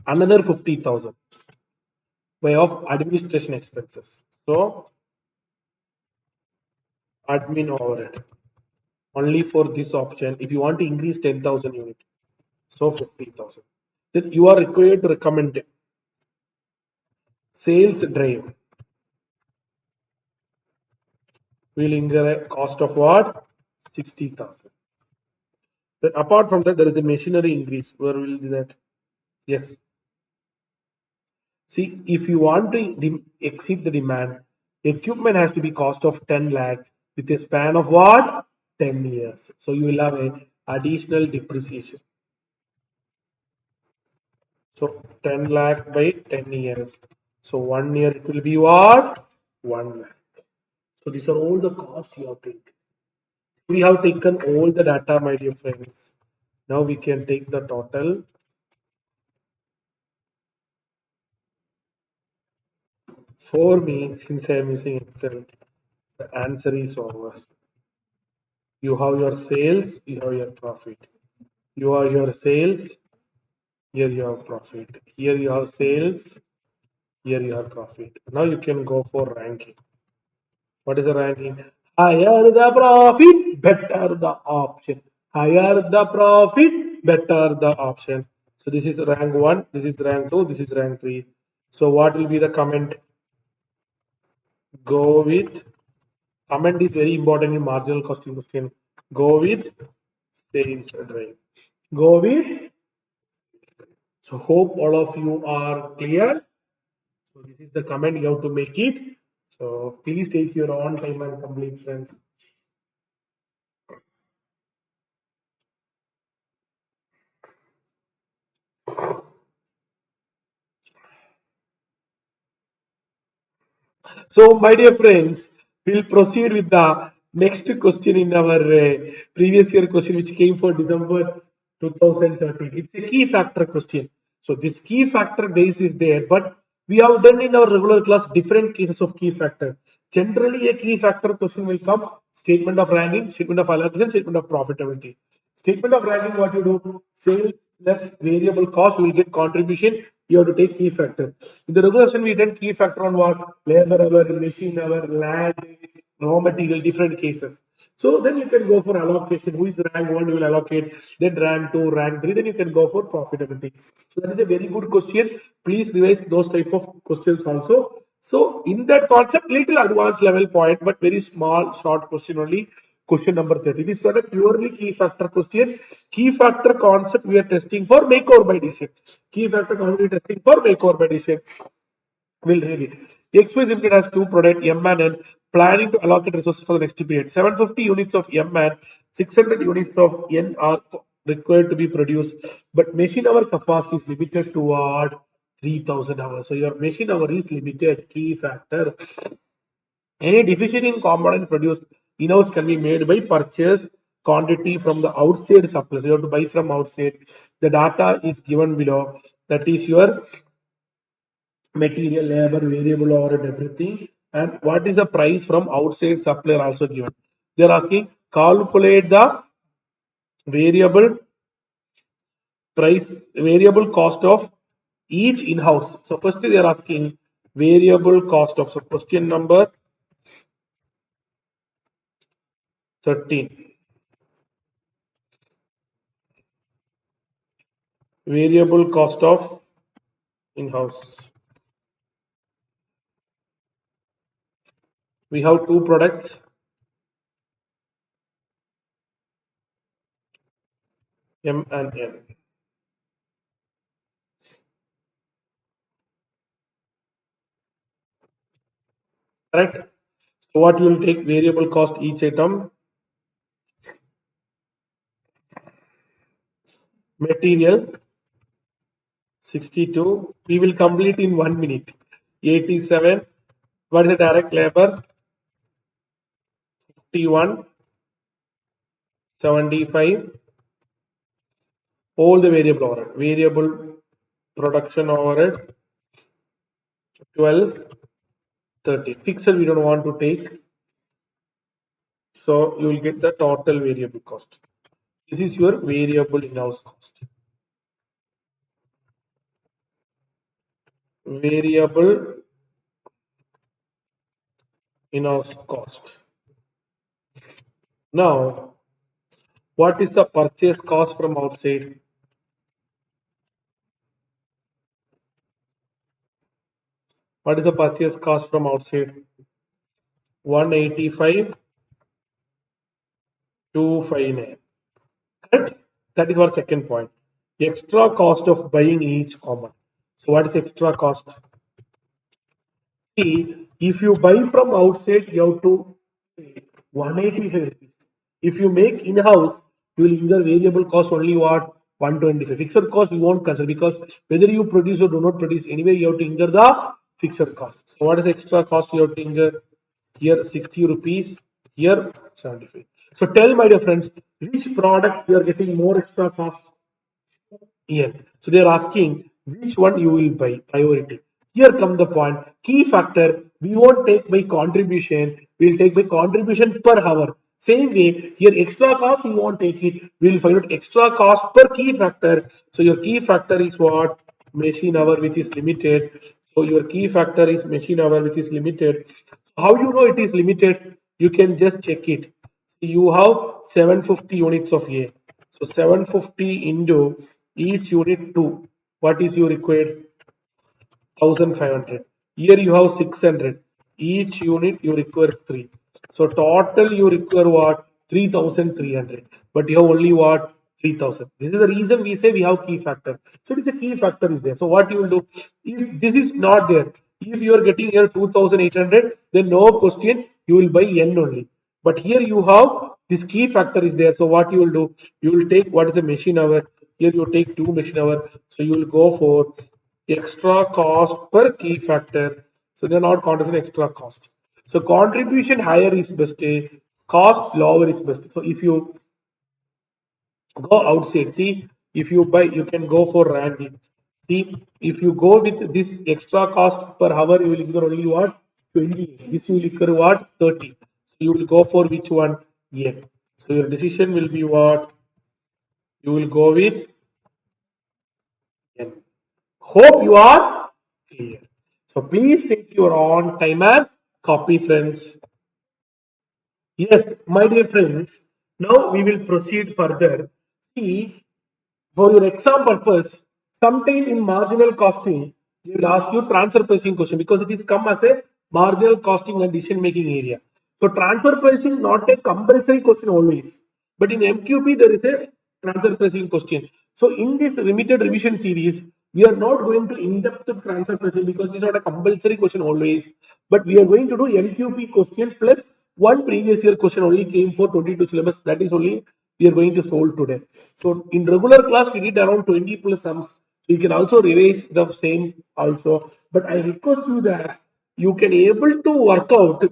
Another 50,000 by of administration expenses. So admin overhead only for this option. If you want to increase 10,000 unit, so 50,000. Then you are required to recommend sales drive. Will incur a cost of what? 60,000. Then apart from that, there is a machinery increase. Where will be that? Yes. See, if you want to exceed the demand, equipment has to be cost of 10 lakh with a span of what? 10 years. So you will have a additional depreciation. So 10 lakh by 10 years. So 1 year it will be what? 1 lakh. So these are all the costs you have taken. We have taken all the data, my dear friends. Now we can take the total. For me, since I am using Excel, the answer is over. You have your sales, you have your profit. You have your sales, here you have profit. Here you have sales, here you have profit. Now you can go for ranking. What is the ranking? Higher the profit, better the option. Higher the profit, better the option. So this is rank 1, this is rank 2, this is rank 3. So what will be the comment? Go with, comment is very important in marginal costing question. Go with sales drive. Go with. So hope all of you are clear. So this is the comment you have to make it. So please take your own time and complete, friends. So, my dear friends, we'll proceed with the next question in our previous year question, which came for December 2013. It's a key factor question. So, this key factor base is there, but we have done in our regular class different cases of key factor. Generally, a key factor question will come statement of ranking, statement of allocation, statement of profitability. Statement of ranking, what you do, sales less variable cost, you will get contribution, you have to take key factor. In the regulation, we did key factor on what? Labor hour, machine hour, land, raw material, different cases. So then you can go for allocation. Who is rank 1, you will allocate, then rank 2, rank 3, then you can go for profitability. So that is a very good question. Please revise those type of questions also. So in that concept, little advanced level point, but very small, short question only. Question number 30. It is not a purely key factor question. Key factor concept we are testing for make or buy decision. Key factor concept we are testing for make or buy decision. We'll read it. XY Limited has two products, M and N, planning to allocate resources for the next period. 750 units of M and 600 units of N are required to be produced, but machine hour capacity is limited toward 3000 hours. So your machine hour is limited. Key factor. Any deficient in component produced in-house can be made by purchase quantity from the outside suppliers. You have to buy from outside. The data is given below. That is your material, labor, variable overhead, everything. And what is the price from outside supplier also given. They are asking calculate the variable price, variable cost of each in-house. So first they are asking variable cost of. So question number 13. Variable cost of in-house. We have two products, M and N. Correct? So what you will take variable cost each item, material 62. We will complete in 1 minute. 87. What is the direct labor? 51. 75. All the variable overhead. Variable production overhead 12. 30. Fixed we don't want to take. So you will get the total variable cost. This is your variable in-house cost. Variable in-house cost. Now, what is the purchase cost from outside? What is the purchase cost from outside? 185, 259. Correct? That is our second point. Extra cost of buying each common. So what is extra cost? See, if you buy from outside, you have to pay 185 rupees. If you make in-house, you will incur variable cost only what? 125. Fixed cost we won't consider because whether you produce or do not produce, anyway you have to incur the fixed cost. So what is the extra cost you have to incur? Here 60 rupees, here 75. So tell my dear friends, which product you are getting more extra cost? Here. So they are asking which one you will buy, priority. Here come the point. Key factor, we won't take by contribution, we'll take by contribution per hour. Same way, here extra cost, we won't take it. We'll find out extra cost per key factor. So your key factor is what? Machine hour, which is limited. So your key factor is machine hour, which is limited. How you know it is limited? You can just check it. You have 750 units of A. So 750 into each unit 2. What is your required? 1500. Here you have 600. Each unit you require 3. So total you require what? 3,300. But you have only what? 3,000. This is the reason we say we have key factor. So it is a key factor is there. So what you will do? If this is not there, if you are getting here 2,800, then no question, you will buy N only. But here you have this key factor is there. So what you will do? You will take what is the machine hour. Here you take 2 machine hour. So you will go for extra cost per key factor. So they're not contributing extra cost. So contribution higher is best, cost lower is best. So if you go outside, see, if you buy, you can go for ranking. See, if you go with this extra cost per hour, you will incur only what? 20. This you will incur what? 30. So you will go for which one? Yeah. So your decision will be what? You will go with N. Hope you are clear. So please take your own time and copy, friends. Yes, my dear friends, now we will proceed further. See, for your exam purpose, sometime in marginal costing, they will ask you transfer pricing question because it is come as a marginal costing and decision making area. So transfer pricing not a compulsory question always, but in MQP there is a transfer pricing question. So in this limited revision series, we are not going to in-depth transfer pricing because it is not a compulsory question always, but we are going to do MQP question plus one previous year question only came for 22 syllabus. That is only we are going to solve today. So in regular class, we did around 20 plus sums. So you can also revise the same also. But I request you that you can able to work out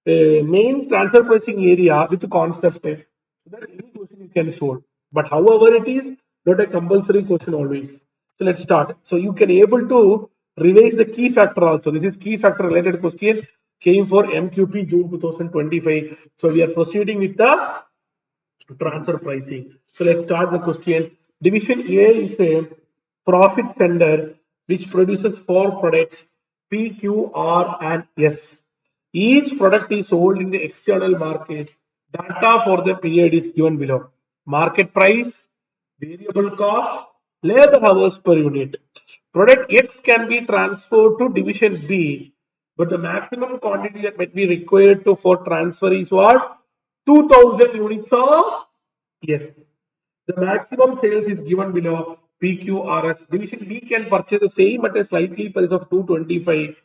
main transfer pricing area with the concept so that any question you can solve. But however it is not a compulsory question always. So let's start. So you can able to revise the key factor also. This is key factor related question came for MQP June 2025. So we are proceeding with the transfer pricing. So let's start the question. Division A is a profit center which produces four products P, Q, R, and S. Each product is sold in the external market. Data for the period is given below. Market price, variable cost, labor hours per unit. Product X can be transferred to division B, but the maximum quantity that might be required to for transfer is what? 2000 units of yes. The maximum sales is given below PQRS. Division B can purchase the same at a slightly price of 225.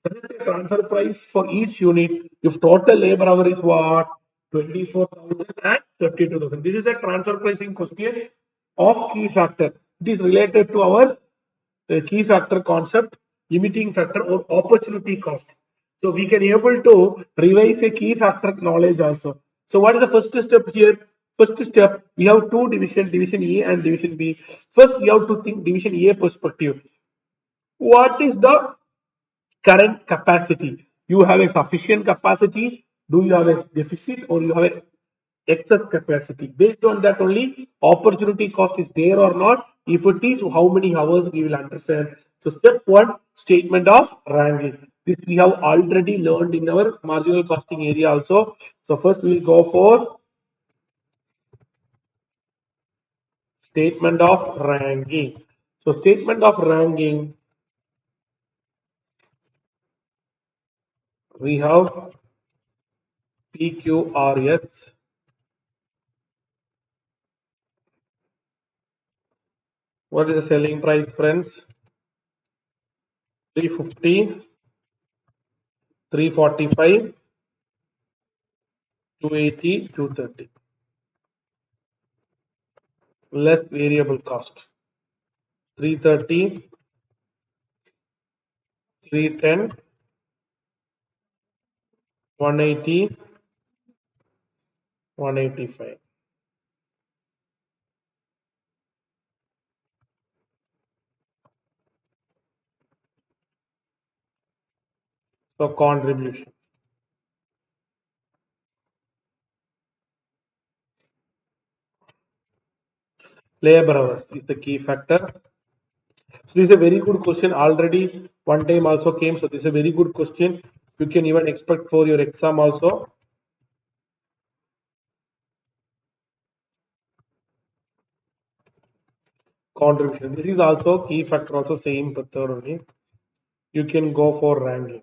Suggest a transfer price for each unit if total labor hour is what? 24,000 and 32,000. This is a transfer pricing question of key factor. It is related to our key factor concept, limiting factor or opportunity cost. So we can able to revise a key factor knowledge also. So what is the first step here? First step, we have two division, division A and division B. First, we have to think division A perspective. What is the current capacity? You have a sufficient capacity? Do you have a deficit or you have a excess capacity? Based on that only opportunity cost is there or not. If it is, how many hours we will understand. So step one, statement of ranking. This we have already learned in our marginal costing area also. So first we will go for statement of ranking. So statement of ranking, we have PQRS. What is the selling price, friends? 350, 345, 280, 230. Less variable cost. 330, 310, 180, 185. So contribution. Labor hours is the key factor. So this is a very good question. Already one time also came. So this is a very good question. You can even expect for your exam also. Contribution. This is also key factor. Also same method only. You can go for ranking.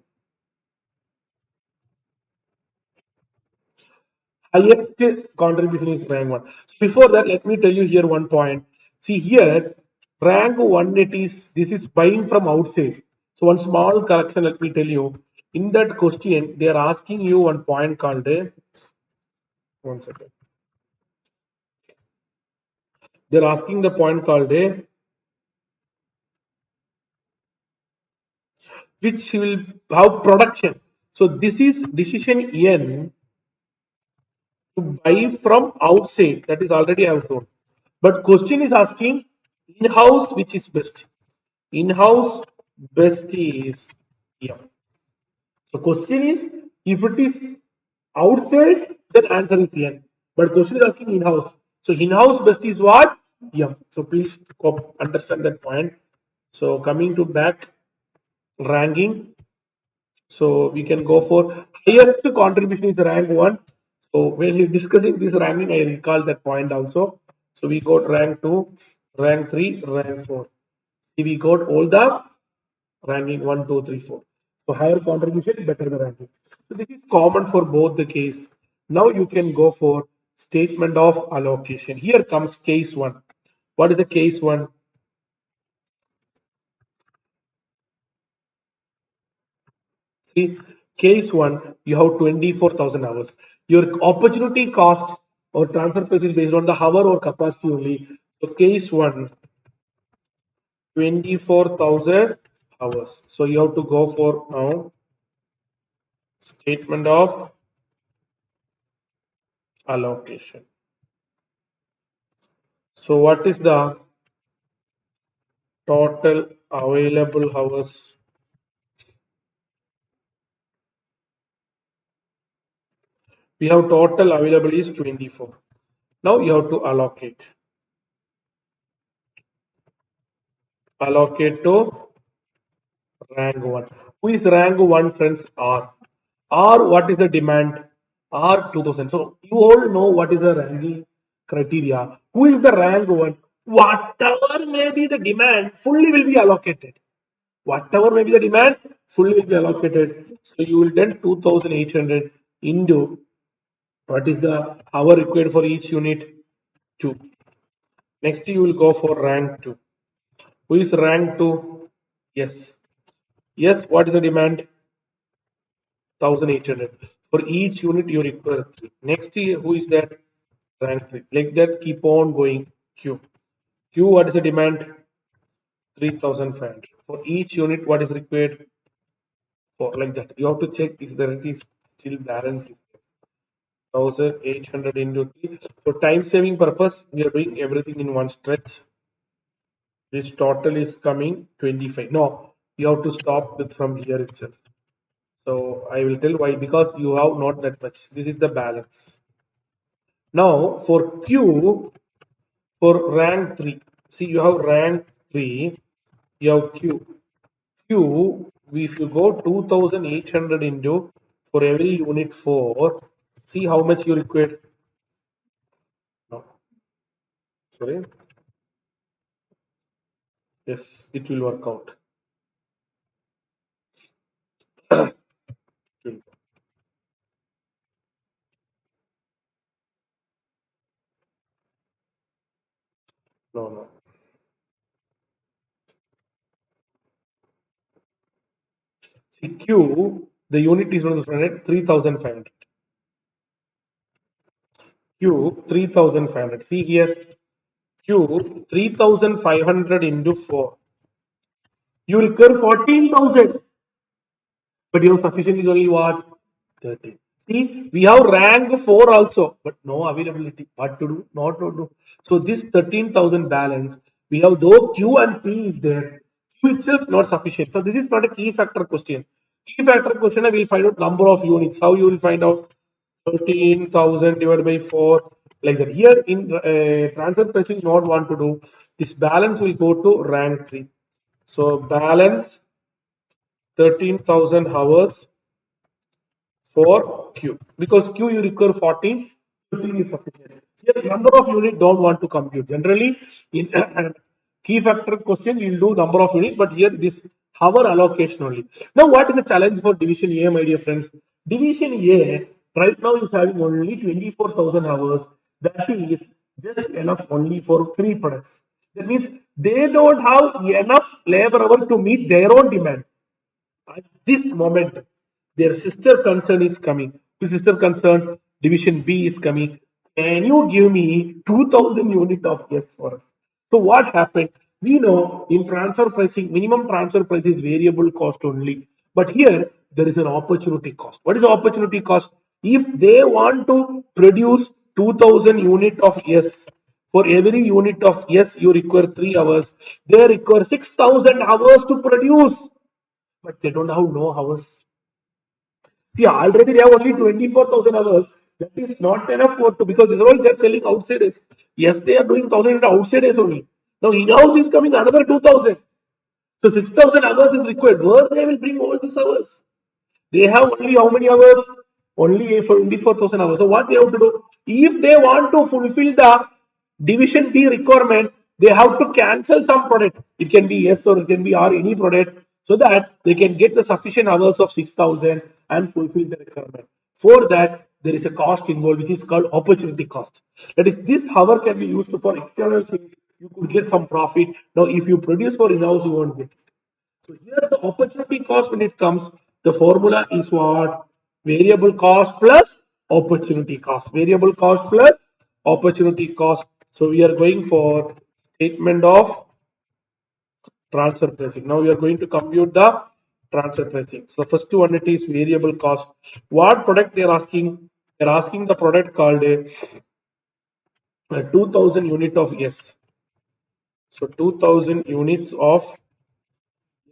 highest contribution is rank 1. Before that, let me tell you here one point. See here, rank 1 it is, this is buying from outside. So one small correction, let me tell you. In that question, they are asking you one point called, one second. They're asking the point called which will have production. So this is decision N to buy from outside. That is already I have told. But question is asking in-house which is best. In-house best is M. So question is if it is outside then answer is N. But question is asking in-house. So in-house best is what? M. So please understand that point. So coming to back ranking. So we can go for highest contribution is rank 1. So when we discussing this ranking, I recall that point also. So we got rank 2, rank 3, rank 4. We got all the ranking 1, 2, 3, 4. So higher contribution, better the ranking. So this is common for both the case. Now you can go for statement of allocation. Here comes case 1. What is the case 1? See, case 1, you have 24,000 hours. Your opportunity cost or transfer price is based on the hour or capacity only. So case 1, 24,000 hours. So you have to go for now statement of allocation. So what is the total available hours? We have total available is 24. Now you have to allocate. Allocate to rank 1. Who is rank 1 friends? R. R, what is the demand? R 2000. So you all know what is the ranking criteria. Who is the rank 1? Whatever may be the demand, fully will be allocated. Whatever may be the demand, fully will be allocated. So you will then 2800 into what is the hour required for each unit? 2. Next you will go for rank 2. Who is rank 2? Yes. Yes, what is the demand? 1800. For each unit you require 3. Next, who is that? Rank 3. Like that, keep on going. Q. Q, what is the demand? 3500. For each unit, what is required? For like that. You have to check is there it is still balance. 1800 into 3. For time saving purpose, we are doing everything in one stretch. This total is coming 25. No, you have to stop with from here itself. So I will tell why, because you have not that much. This is the balance. Now for Q, for rank 3, see you have rank 3, you have Q. Q, if you go 2800 into for every unit 4, see how much you require. No, sorry. Yes, it will work out. No, no. See Q, the unit is 3500. Q 3500. See here, Q 3500 into 4. You require 14,000. But your sufficient is only what? 30. See, we have rank 4 also, but no availability. What to do? Not to do. So this 13,000 balance, we have though Q and P is there. Q itself not sufficient. So this is not a key factor question. Key factor question, I will find out number of units. How you will find out? 13,000 divided by 4, like that. Here in transfer pricing, not want to do. This balance will go to rank 3. So balance 13,000 hours for Q, because Q you require 14, 15 is sufficient. Here number of unit don't want to compute. Generally in key factor question you will do number of units, but here this hour allocation only. Now what is the challenge for division A, my dear friends? Division A, Right now is having only 24,000 hours. That is just enough only for 3 products. That means they don't have enough labor hour to meet their own demand. At this moment, their sister concern is coming. The sister concern division B is coming. Can you give me 2000 unit of yes for us? So what happened? We know in transfer pricing, minimum transfer price is variable cost only. But here there is an opportunity cost. What is opportunity cost? If they want to produce 2000 unit of yes, for every unit of yes you require 3 hours, they require 6000 hours to produce, but they don't have no hours. See, already they have only 24,000 hours. That is not enough for to, because this is all they're selling outside is. Yes, they are doing 1,000 outside is only. Now in-house is coming another 2,000. So 6,000 hours is required. Where they will bring all these hours? They have only how many hours? Only for 24,000 hours. So what they have to do? If they want to fulfill the division B requirement, they have to cancel some product. It can be yes or it can be or any product, so that they can get the sufficient hours of 6,000 and fulfill the requirement. For that, there is a cost involved, which is called opportunity cost. That is, this hour can be used for external things. You could get some profit. Now, if you produce for in-house, you won't get. So here the opportunity cost, when it comes, the formula is what? Variable cost plus opportunity cost. Variable cost plus opportunity cost. So we are going for statement of transfer pricing. Now we are going to compute the transfer pricing. So first one, it is variable cost. What product they are asking? They are asking the product called a 2000 unit of yes. So 2000 units of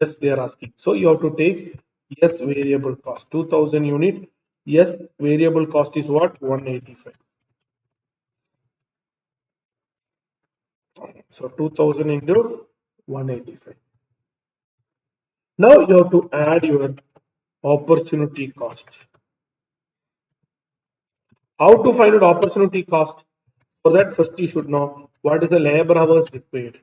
yes they are asking. So you have to take yes variable cost 2000 unit. Yes variable cost is what? 185. So 2000 into 185. Now you have to add your opportunity cost. How to find out opportunity cost? For that, first you should know what is the labor hours required.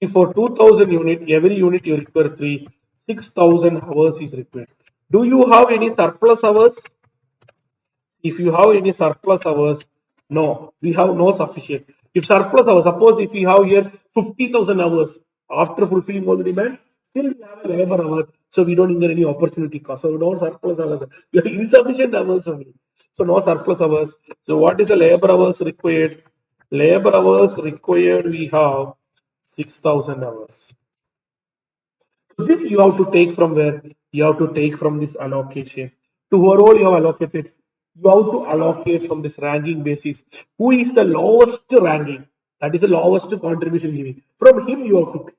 If for 2000 unit, every unit you require 3, 6000 hours is required. Do you have any surplus hours? If you have any surplus hours, no, we have no sufficient. If surplus hours, suppose if we have here 50,000 hours after fulfilling all the demand, still we have a labor hour, so we don't incur any opportunity cost. So no surplus hours. We have insufficient hours only. So no surplus hours. So what is the labor hours required? Labor hours required, we have 6,000 hours. So this you have to take from where? You have to take from this allocation. To whoever you have allocated, you have to allocate from this ranking basis. Who is the lowest ranking? That is the lowest contribution giving. From him you have to take.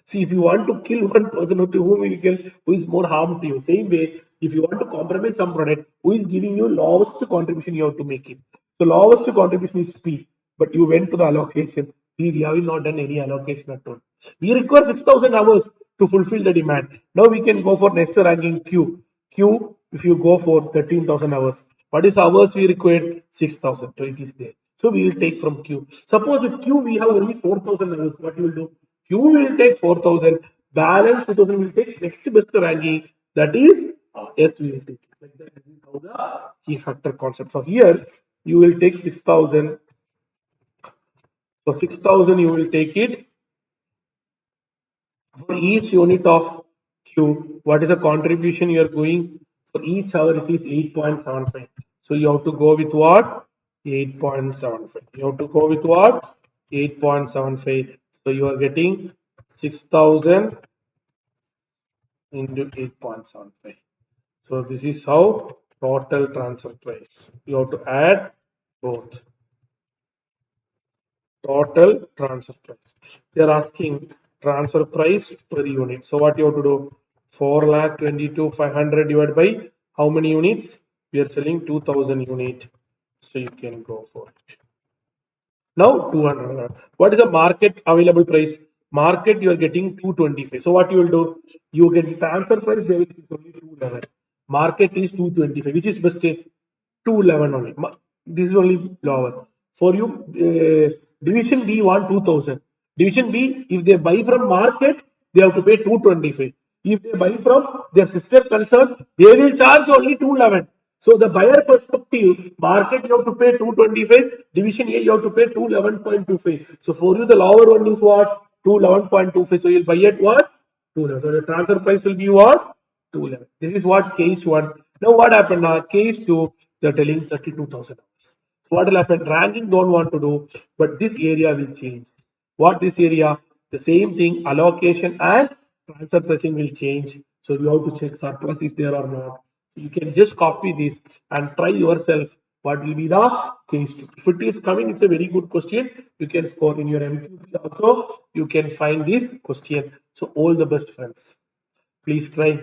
See, if you want to kill one person, to whom you kill, who is more harm to you. Same way, if you want to compromise some product, who is giving you lowest contribution, you have to make it. So lowest contribution is P, but you went to the allocation. We have not done any allocation at all. We require 6,000 hours to fulfill the demand. Now we can go for next ranking Q. Q, if you go for 13,000 hours, what is hours we required? 6,000. So it is there. So we will take from Q. Suppose if Q we have only 4,000 hours, what you will do? Q will take 4,000, balance 2,000 will take next best ranking, that is S we will take. Like that, this is how the key factor concept. So here you will take 6,000. So 6,000 you will take it for each unit of Q. What is the contribution you are going for each hour? It is 8.75. So you have to go with what? 8.75. You have to go with what? 8.75. So you are getting 6,000 into 8.75. So this is how total transfer price. You have to add both. Total transfer price. They are asking transfer price per unit. So what you have to do? 4,22,500 divided by how many units? We are selling 2,000 unit. So you can go for it. Now 200. What is the market available price? Market you are getting 225. So what you will do? You get transfer price there is only 211. Market is 225. Which is best? 211 only. This is only lower. For you, division B want 2000. Division B, if they buy from market, they have to pay 225. If they buy from their sister concern, they will charge only 211. So the buyer perspective, market you have to pay 225, division A you have to pay 211.25. So for you the lower one is what? 211.25. So you'll buy at what? 211. So the transfer price will be what? 211. This is what case 1. Now what happened now? Case 2, they're telling 32,000. What will happen? Ranking don't want to do, but this area will change. What this area? The same thing, allocation and transfer pricing will change. So you have to check surplus is there or not. You can just copy this and try yourself. What will be the case? If it is coming, it's a very good question. You can score in your MQP also. You can find this question. So all the best, friends. Please try.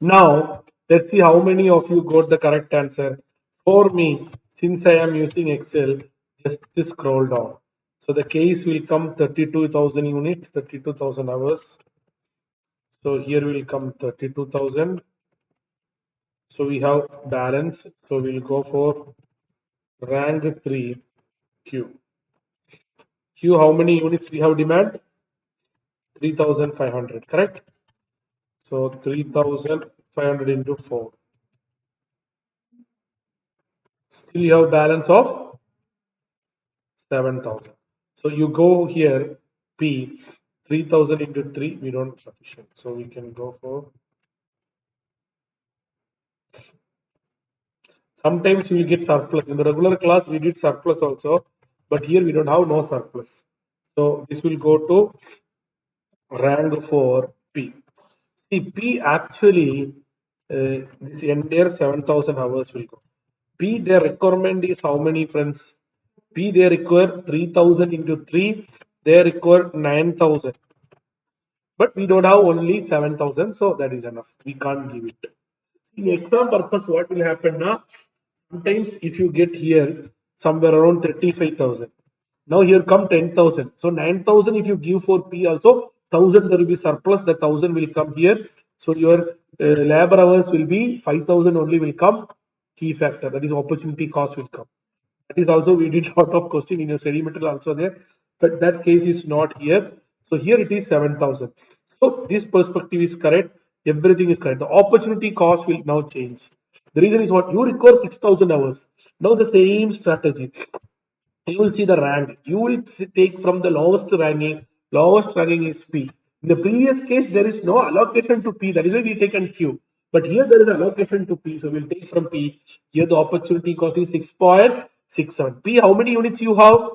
Now, let's see how many of you got the correct answer. For me, since I am using Excel, just scroll down. So the case will come 32,000 units, 32,000 hours. So here will come 32,000. So we have balance. So we'll go for rank 3 Q. Q, how many units we have demand? 3,500, correct? So 3,500 into 4. Still you have balance of 7,000. So you go here, P, 3,000 into 3, we don't sufficient. So we can go for, sometimes we will get surplus. In the regular class, we did surplus also, but here we don't have no surplus. So this will go to rank for P. See, P actually, this entire 7,000 hours will go. P, their requirement is how many, friends? P, they require 3,000 into 3, they require 9,000. But we don't have only 7,000, so that is enough. We can't give it. In exam purpose, what will happen now? Sometimes if you get here somewhere around 35,000. Now here come 10,000. So 9,000 if you give for P also, 1,000 there will be surplus, the 1,000 will come here. So your labor hours will be 5,000 only will come. Key factor, that is opportunity cost will come. That is also we did lot of question in your study material also there, but that case is not here. So here it is 7,000. So this perspective is correct. Everything is correct. The opportunity cost will now change. The reason is what you require 6,000 hours. Now the same strategy. You will see the rank. You will take from the lowest ranking. Lowest ranking is P. In the previous case, there is no allocation to P. That is why we take an Q. But here there is allocation to P. So we'll take from P. Here the opportunity cost is 6.67. P, how many units you have?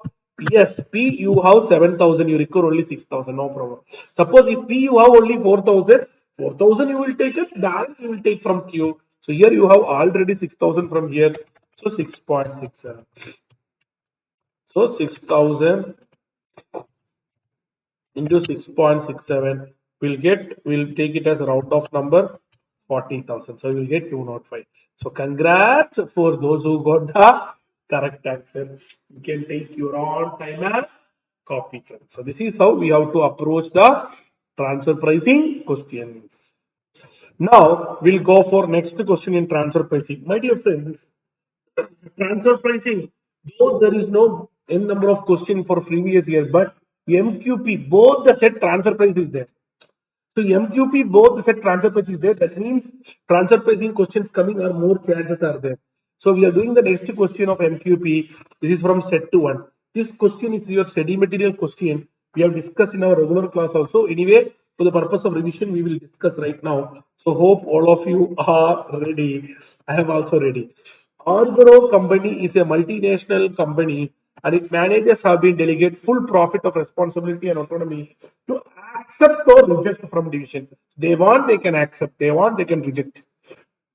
Yes, P you have 7,000, you require only 6,000, no problem. Suppose if P you have only 4,000, 4,000 you will take it, balance you will take from Q. So here you have already 6,000 from here, so 6.67. So 6,000 into 6.67 we'll take it as a round off number 40,000. So we'll get 205. So congrats for those who got the correct answer. You can take your own time and copy friends. So this is how we have to approach the transfer pricing questions. Now we'll go for next question in transfer pricing. My dear friends, transfer pricing, though there is no n number of questions for previous year, but MQP, both the set transfer price is there. So MQP, both the set transfer price is there. That means transfer pricing questions coming are more chances are there. So we are doing the next question of MQP. This is from set to one. This question is your study material question. We have discussed in our regular class also. Anyway, for the purpose of revision, we will discuss right now. So hope all of you are ready. I am also ready. Organo company is a multinational company and its managers have been delegated full profit of responsibility and autonomy to accept or reject from division. They want, they can accept. They want, they can reject.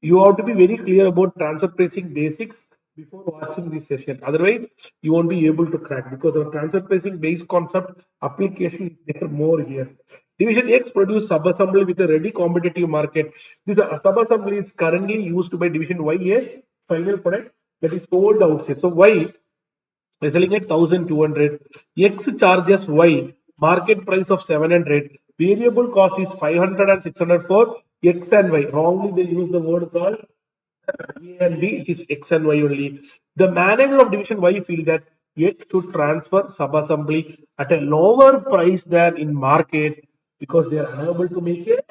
You have to be very clear about transfer pricing basics before watching this session. Otherwise, you won't be able to crack because our transfer pricing base concept application is there more here. Division X produce sub-assembly with a ready competitive market. This sub-assembly is currently used by Division Y, a final product that is sold outside. So Y is selling at 1,200. X charges Y market price of 700. Variable cost is 500 and 600 for X and Y. Wrongly they use the word called A and B, it is X and Y only. The manager of division Y feel that X should transfer sub-assembly at a lower price than in market because they are unable to make a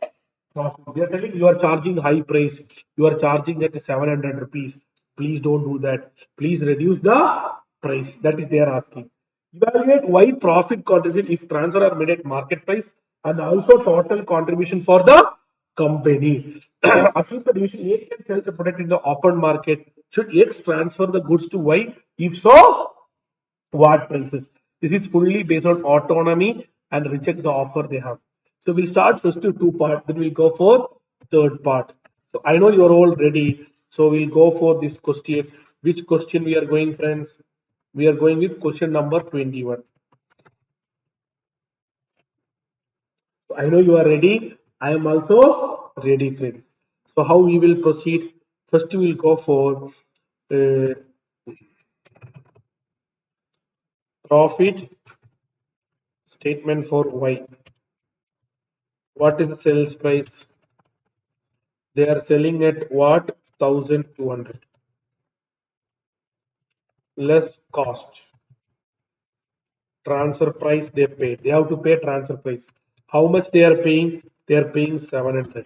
profit. They are telling you are charging high price, you are charging at 700 rupees. Please don't do that. Please reduce the price. That is they are asking. Evaluate why profit contribution if transfer are made at market price and also total contribution for the company. Assume the division A can sell the product in the open market. Should X transfer the goods to Y? If so, what prices? This is fully based on autonomy and reject the offer they have. So we'll start first to two part, then we'll go for third part. So I know you're all ready. So we'll go for this question. Which question we are going, friends? We are going with question number 21. So I know you are ready. I am also ready, friends. So how we will proceed? First, we will go for uh, profit statement for Y. What is the sales price? They are selling at what? 1,200 less cost. Transfer price they pay. They have to pay transfer price. How much they are paying? They are paying 700.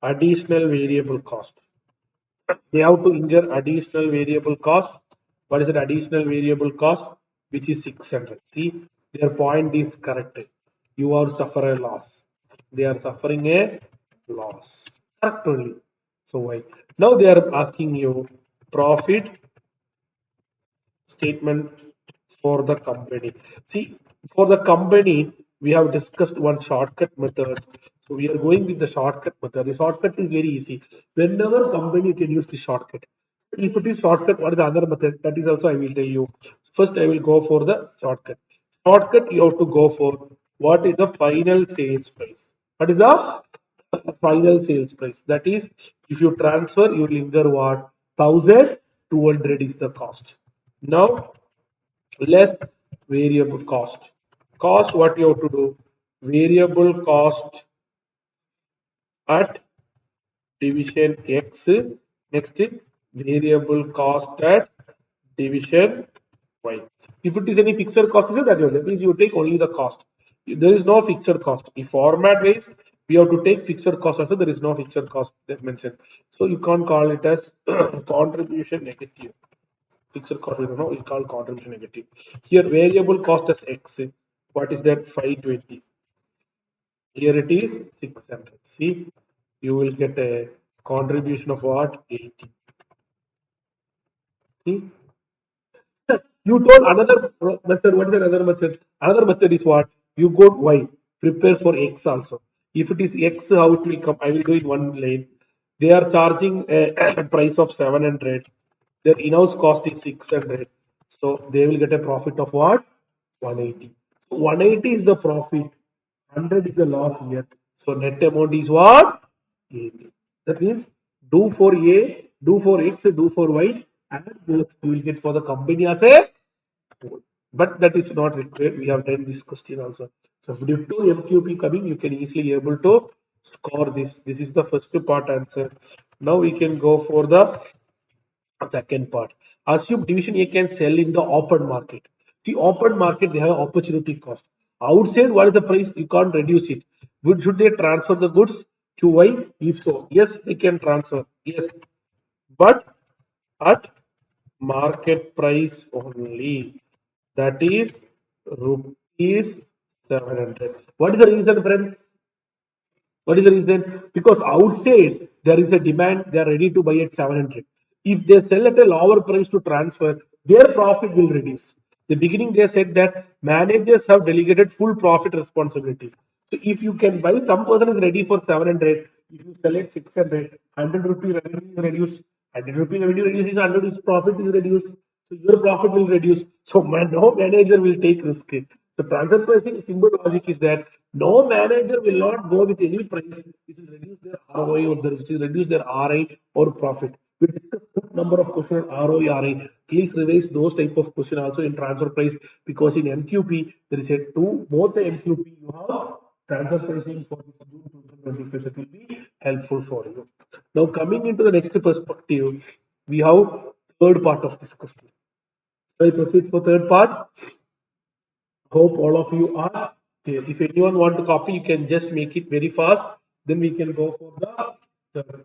Additional variable cost. They have to incur additional variable cost. What is an additional variable cost? Which is 600. See, their point is correct. You are suffering a loss. They are suffering a loss. Correct only. So why? Now they are asking you profit statement for the company. See, for the company, we have discussed one shortcut method. So we are going with the shortcut method. The shortcut is very easy. Whenever company you can use the shortcut. If it is shortcut, what is the other method? That is also I will tell you. First, I will go for the shortcut. Shortcut, you have to go for what is the final sales price. What is the final sales price? That is, if you transfer, you will incur what? 1,200 is the cost. Now, less variable cost. Cost, what you have to do? Variable cost at division X. Next, variable cost at division Y. If it is any fixed cost, that means you take only the cost. There is no fixed cost. If format wise, we have to take fixed cost also. There is no fixed cost that mentioned. So you can't call it as contribution negative. Fixed cost, we don't know, we call contribution negative. Here variable cost as X. What is that? 520. Here it is 600. See, you will get a contribution of what? 80. See, You told another method. What is another method? Another method is what? You go Y. Prepare for X also. If it is X, how it will come? I will do in one lane. They are charging a price of 700. Their in-house cost is 600. So they will get a profit of what? 180. So 180 is the profit. 100 is the loss here. So net amount is what? 80. That means do for A, do for X, do for Y, and both you will get for the company as a whole. But that is not required. We have done this question also. So due to MQP coming, you can easily able to score this. This is the first part answer. Now we can go for the second part. Assume division A can sell in the open market. The open market, they have opportunity cost. Outside, what is the price? You can't reduce it. Should they transfer the goods to Y? If so, yes, they can transfer. Yes, but at market price only. That is rupees 700. What is the reason, friends? What is the reason? Because outside there is a demand, they are ready to buy at 700. If they sell at a lower price to transfer, their profit will reduce. The beginning they said that managers have delegated full profit responsibility. So if you can buy, some person is ready for 700, if you sell at 600, 100 rupee revenue is reduced, 100 rupee revenue reduces, 100 is profit is reduced. So your profit will reduce. So no manager will take risk. The transfer pricing simple logic is that no manager will not go with any price which will reduce their ROI or which will reduce their RI or profit. We discussed good number of questions on ROI, RI. Please revise those type of question also in transfer price because in MQP there is a two both the MQP you have transfer pricing for this June 2025 that will be helpful for you. Now coming into the next perspective, we have third part of this question. So I proceed for third part. Hope all of you are clear. If anyone want to copy, you can just make it very fast. Then we can go for the third.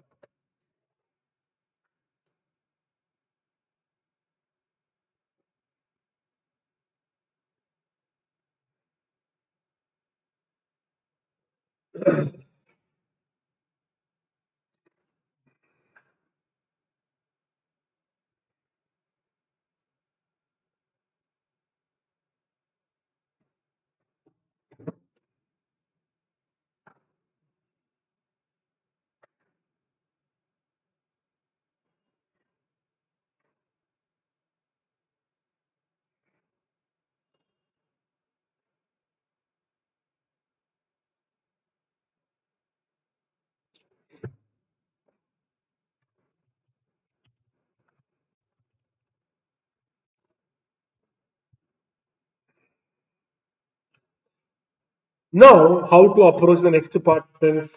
Now, how to approach the next part, friends?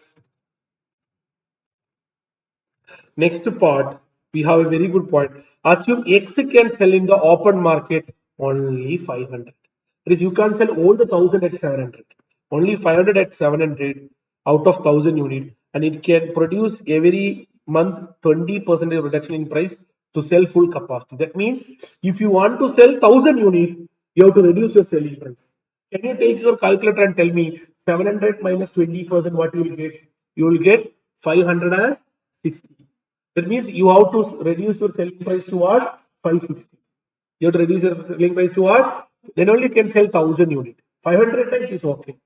Next part, we have a very good point. Assume X can sell in the open market only 500. That is, you can't sell all the 1000 at 700. Only 500 at 700 out of 1000 unit, and it can produce every month 20% reduction in price to sell full capacity. That means if you want to sell 1000 unit, you have to reduce your selling price. Can you take your calculator and tell me 700 minus 20% what you will get? You will get 560. That means you have to reduce your selling price to what? 560. You have to reduce your selling price to what? Then only you can sell 1000 unit. 500 times is okay.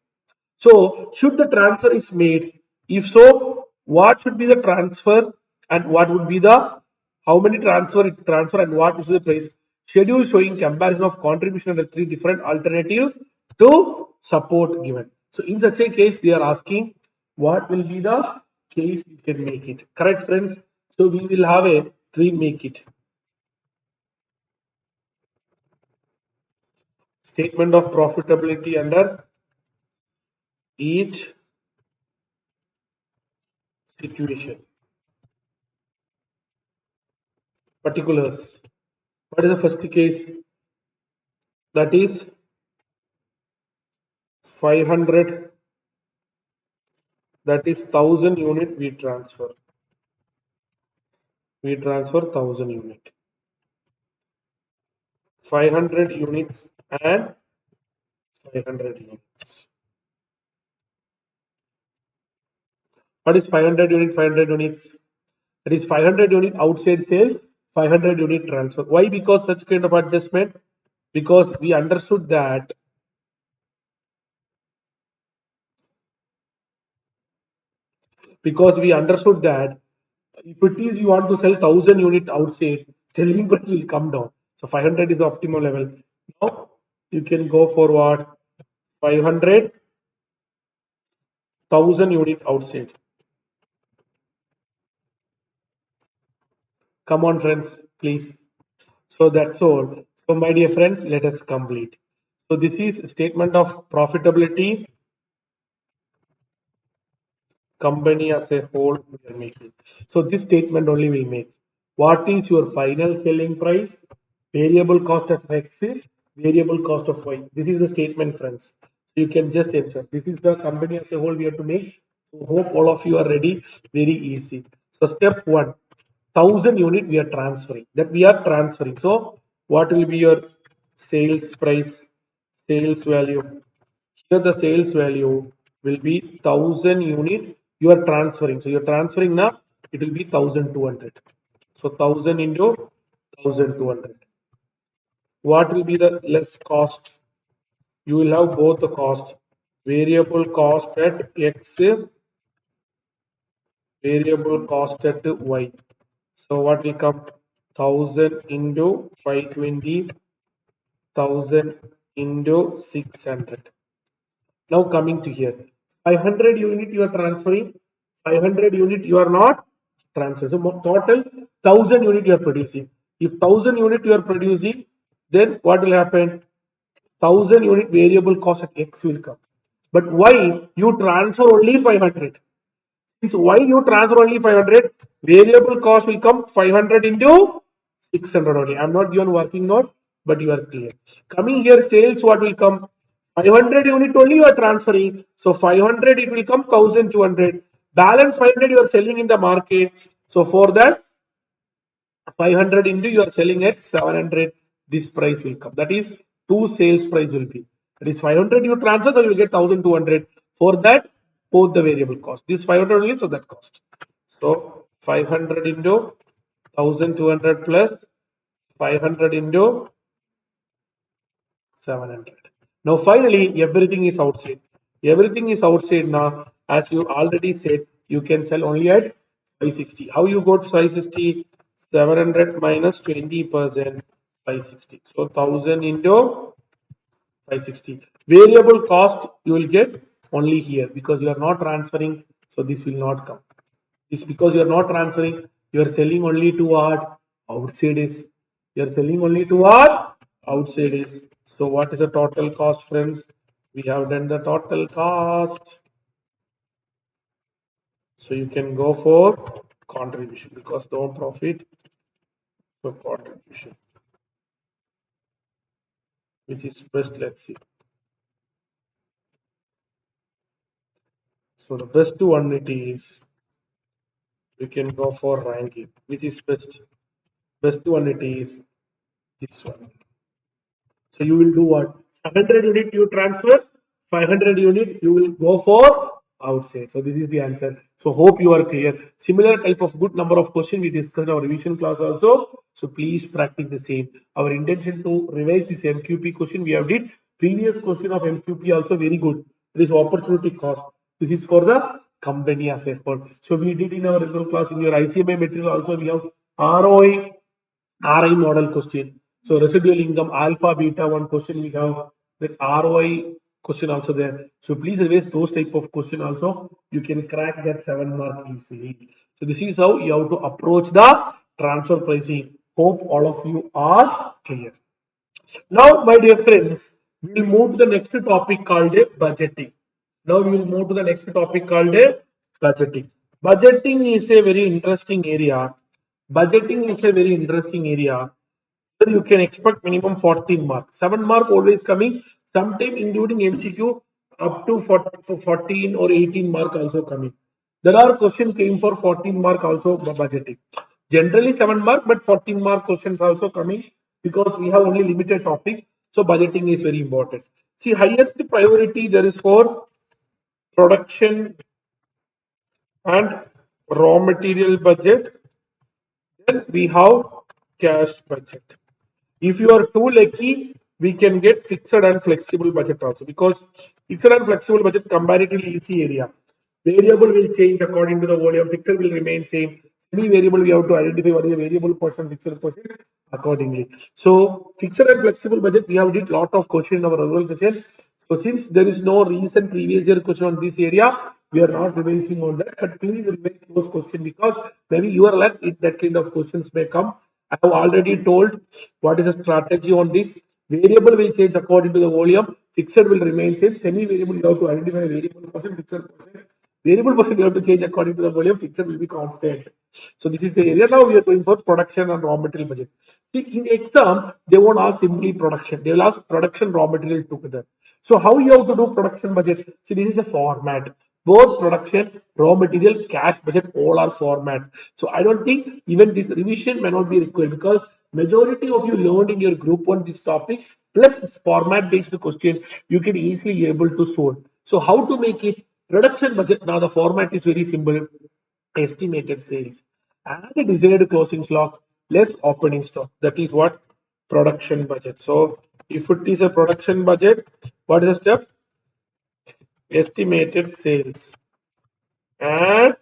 So, should the transfer is made? If so, what should be the transfer and what would be the how many transfer and what is the price? Schedule showing comparison of contribution under three different alternative to support given. So, in such a case, they are asking what will be the case you can make it. Correct, friends? So, we will have a three make it. Statement of profitability under each situation. Particulars. What is the first case? That is 500, that is 1000 unit we transfer 1000 unit, 500 units and 500 units. What is 500 unit 500 units? That is 500 unit outside sale, 500 unit transfer. Why? Because such kind of adjustment because we understood that if it is you want to sell 1,000 unit outside, selling price will come down. So 500 is the optimal level. Now you can go for what? 500,000 unit outside. Come on, friends, please. So that's all. So my dear friends, let us complete. So this is statement of profitability company as a whole we are making. So this statement only will make. What is your final selling price? Variable cost of X, variable cost of Y. This is the statement, friends. You can just answer. This is the company as a whole we have to make. So hope all of you are ready. Very easy. So step one, 1,000 unit we are transferring. That we are transferring. So what will be your sales price, sales value? Here the sales value will be 1,000 unit you are transferring. So you're transferring now, it will be 1,200. So 1,000 into 1,200. What will be the less cost? You will have both the cost. Variable cost at X, variable cost at Y. So what will come? 1,000 into 520, 1,000 into 600. Now coming to here, 500 unit you are transferring, 500 unit you are not transferring. So total 1,000 unit you are producing. If 1,000 unit you are producing, then what will happen? 1,000 unit variable cost at X will come. But why you transfer only 500? Means why you transfer only 500? Variable cost will come 500 into 600 only. I'm not given working note, but you are clear. Coming here, sales what will come? 500 unit only you are transferring. So 500 it will come 1,200. Balance 500 you are selling in the market. So for that 500 into you are selling at 700. This price will come. That is two sales price will be. That is 500 you transfer, so you will get 1,200. For that, both the variable cost. This 500 only, so that cost. So 500 into 1,200 plus 500 into 700. Now finally, everything is outside. Everything is outside now. As you already said, you can sell only at 560. How you got 560? 700 minus 20%, 560. So 1,000 into 560. Variable cost you will get only here because you are not transferring. So this will not come. It's because you are not transferring. You are selling only to what? Outside is. You are selling only to what? Outside is. So what is the total cost, friends? We have done the total cost. So you can go for contribution because no profit, so contribution, which is best. Let's see. So the best one it is. You can go for ranking, which is best. Best one it is this one. So you will do what? 500 unit you transfer, 500 unit you will go for outside. So this is the answer. So hope you are clear. Similar type of good number of questions we discussed in our revision class also. So please practice the same. Our intention to revise this MQP question we have did. Previous question of MQP also very good. This opportunity cost. This is for the company as a whole. So we did in our regular class in your ICMA material also we have ROI RI model question. So residual income alpha beta one question we have that ROI question also there. So please revise those type of question also. You can crack that 7 mark easily. So this is how you have to approach the transfer pricing. Hope all of you are clear. Now, my dear friends, we will move to the next topic called budgeting. Now we will move to the next topic called budgeting. Budgeting is a very interesting area. Budgeting is a very interesting area. Where you can expect minimum 14 marks. 7 mark always coming. Sometime including MCQ up to 14 or 18 mark also coming. There are questions came for 14 mark also budgeting. Generally 7 mark, but 14 mark questions also coming because we have only limited topic. So budgeting is very important. See, highest priority there is for production and raw material budget. Then we have cash budget. If you are too lucky, we can get fixed and flexible budget also, because fixed and flexible budget comparatively easy area. Variable will change according to the volume, fixed will remain same. Any variable we have to identify what is the variable portion, fixed portion accordingly. So fixed and flexible budget, we have did lot of question in our regular session. So since there is no recent previous year question on this area, we are not revising on that. But please revise those questions, because maybe you are luck if that kind of questions may come. I have already told what is the strategy on this. Variable will change according to the volume. Fixed will remain same. Semi-variable you have to identify variable portion, fixed portion. Variable portion you have to change according to the volume. Fixed will be constant. So this is the area. Now we are going for production and raw material budget. See, in exam, they won't ask simply production. They will ask production, raw material together. So how you have to do production budget? See, this is a format. Both production, raw material, cash budget, all are format. So I don't think even this revision may not be required, because majority of you learned in your group one this topic plus this format based question you can easily able to solve. So how to make it production budget? Now the format is very simple. Estimated sales and a desired closing stock less opening stock. That is what production budget. So if it is a production budget, what is the step? Estimated sales and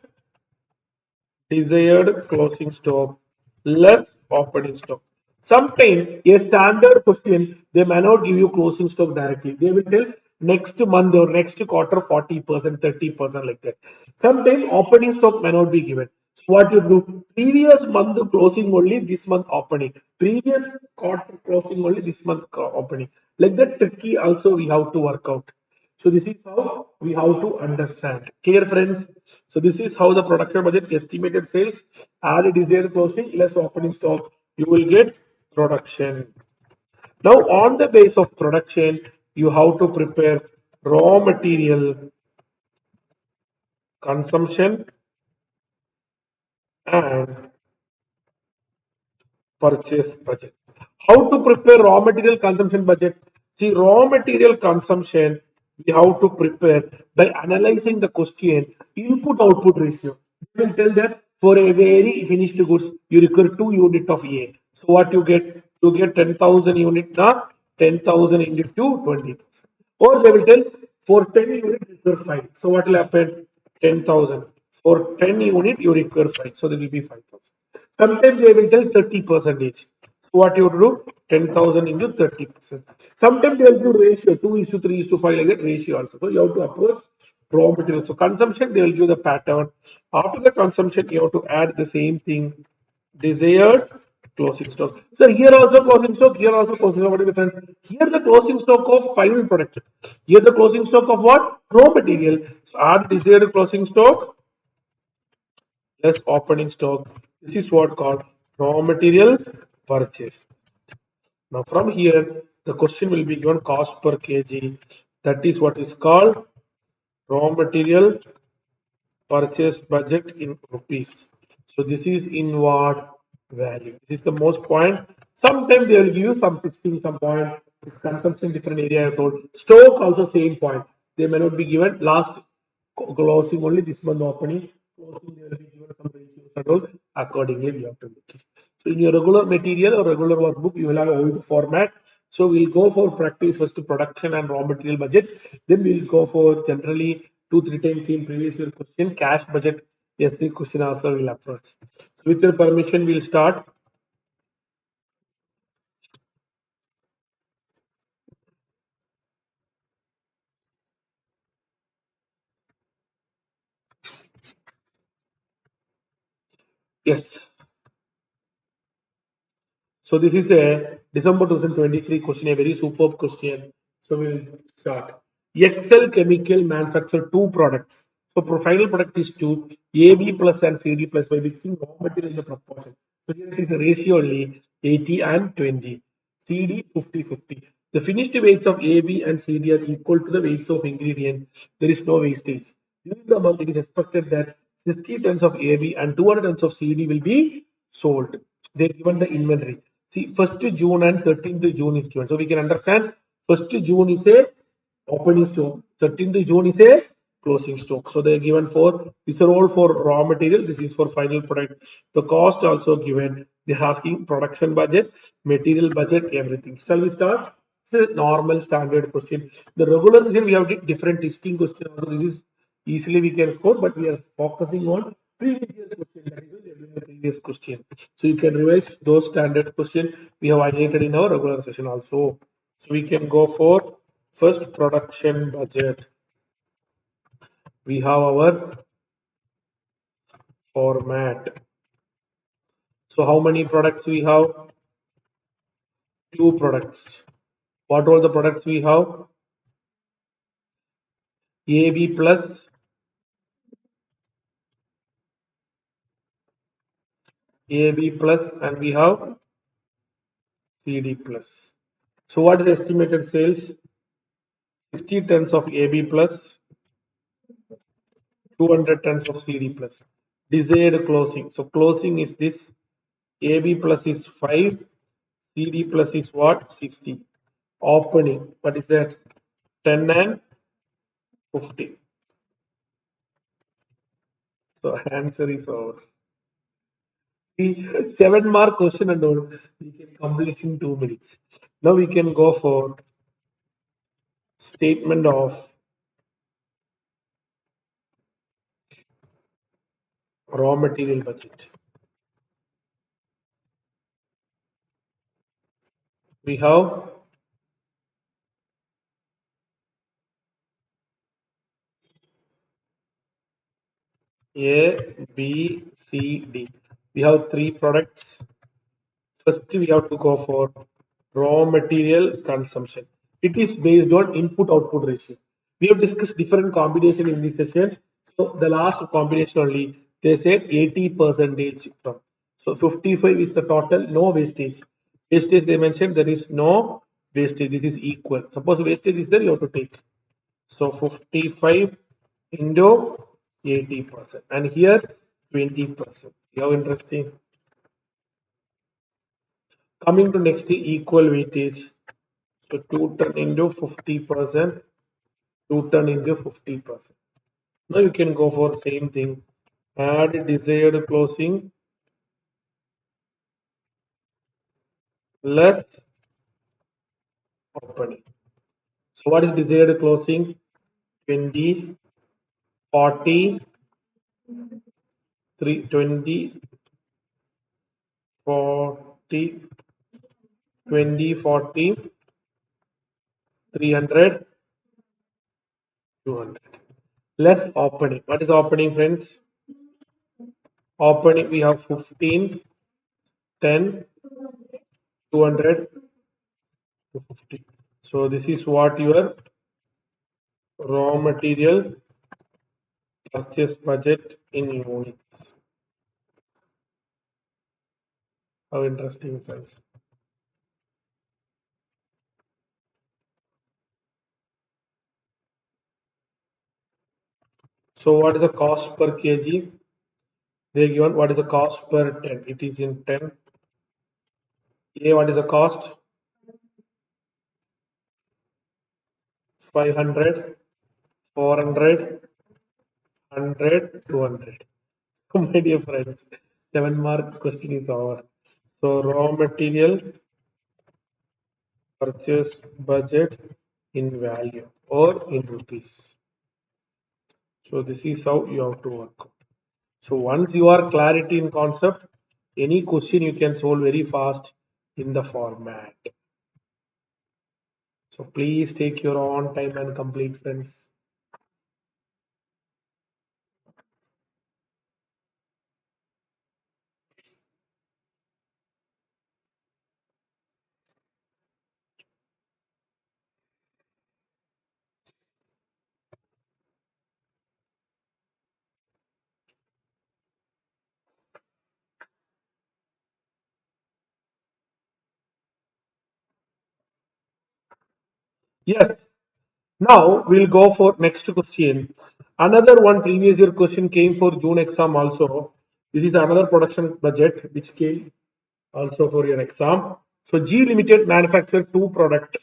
desired closing stock less opening stock. Sometimes a standard question, they may not give you closing stock directly. They will tell next month or next quarter 40%, 30% like that. Sometimes opening stock may not be given. What you do? Previous month closing only, this month opening. Previous quarter closing only, this month opening. Like that tricky also we have to work out. So this is how we have to understand. Clear, friends? So this is how the production budget, estimated sales, add desired closing, less opening stock, you will get production. Now on the base of production, you have to prepare raw material consumption and purchase budget. How to prepare raw material consumption budget? See, raw material consumption we have to prepare by analyzing the question input output ratio. You will tell that for a very finished goods you require 2 unit of A. So what you get? You get 10,000 unit now, 10,000 into 20,000. Or they will tell for 10 unit you require 5. So what will happen? 10,000. For 10 unit you require 5. So there will be 5,000. Sometimes they will tell 30 percentage. So what you have to do? 10,000 into 30%. Sometimes they will do ratio 2 is to 3 is to 5 like that ratio also. So you have to approach raw material. So consumption they will give the pattern. After the consumption you have to add the same thing. Desired closing stock. So here also closing stock, here also closing stock. What is the difference? Here the closing stock of final product. Here the closing stock of what? Raw material. So add desired closing stock less opening stock. This is what called raw material purchase. Now from here, the question will be given cost per kg. That is what is called raw material purchase budget in rupees. So this is in what value? This is the most point. Sometimes they will give you some 16, some point. It's consumption different area I told. Stock also same point. They may not be given last closing only this month opening. Closing they will be given some ratios and all. Accordingly, we have to make it. So in your regular material or regular workbook, you will have all the format. So we'll go for practice first production and raw material budget. Then we'll go for generally 2-3 times in previous year question cash budget. Yes, the question also will approach. With your permission, we'll start. Yes. So this is a December 2023 question, a very superb question. So we'll start. Excel Chemical manufacture two products. So final product is two, AB plus and CD plus by mixing raw material in the proportion. So here it is the ratio only 80 and 20. CD 50-50. The finished weights of AB and CD are equal to the weights of ingredient. There is no wastage. During the month, it is expected that 60 tons of AB and 200 tons of CD will be sold. They given the inventory. See, 1st June and 13th June is given. So we can understand 1st June is a opening stock, 13th June is a closing stock. So they are given for, these are all for raw material, this is for final product. The cost also given, they are asking production budget, material budget, everything. Shall we start? It's a normal standard question. The regular question we have different testing question. Also, this is easily we can score, but we are focusing on previous year question. That is why we are doing the previous question. So you can revise those standard question we have highlighted in our regular session also. So we can go for first production budget. We have our format. So how many products we have? Two products. What all the products we have? AB plus, AB plus, and we have CD plus. So what is estimated sales? 60 tons of AB plus, 200 tons of CD plus. Desired closing. So closing is this. AB plus is 5. CD plus is what? 60. Opening. What is that? 10 and 50. So answer is over. The 7 mark question and all we can complete in 2 minutes. Now we can go for statement of raw material budget. We have A, B, C, D. We have 3 products. First, we have to go for raw material consumption. It is based on input-output ratio. We have discussed different combination in this session. So the last combination only, they said 80 percentage from. So 55 is the total, no wastage. Wastage they mentioned there is no wastage. This is equal. Suppose wastage is there, you have to take. So 55 into 80%, and here 20%. How interesting. Coming to next equal weightage. So 2 ton into 50%, 2 ton into 50%. Now you can go for same thing. Add desired closing less opening. So what is desired closing? 20, 40, 20, 40, 20, 40, 300, 200. Less opening. What is opening, friends? Opening we have 15, 10, 200, 250. So this is what your raw material purchase budget in units. How interesting, friends. So what is the cost per kg? They given what is the cost per 10? It is in 10. A, what is the cost? 500, 400, 100, 200. My dear friends, 7 mark question is over. So raw material purchase budget in value or in rupees. So this is how you have to work. So once you are clarity in concept, any question you can solve very fast in the format. So please take your own time and complete, friends. Yes. Now we'll go for next question. Another one previous year question came for June exam also. This is another production budget which came also for your exam. So G Limited manufacture 2 product,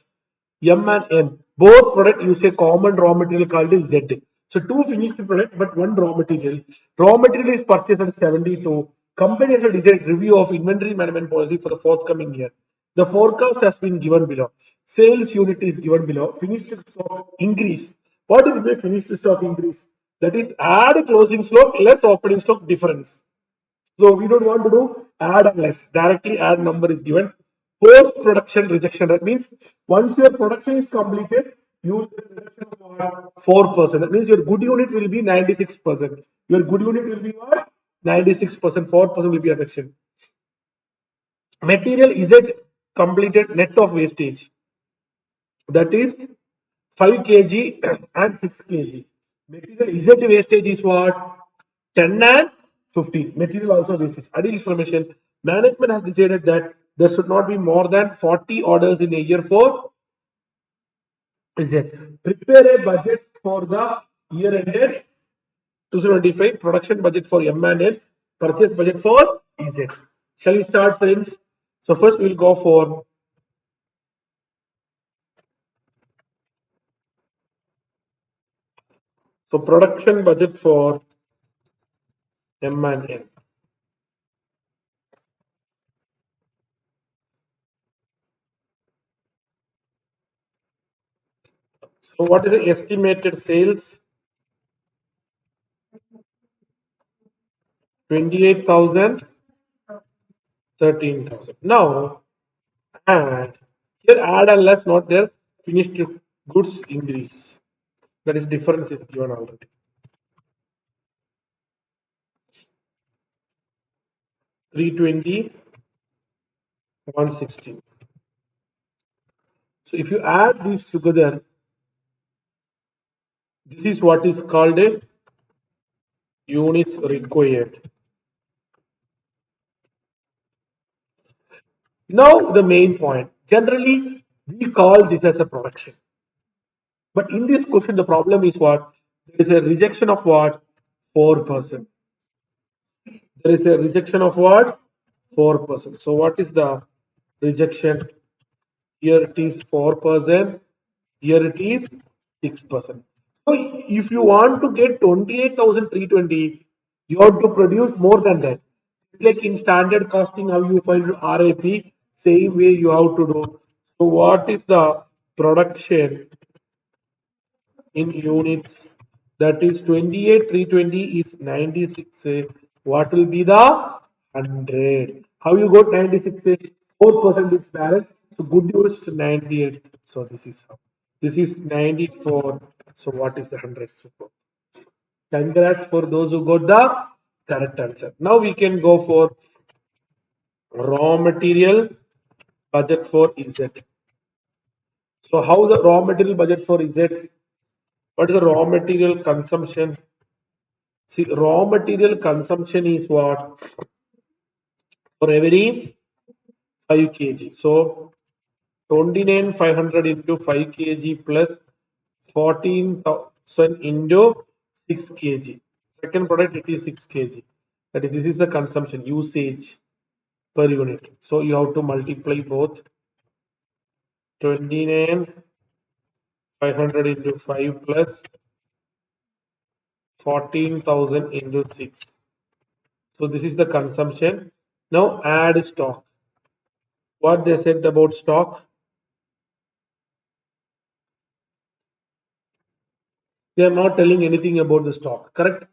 M and N. Both product use a common raw material called Z. So 2 finished product but 1 raw material. Raw material is purchased at 72. Company has a desired review of inventory management policy for the forthcoming year. The forecast has been given below. Sales unit is given below. Finished stock increase. What is the finished stock increase? That is add closing stock less opening stock difference. So we don't want to do add and less. Directly add number is given. Post production rejection. That means once your production is completed, you will get rejection of 4%. That means your good unit will be 96%. Your good unit will be what? 96%. 4% will be rejection. Material is it completed net of wastage. That is 5 kg and 6 kg. Material is it wastage is what? 10 and 15. Material also wastage. Additional information. Management has decided that there should not be more than 40 orders in a year for is it. Prepare a budget for the year ended 2025. Production budget for M and N. Purchase budget for Z. Shall we start, friends? So first we will go for production budget for M and N. So what is the estimated sales? 28,000, 13,000. Now add, here add and less not there, finished goods increase. That is difference is given already. 320, 160. So if you add these together, this is what is called a units required. Now the main point. Generally, we call this as a production. But in this question, the problem is what? There is a rejection of what? 4%. There is a rejection of what? 4%. So what is the rejection? Here it is 4%. Here it is 6%. So if you want to get 28,320, you have to produce more than that. Like in standard costing, how you find RAP, same way you have to do. So what is the production in units? That is 28,320 is 96. What will be the 100? How you got 96? 4% is balance. So good units to 98. So this is how. This is 94. So what is the 100? Super. Congrats for those who got the correct answer. Now we can go for raw material budget for Z. So how the raw material budget for Z? What is the raw material consumption? See, raw material consumption is what? For every 5 kg. So 29,500 into 5 kg plus 14,000 into 6 kg. Second product it is 6 kg. That is, this is the consumption usage per unit. So you have to multiply both 29,500 into 5 plus 14,000 into 6. So this is the consumption. Now add stock. What they said about stock? They are not telling anything about the stock, correct?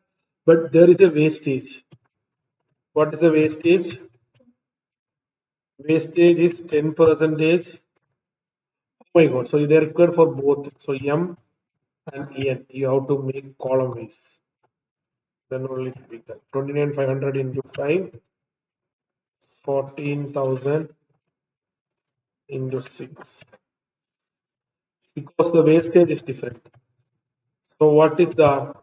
But there is a wastage. What is the wastage? Wastage is 10 percentage. Oh my god, so they are required for both. So M and N, you have to make column wise. Then only it will be done. 29,500 into 5, 14,000 into 6. Because the wastage is different. So what is the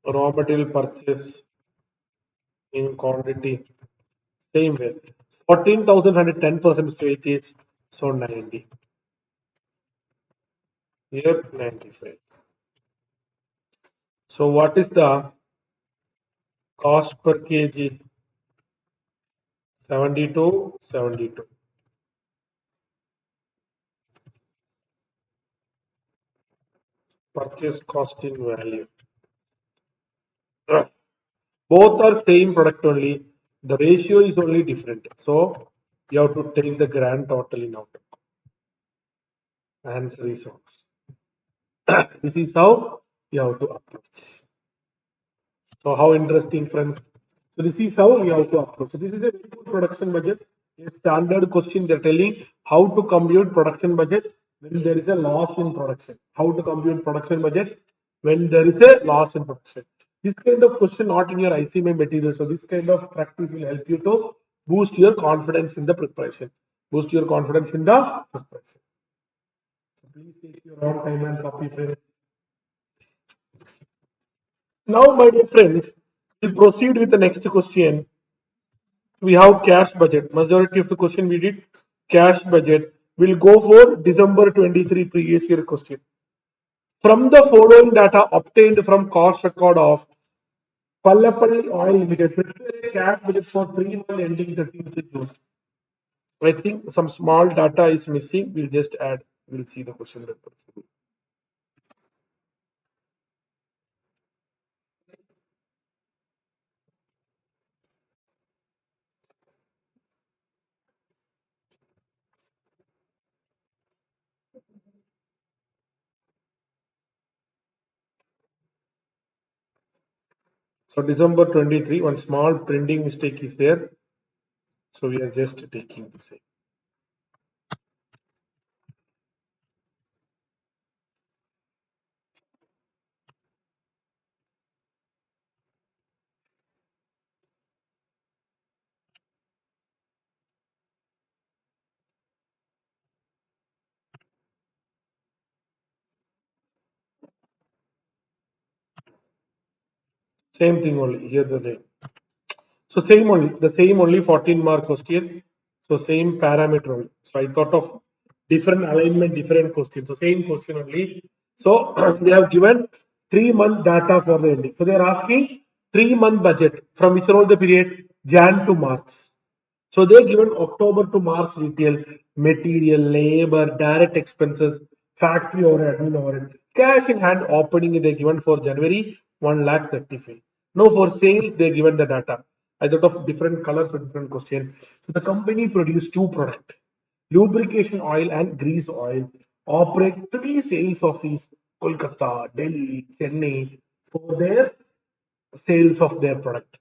raw material purchase in quantity? Same way. 14,110% wastage. So 90. Here 95. So what is the cost per kg? 72, 72. Purchase cost in value. Both are same product only. The ratio is only different. So you have to take the grand total in outlook. And resolve. This is how you have to approach. So how interesting, friends. So this is how we have to approach. So this is a very good production budget. A standard question they're telling how to compute production budget when there is a loss in production. How to compute production budget when there is a loss in production. This kind of question not in your ICMA material. So this kind of practice will help you to boost your confidence in the preparation. Boost your confidence in the preparation. So please take your own time and copy, friends. Now, my dear friends, we'll proceed with the next question. We have cash budget. Majority of the question we did cash budget. We'll go for December 23 previous year question. From the following data obtained from cost record of Pallapalli Oil Limited, prepare a cash budget for 3 months ending 13th June. I think some small data is missing. We'll just add. We'll see the question paper. So December 23, one small printing mistake is there. So we are just taking the same. Same thing only. Here the name. So same only 14 mark question. So same parameter only. So I thought of different alignment, different questions. So same question only. So they have given 3 month data for the ending. So they are asking 3 month budget from which all the period Jan to March. So they given October to March detail, material, labor, direct expenses, factory overhead, admin overhead. Cash in hand opening they given for January 1,35,000. Now for sales they given the data. I thought of different colors for different question. So the company produced two products, lubrication oil and grease oil. Operate three sales office, Kolkata, Delhi, Chennai for their sales of their product.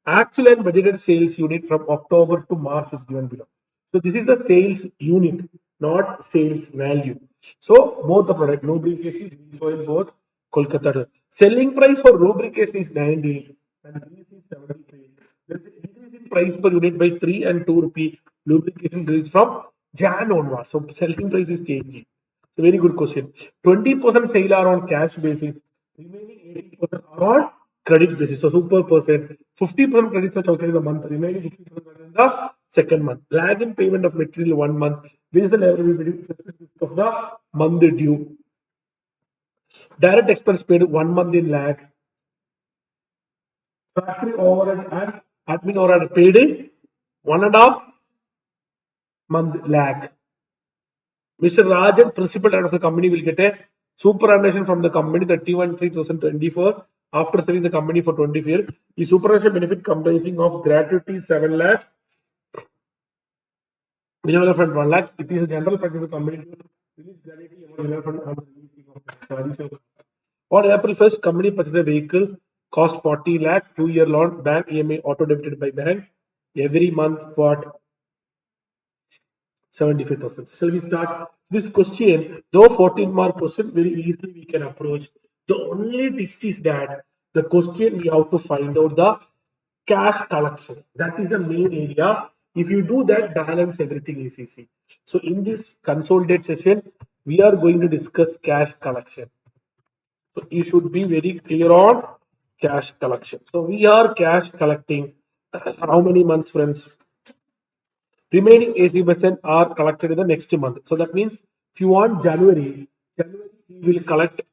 Actual and budgeted sales unit from October to March is given below. So this is the sales unit, not sales value. So both the product, lubrication, grease oil, both Kolkata. Selling price for lubrication is 90 and grease is 73. There is an increase in price per unit by 3 and 2 rupee. Lubrication grease from Jan onwards. So selling price is changing. It's a very good question. 20% sale are on cash basis. Remaining 80% are on credit basis. So super percent. 50% credits are calculated in the month. Remaining 50% in the second month. Lag in payment of material 1 month. This is the level of the month due. Direct expense paid 1 month in lag. Factory overhead and admin overhead paid in 1.5 month lag. Mr. Rajan, principal head of the company, will get a superannuation from the company 31/3/2024 after selling the company for 24 years. The superannuation benefit comprising of gratuity 7 lakh, minimum fund 1 lakh. It is a general practice of the company to release gratuity among minimum fund on the releasing of the on April 1st, company purchased a vehicle, cost 40 lakh, 2-year loan, bank EMI auto debited by bank. Every month what 75,000. Shall we start this question? Though 14 mark question, very easily we can approach. The only twist is that the question we have to find out the cash collection. That is the main area. If you do that, balance everything is easy. So in this consolidate session, we are going to discuss cash collection. So you should be very clear on cash collection. So we are cash collecting how many months, friends? Remaining 80% are collected in the next month. So that means if you want January you will collect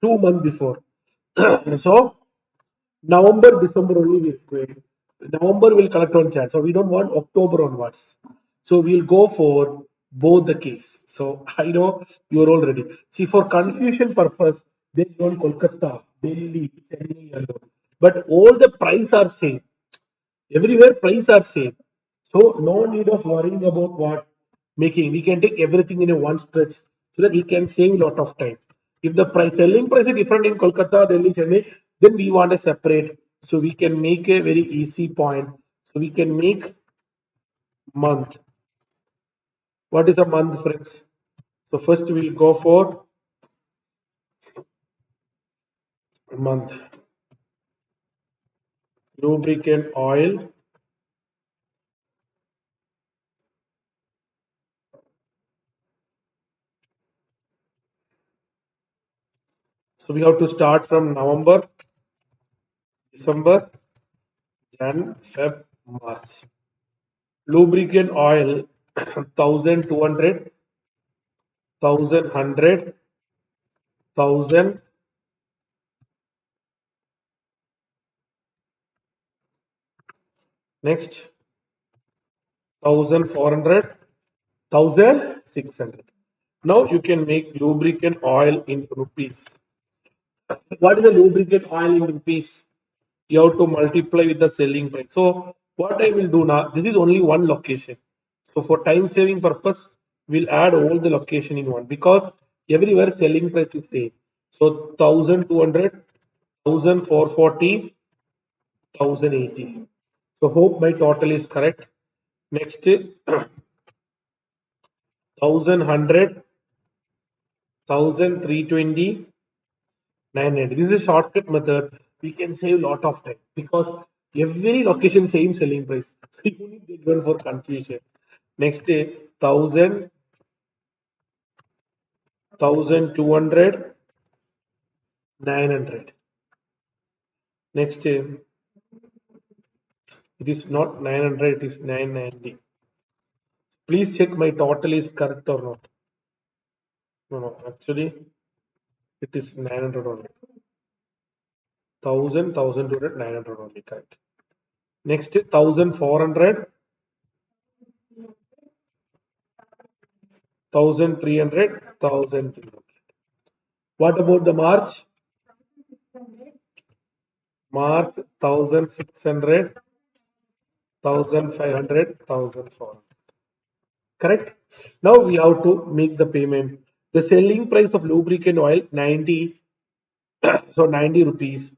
2 months before. So November, December only we wait. November will collect on Jan. So we don't want October onwards. So we'll go for both the case. So I know you're all ready. See, for confusion purpose, they want Kolkata, Delhi, Chennai, and all. But all the price are same. Everywhere price are same. So no need of worrying about what making. We can take everything in a one stretch so that we can save a lot of time. If the price selling price is different in Kolkata, Delhi, Chennai, then we want a separate. So we can make a very easy point. So we can make month. What is a month, friends? So first we'll go for month. Lubricant oil. So we have to start from November, December, Jan, Feb, March. Lubricant oil 1200, 1100, 1000. Next 1400, 1600. Now you can make lubricant oil in rupees. What is the lubricant oil in rupees? You have to multiply with the selling price. So what I will do now, this is only one location. So for time saving purpose, we'll add all the location in one because everywhere selling price is same. So 1200, 1440, 1080. So hope my total is correct. Next 1100, 1320, 900. This is a shortcut method. We can save a lot of time because every location same selling price. So you need to go for confusion. Next day 1000, 1200, 900. Next day it is not 900, it is 990. Please check my total is correct or not. No, actually it is 900 only. 1000, 1200, 900 only correct. Next 1400, 1300, 1300. What about the March? March 1600, 1500, 1400. Correct? Now we have to make the payment. The selling price of lubricant oil 90, so 90 rupees.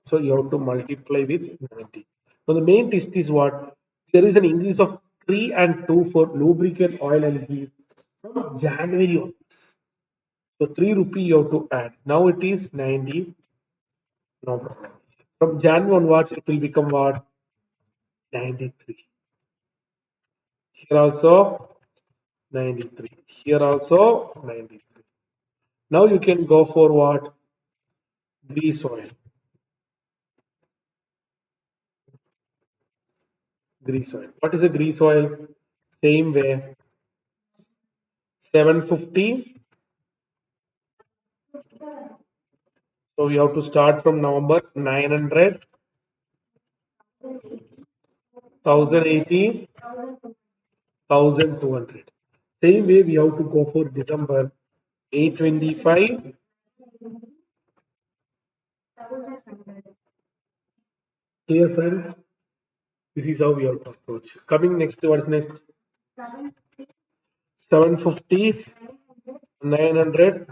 So you have to multiply with 90. Now the main test is what? There is an increase of 3 and 2 for lubricant oil and grease from January onwards. So 3 rupee you have to add. Now it is 90. No problem. From Jan onwards it will become what? 93. Here also 93. Here also 93. Now you can go for what? Grease oil. Grease oil. What is a grease oil? Same way. 750. So we have to start from November 900, 1080, 1200. Same way we have to go for December 825. Here friends, this is how we have to approach. Coming next, what is next? 750, 900,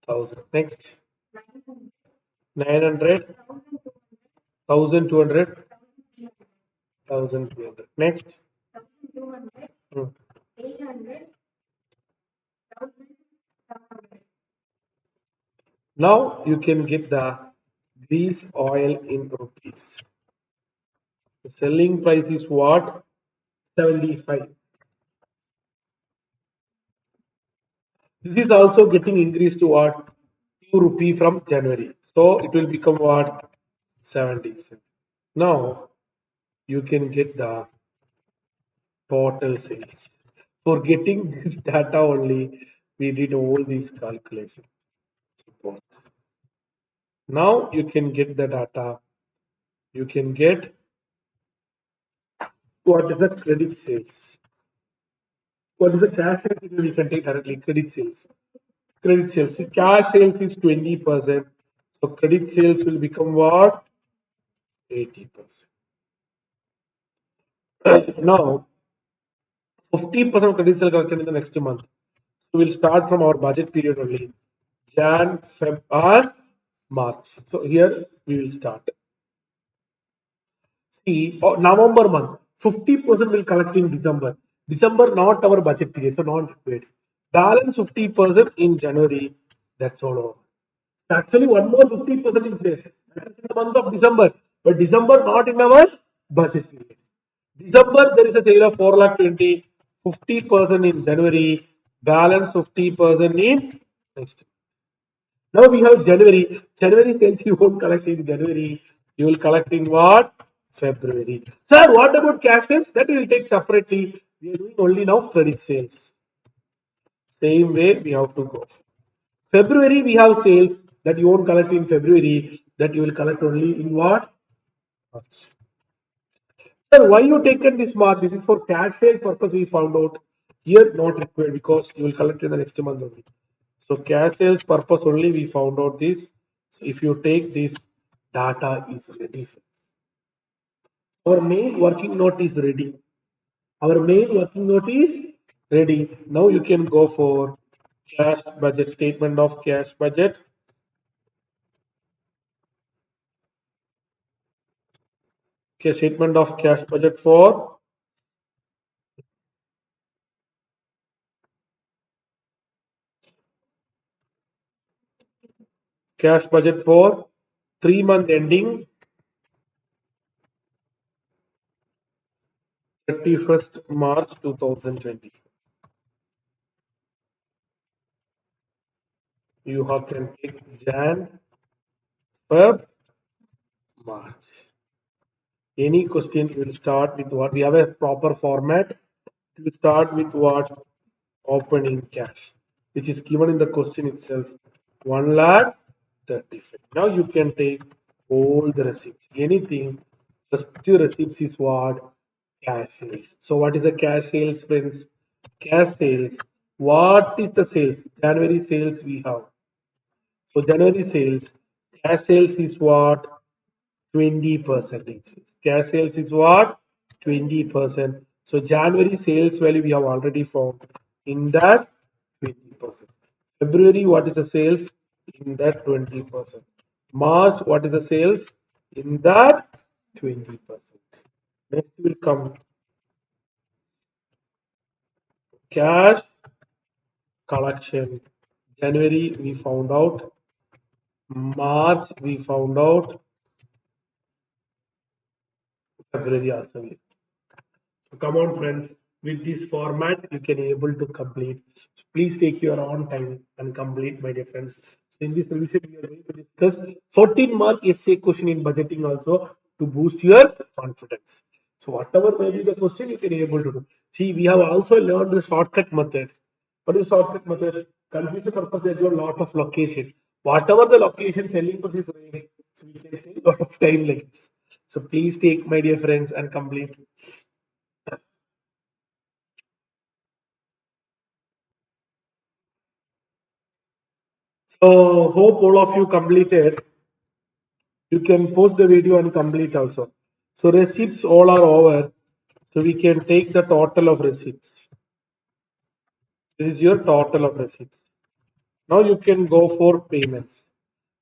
1000. Next 900, 1200, 1300. Next. Hmm. Now you can get the grease oil in rupees. The selling price is what? 75. This is also getting increased to what? 2 rupee from January. So it will become what? 77. Now you can get the total sales. For getting this data only, we did all these calculations. Now you can get the data. You can get what is the credit sales. What is the cash sales? We can take directly credit sales. Credit sales. See, cash sales is 20%. So credit sales will become what? 80%. Now, 50% of credits are collected in the next month. So we'll start from our budget period only. Jan, Feb, or March. So here we will start. See, November month, 50% will collect in December. December not our budget period, so not required. Balance 50% in January. That's all over. Actually, one more 50% is there. That is in the month of December. But December not in our budget period. December there is a sale of 4 lakh 20, 50% in January, balance 50% in next. Now we have January. January sales you won't collect in January. You will collect in what? February. Sir, what about cash sales? That we will take separately. We are doing only now credit sales. Same way we have to go. February we have sales that you won't collect in February. That you will collect only in what? March. Sir, why you taken this mark? This is for cash sale purpose. We found out here not required because you will collect in the next month only. So cash sales purpose only we found out this. So if you take this data is ready. Our main working note is ready. Our main working note is ready. Now you can go for cash budget statement of cash budget. Okay, statement of cash budget for cash budget for 3 month ending 31st March 2020. You have to take Jan, Feb, March. Any question will start with what? We have a proper format. We start with what? Opening cash, which is given in the question itself. 1 lakh 35. Now you can take all the receipts. Anything. First receipts is what? Cash sales. So what is the cash sales, friends? Cash sales. What is the sales? January sales we have. So January sales. Cash sales is what? 20%. Cash sales is what? 20%. So January sales value we have already found. In that 20%. February, what is the sales? In that 20%. March, what is the sales? In that 20%. Next will come cash collection. January we found out. March we found out. February also. So come on, friends. With this format, you can able to complete. Please take your own time and complete, my dear friends. In this revision, we are going to discuss 14-mark essay question in budgeting also to boost your confidence. So whatever may be the question, you can able to do. See, we have also learned the shortcut method. What is shortcut method? Confusion purpose, there is a lot of location. Whatever the location selling process is ready, so we can save a lot of time like this. So please take, my dear friends, and complete. So hope all of you completed. You can post the video and complete also. So receipts all are over. So we can take the total of receipts. This is your total of receipts. Now you can go for payments.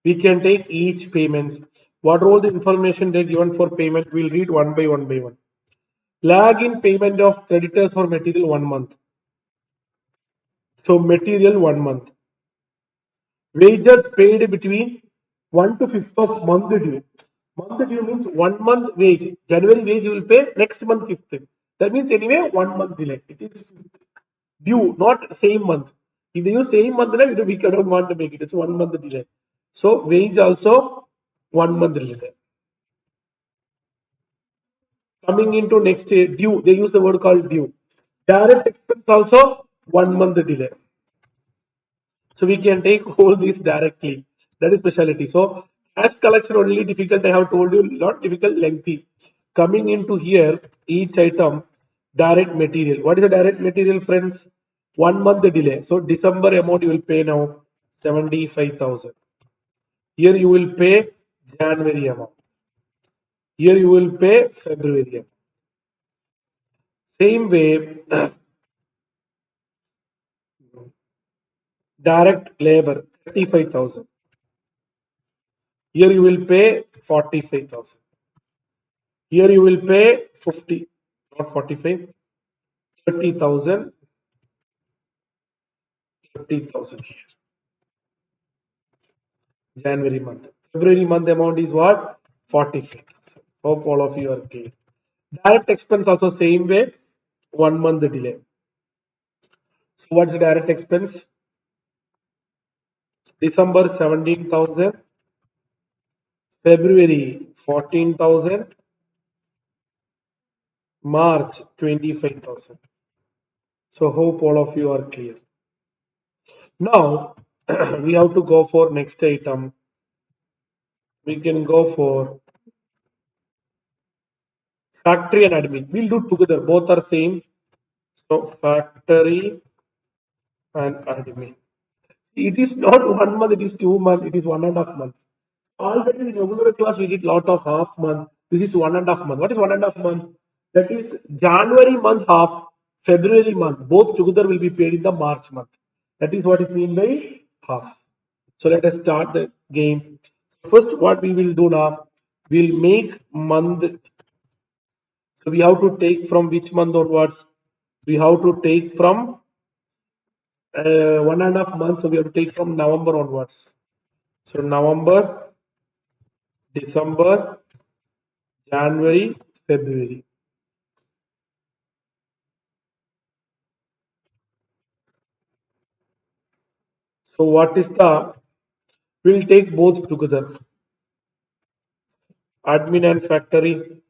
We can take each payments. What all the information they given for payment, we'll read one by one by one. Lag in payment of creditors for material 1 month. So material 1 month. Wages paid between 1 to 5th of month due. Month due means 1 month wage. January wage you will pay next month 5th. That means anyway 1 month delay. It is 5th. Due, not same month. If they use same month, then we don't want to make it. It's 1 month delay. So wage also 1 month delay. Coming into next day, due. They use the word called due. Direct expense also 1 month delay. So we can take all these directly. That is specialty. So cash collection only difficult. I have told you, not difficult, lengthy. Coming into here, each item, direct material. What is the direct material, friends? 1 month delay. So December amount you will pay now 75,000. Here you will pay January amount. Here you will pay February amount. Same way, direct labor 35,000. Here you will pay 45,000. Here you will pay 50, not 45, 30,000, 30,000 here. January month. February month amount is what? 45,000. Hope all of you are clear. Direct expense also same way, 1 month delay. So what's the direct expense? December 17,000, February 14,000, March 25,000. So hope all of you are clear. Now we have to go for next item. We can go for factory and admin. We'll do together. Both are same. So factory and admin. It is not 1 month, it is 2 months, it is 1.5 months. Already in regular class we did lot of half month. This is 1.5 month. What is 1.5 month? That is January month half, February month. Both together will be paid in the March month. That is what is mean by half. So let us start the game. First, what we will do now, we'll make month. So we have to take from which month onwards? We have to take from 1.5 months. So we have to take from November onwards. So November, December, January, February. So what is the, we'll take both together. Admin and factory,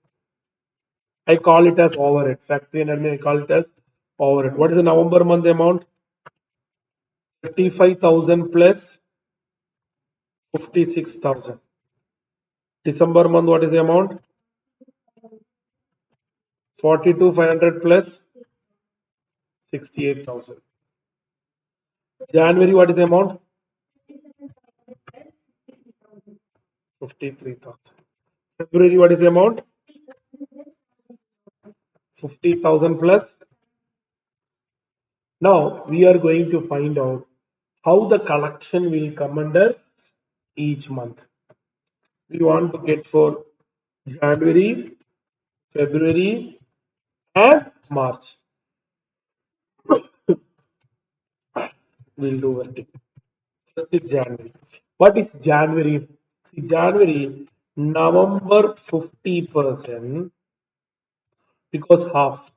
I call it as overhead. Factory and admin, I call it as overhead. What is the November month amount? 35,000 plus 56,000. December month, what is the amount? 42,500 plus 68,000. January, what is the amount? 53,000. February, what is the amount? 50,000 plus. Now we are going to find out how the collection will come under each month. We want to get for January, February, and March. We'll do one thing. First is January. What is January? January, November 50% because half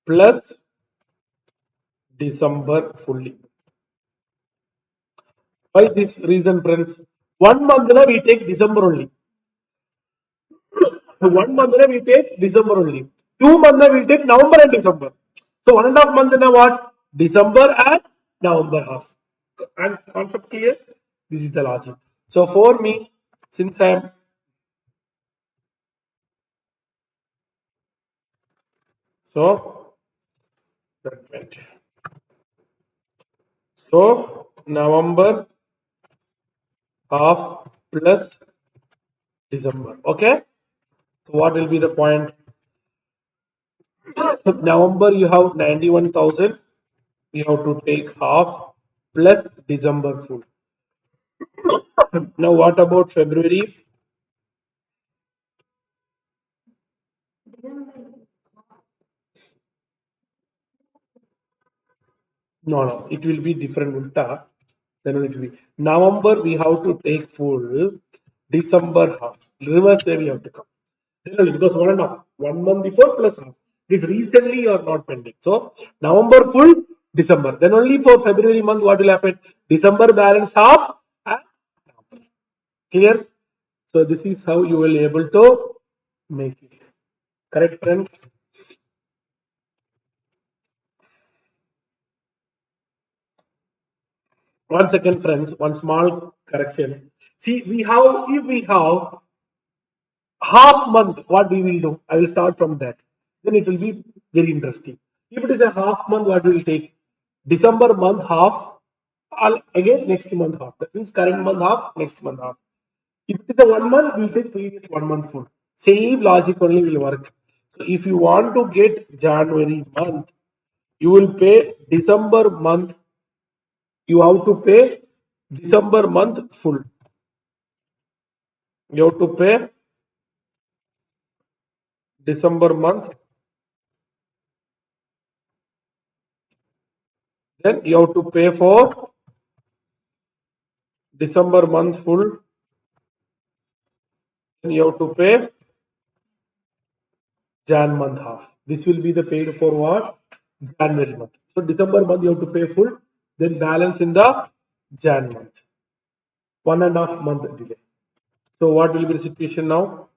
plus December fully. Why this reason, friends? 1 month we take December only. 1 month we take December only. 2 months we take November and December. So 1.5 month what? December and November half. And concept clear? This is the logic. So for me, since I am so that meant so November half plus December. Okay. So what will be the point? November you have 91,000. You have to take half plus December full. Now what about February? No, it will be different ulta. Then it will be November we have to take full, December half. Reverse way we have to come. Generally, because 1.5 1 month before plus half. Did recently or not pending. So November full, December. Then only for February month what will happen? December balance half and November. Clear? So this is how you will able to make it. Correct, friends? One second, friends. One small correction. See, if we have half month, what we will do? I will start from that. Then it will be very interesting. If it is a half month, what we will take? December month half, again next month half. That means current month half, next month half. If it is a 1 month, we will take previous 1 month full. Same logic only will work. So if you want to get January month, you will pay December month. You have to pay December month full. You have to pay December month. Then you have to pay for December month full. Then you have to pay Jan month half. This will be the paid for what? January month. So December month you have to pay full. Then balance in the Jan month. 1.5 month delay. So what will be the situation now?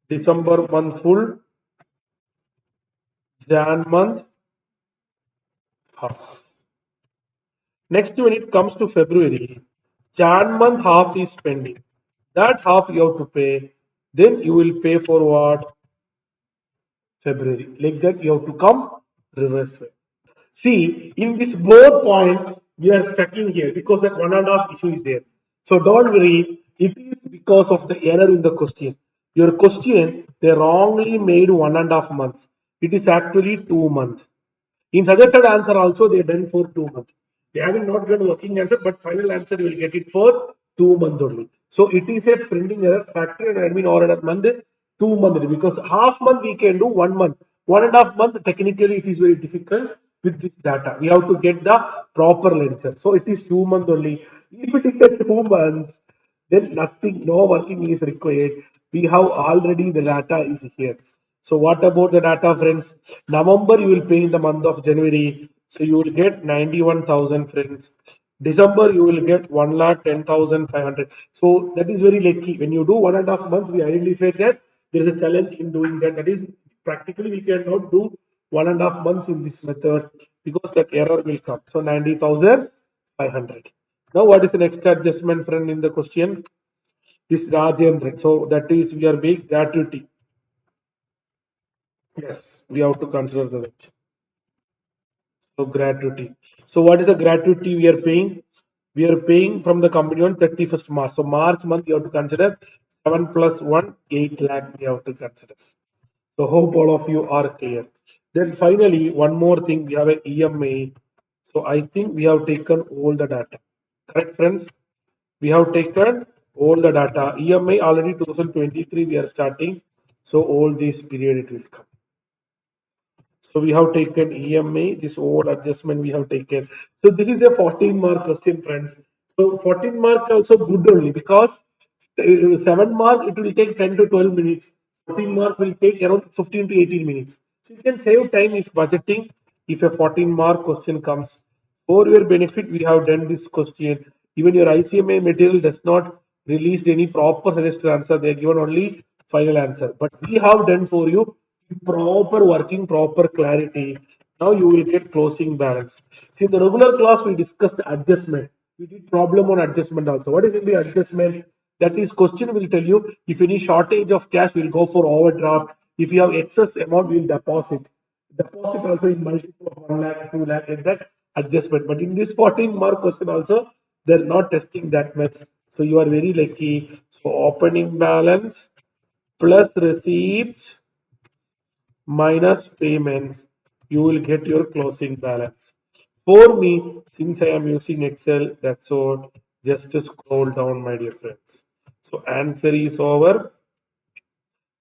December month full, Jan month half. Next, when it comes to February, Jan month half is pending. That half you have to pay. Then you will pay for what? February. Like that, you have to come reverse way. See, in this both point, we are stuck in here because that 1.5 issue is there. So don't worry, it is because of the error in the question. Your question, they wrongly made 1.5 months. It is actually 2 months. In suggested answer also they done for 2 months. They haven't not done working answer, but final answer you will get it for 2 months only. So it is a printing error, factory and admin order month, 2 month because half month we can do 1 month. 1.5 month technically it is very difficult with this data. We have to get the proper ledger. So it is 2 months only. If it is a 2 months, then nothing, no working is required. We have already the data is here. So what about the data, friends? November you will pay in the month of January. So you will get 91,000, friends. December you will get 1,10,500. So that is very lucky. When you do 1.5 months, we identified that there is a challenge in doing that. That is practically we cannot do 1.5 months in this method because that error will come. So 90,500. Now what is the next adjustment, friend, in the question? It's Rajendra. So that is we are being gratuity. Yes, we have to consider the rate. So gratuity. So what is the gratuity we are paying? We are paying from the company on 31st March. So March month you have to consider 7 plus 1, 8 lakh we have to consider. So hope all of you are clear. Then finally, one more thing, we have an EMA. So I think we have taken all the data. Correct, friends? We have taken all the data. EMA already 2023 we are starting. So all this period it will come. So we have taken EMA, this whole adjustment we have taken. So this is a 14 mark question, friends. So 14 mark also good only because 7 mark it will take 10 to 12 minutes. 14 mark will take around 15 to 18 minutes. So you can save time if budgeting if a 14 mark question comes. For your benefit, we have done this question. Even your ICMA material does not release any proper suggested answer. They are given only final answer. But we have done for you proper working, proper clarity. Now you will get closing balance. See, in the regular class, we discussed adjustment. We did problem on adjustment also. What is going to be adjustment? That is, question will tell you if any shortage of cash, we'll go for overdraft. If you have excess amount, we'll deposit. Deposit also in multiple of 1 lakh, 2 lakh, like that adjustment. But in this 14 mark question also, they're not testing that much. So you are very lucky. So opening balance plus receipts minus payments, you will get your closing balance. For me, since I am using Excel, that's all. Just scroll down, my dear friend. So answer is over.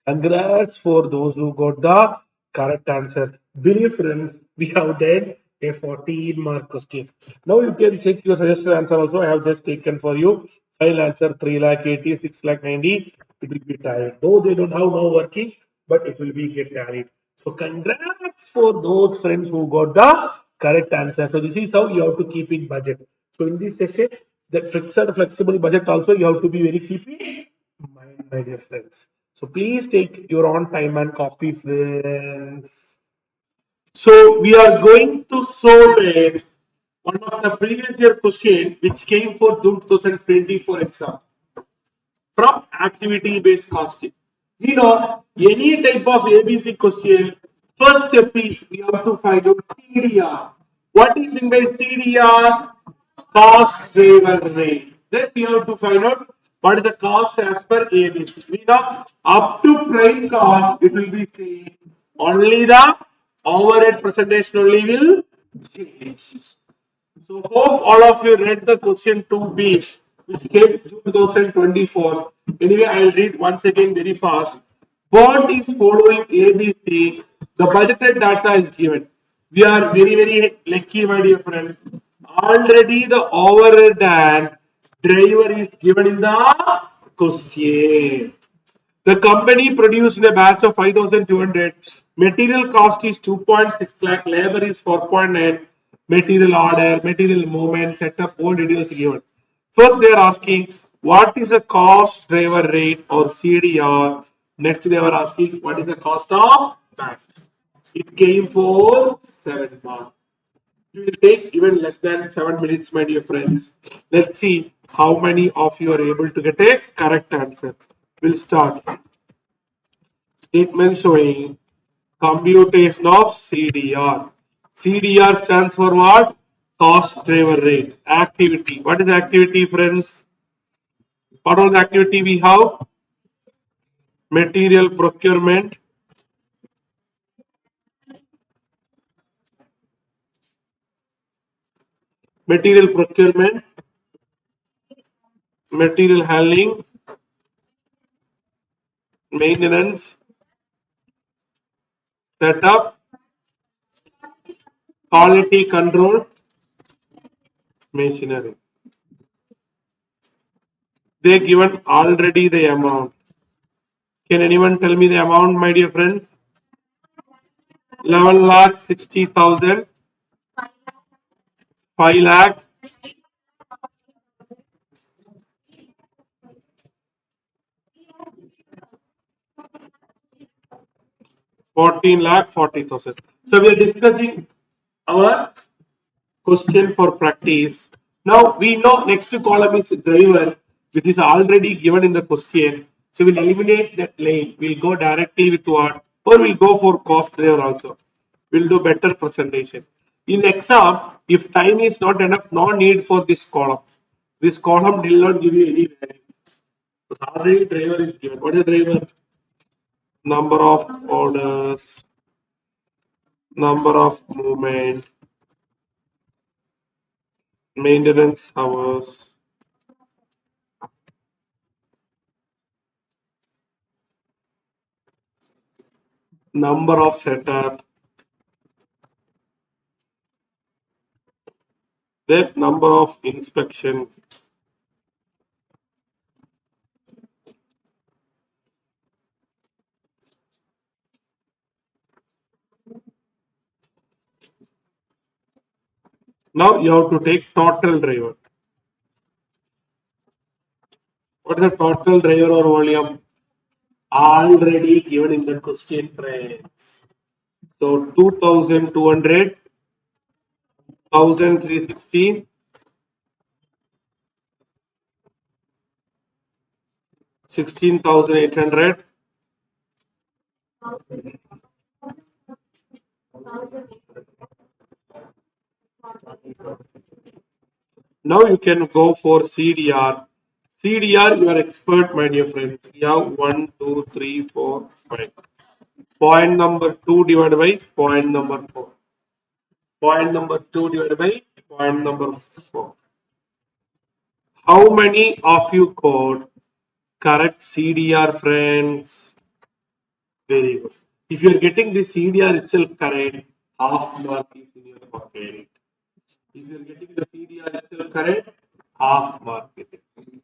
Congrats for those who got the correct answer. Believe friends, we have done a 14 mark question. Now you can check your suggested answer also. I have just taken for you. Final answer 3 lakh 80, 6 lakh 90. It will be tallied. Though they don't have no working, but it will be get tallied. So congrats for those friends who got the correct answer. So this is how you have to keep in budget. So in this session, that fixed flexible budget also you have to be very keeping mind, my dear friends. So please take your own time and copy, friends. So we are going to solve one of the previous year question which came for June 2024 exam from activity based costing. You know, any type of ABC question, first step is we have to find out CDR. What is meant by CDR? Cost driven rate. Then we have to find out What is the cost as per ABC? We know up to prime cost, it will be same. Only the overhead percentage only will change. So hope all of you read the question 2B, which came 2024. Anyway, I'll read once again very fast. Bond is following ABC. The budgeted data is given. We are very lucky, my dear friends. Already the overhead and driver is given in the question. The company produced a batch of 5,200. Material cost is 2.6 lakh. Labor is 4.9. Material order, material movement, setup, all details given. First, they are asking what is the cost driver rate or CDR. Next, they are asking what is the cost of batch. It came for 7 marks. It will take even less than 7 minutes, my dear friends. Let's see how many of you are able to get a correct answer. We'll start. Statement showing computation of CDR. CDR stands for what? Cost driver rate. Activity. What is activity, friends? What all the activity we have? Material procurement, material procurement, material handling, maintenance, setup, quality control, machinery. They given already the amount. Can anyone tell me the amount, my dear friends? 11 lakh 60,000, 5 lakh, 14 lakh 40,000. So we are discussing our question for practice. Now we know next column is driver, which is already given in the question. So we'll eliminate that lane. We'll go directly with what? Or we'll go for cost driver also. We'll do better presentation. In exam, if time is not enough, no need for this column. This column will not give you any value. Because already driver is given. What is driver? Number of orders, number of movement, maintenance hours, number of setup, then number of inspection. Now you have to take total driver. What is the total driver or volume? Already given in the question, friends. So 2,200, 1,360, 16,800. Now you can go for CDR. CDR, you are expert, my dear friends. We have 1, 2, 3, 4, 5. Point number 2 divided by point number 4. Point number 2 divided by point number 4. How many of you code correct CDR, friends? Very good. If you are getting the CDR itself correct, half mark is in your pocket. If you are getting the CDR itself correct, half mark is in.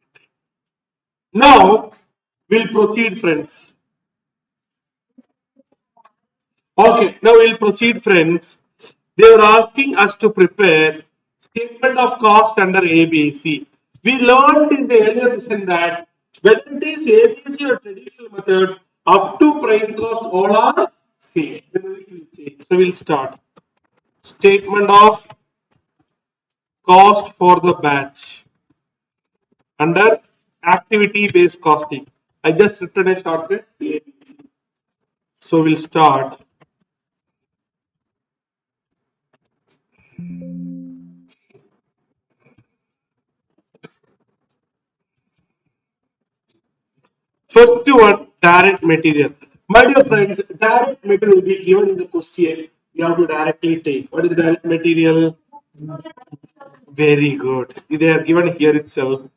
Now, we'll proceed, friends. Okay, now we'll proceed, friends. They were asking us to prepare statement of cost under ABC. We learned in the earlier session that whether it is ABC or traditional method, up to prime cost, all are same. So we'll start. Statement of cost for the batch under activity based costing. I just written a shortcut. So we'll start. First one, direct material. My dear friends, direct material will be given in the question. You have to directly take. What is direct material? Very good. They are given here itself.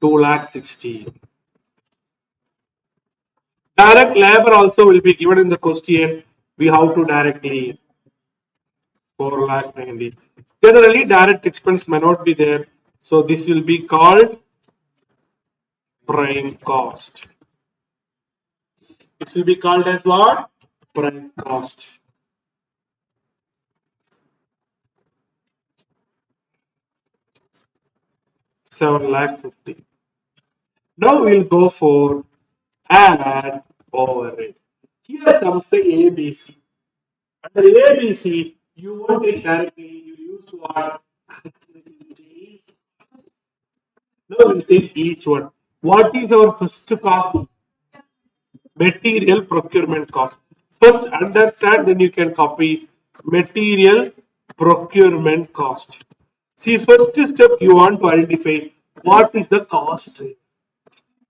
2,60,000. Direct labor also will be given in the question. We have to directly 4,90,000. Generally, direct expense may not be there. So this will be called prime cost. This will be called as what? Prime cost. 7,50,000. Now we'll go for add overhead. Here comes the ABC. Under ABC, you won't take directly, you use what? Now we'll take each one. What is our first cost? Material procurement cost. First understand, then you can copy material procurement cost. See, first step you want to identify what is the cost rate.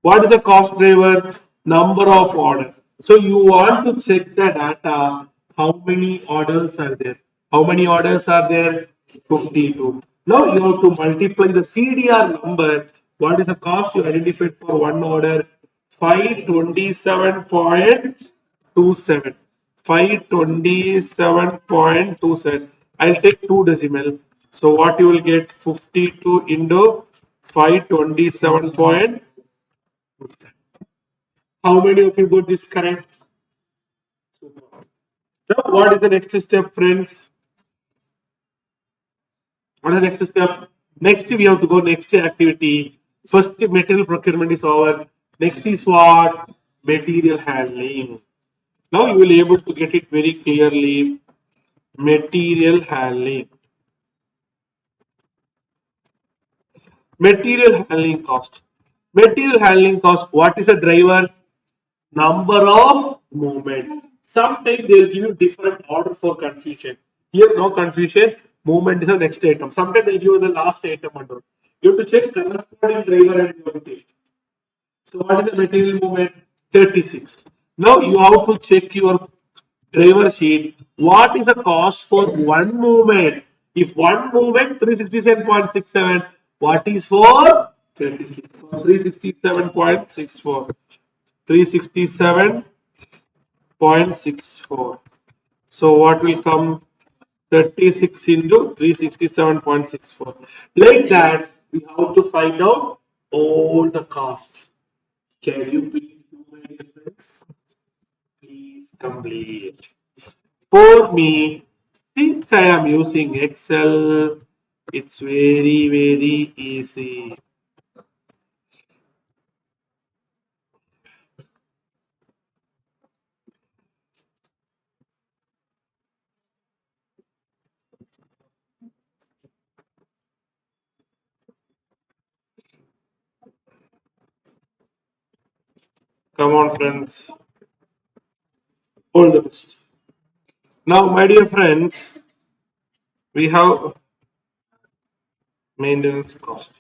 What is the cost driver? Number of orders. So you want to check the data. How many orders are there? How many orders are there? 52. Now you have to multiply the CDR number. What is the cost you identified for one order? 527.27. 527.27. I'll take two decimal. So what you will get 52 into 527. How many of you got this correct? Now, what is the next step, friends? What is the next step? Next, we have to go next activity. First, material procurement is over. Next is what? Material handling. Now, you will be able to get it very clearly. Material handling. Material handling cost. Material handling cost. What is a driver? Number of movement. Sometimes they'll give you different order for confusion. Here, no confusion. Movement is the next item. Sometimes they'll give you the last item under. You have to check corresponding driver and you have to take. So, what is the material movement? 36. Now, you have to check your driver sheet. What is the cost for one movement? If one movement 367.67, what is for 36? So 367.64. 367.64. So what will come? 36 into 367.64. Like that, we have to find out all the costs. Can you please do my difference? Please complete. For me, since I am using Excel, it's very easy. Come on, friends. All the best. Now, my dear friends, we have maintenance cost.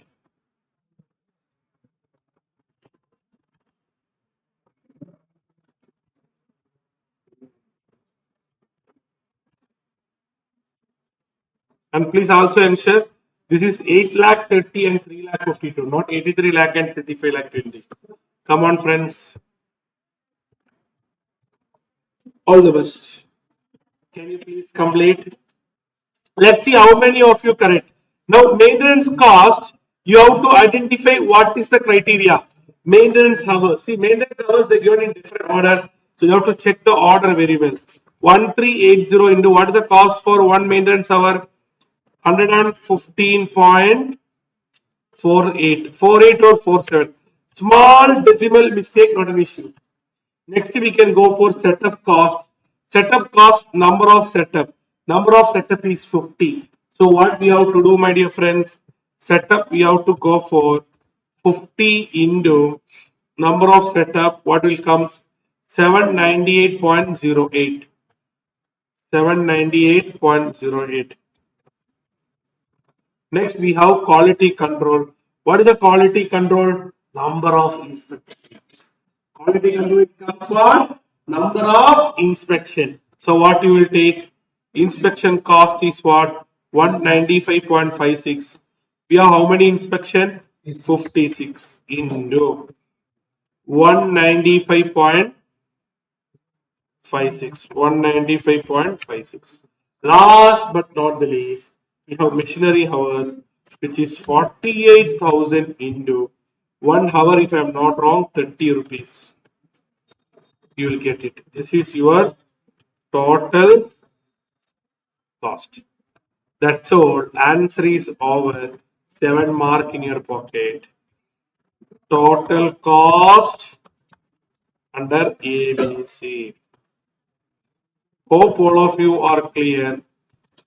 And please also ensure this is 8 lakh 30 and 3 lakh 52, not 83 lakh and 35 lakh 20. Come on, friends. All the best. Can you please complete? Let's see how many of you correct. Now, maintenance cost, you have to identify what is the criteria. Maintenance hours. See, maintenance hours they given in different order. So you have to check the order very well. 1380 into what is the cost for one maintenance hour? 115.48. 48 or 47. Small decimal mistake, not an issue. Next, we can go for setup cost. Setup cost, number of setup. Number of setup is 50. So what we have to do, my dear friends? Setup, we have to go for 50 into number of setup. What will come? 798.08. 798.08. Next, we have quality control. What is a quality control? Number of inspectors. Quantity control comes what? Number of inspection. So what you will take? Inspection cost is what? 195.56. We have how many inspection? 56 into 195.56. 195.56. Last but not the least, we have machinery hours, which is 48,000 into 1 hour, if I am not wrong, 30 rupees. You will get it. This is your total cost. That's all. Answer is over. 7 mark in your pocket. Total cost under ABC. Hope all of you are clear.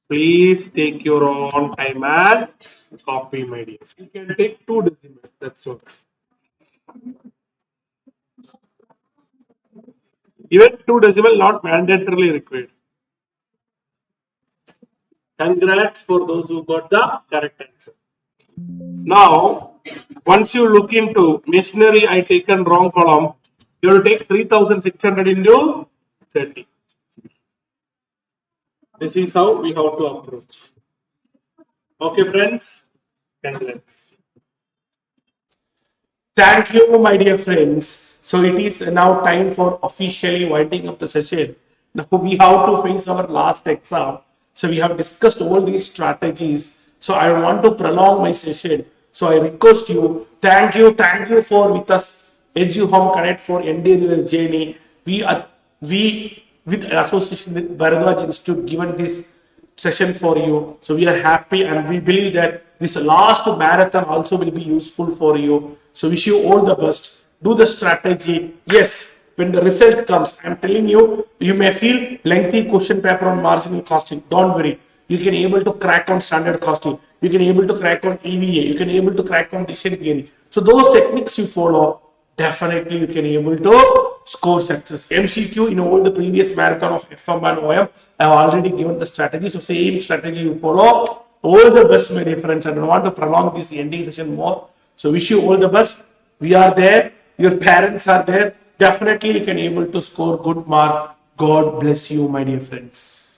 Please take your own time and copy, my dear. You can take 2 decimals. That's all. Even 2 decimal not mandatorily required. Congrats for those who got the correct answer. Now, once you look into machinery, I taken wrong column. You will take 3,600 into 30. This is how we have to approach. Okay, friends. Congrats. Thank you, my dear friends. So it is now time for officially winding up the session. Now we have to face our last exam. So we have discussed all these strategies. So I want to prolong my session. So I request you, thank you for with us, EduHome Connect for ending your journey. We with association with Bharadwaj Institute given this session for you. So we are happy and we believe that this last marathon also will be useful for you. So wish you all the best. Do the strategy. Yes, when the result comes, I'm telling you, you may feel lengthy question paper on marginal costing. Don't worry. You can able to crack on standard costing. You can able to crack on EVA. You can able to crack on decision theory. So those techniques you follow, definitely you can able to score success. MCQ in all the previous marathon of FM and OM, I have already given the strategy. So same strategy you follow. All the best, my dear friends. I don't want to prolong this ending session more. So wish you all the best. We are there. Your parents are there. Definitely you can able to score good mark. God bless you, my dear friends.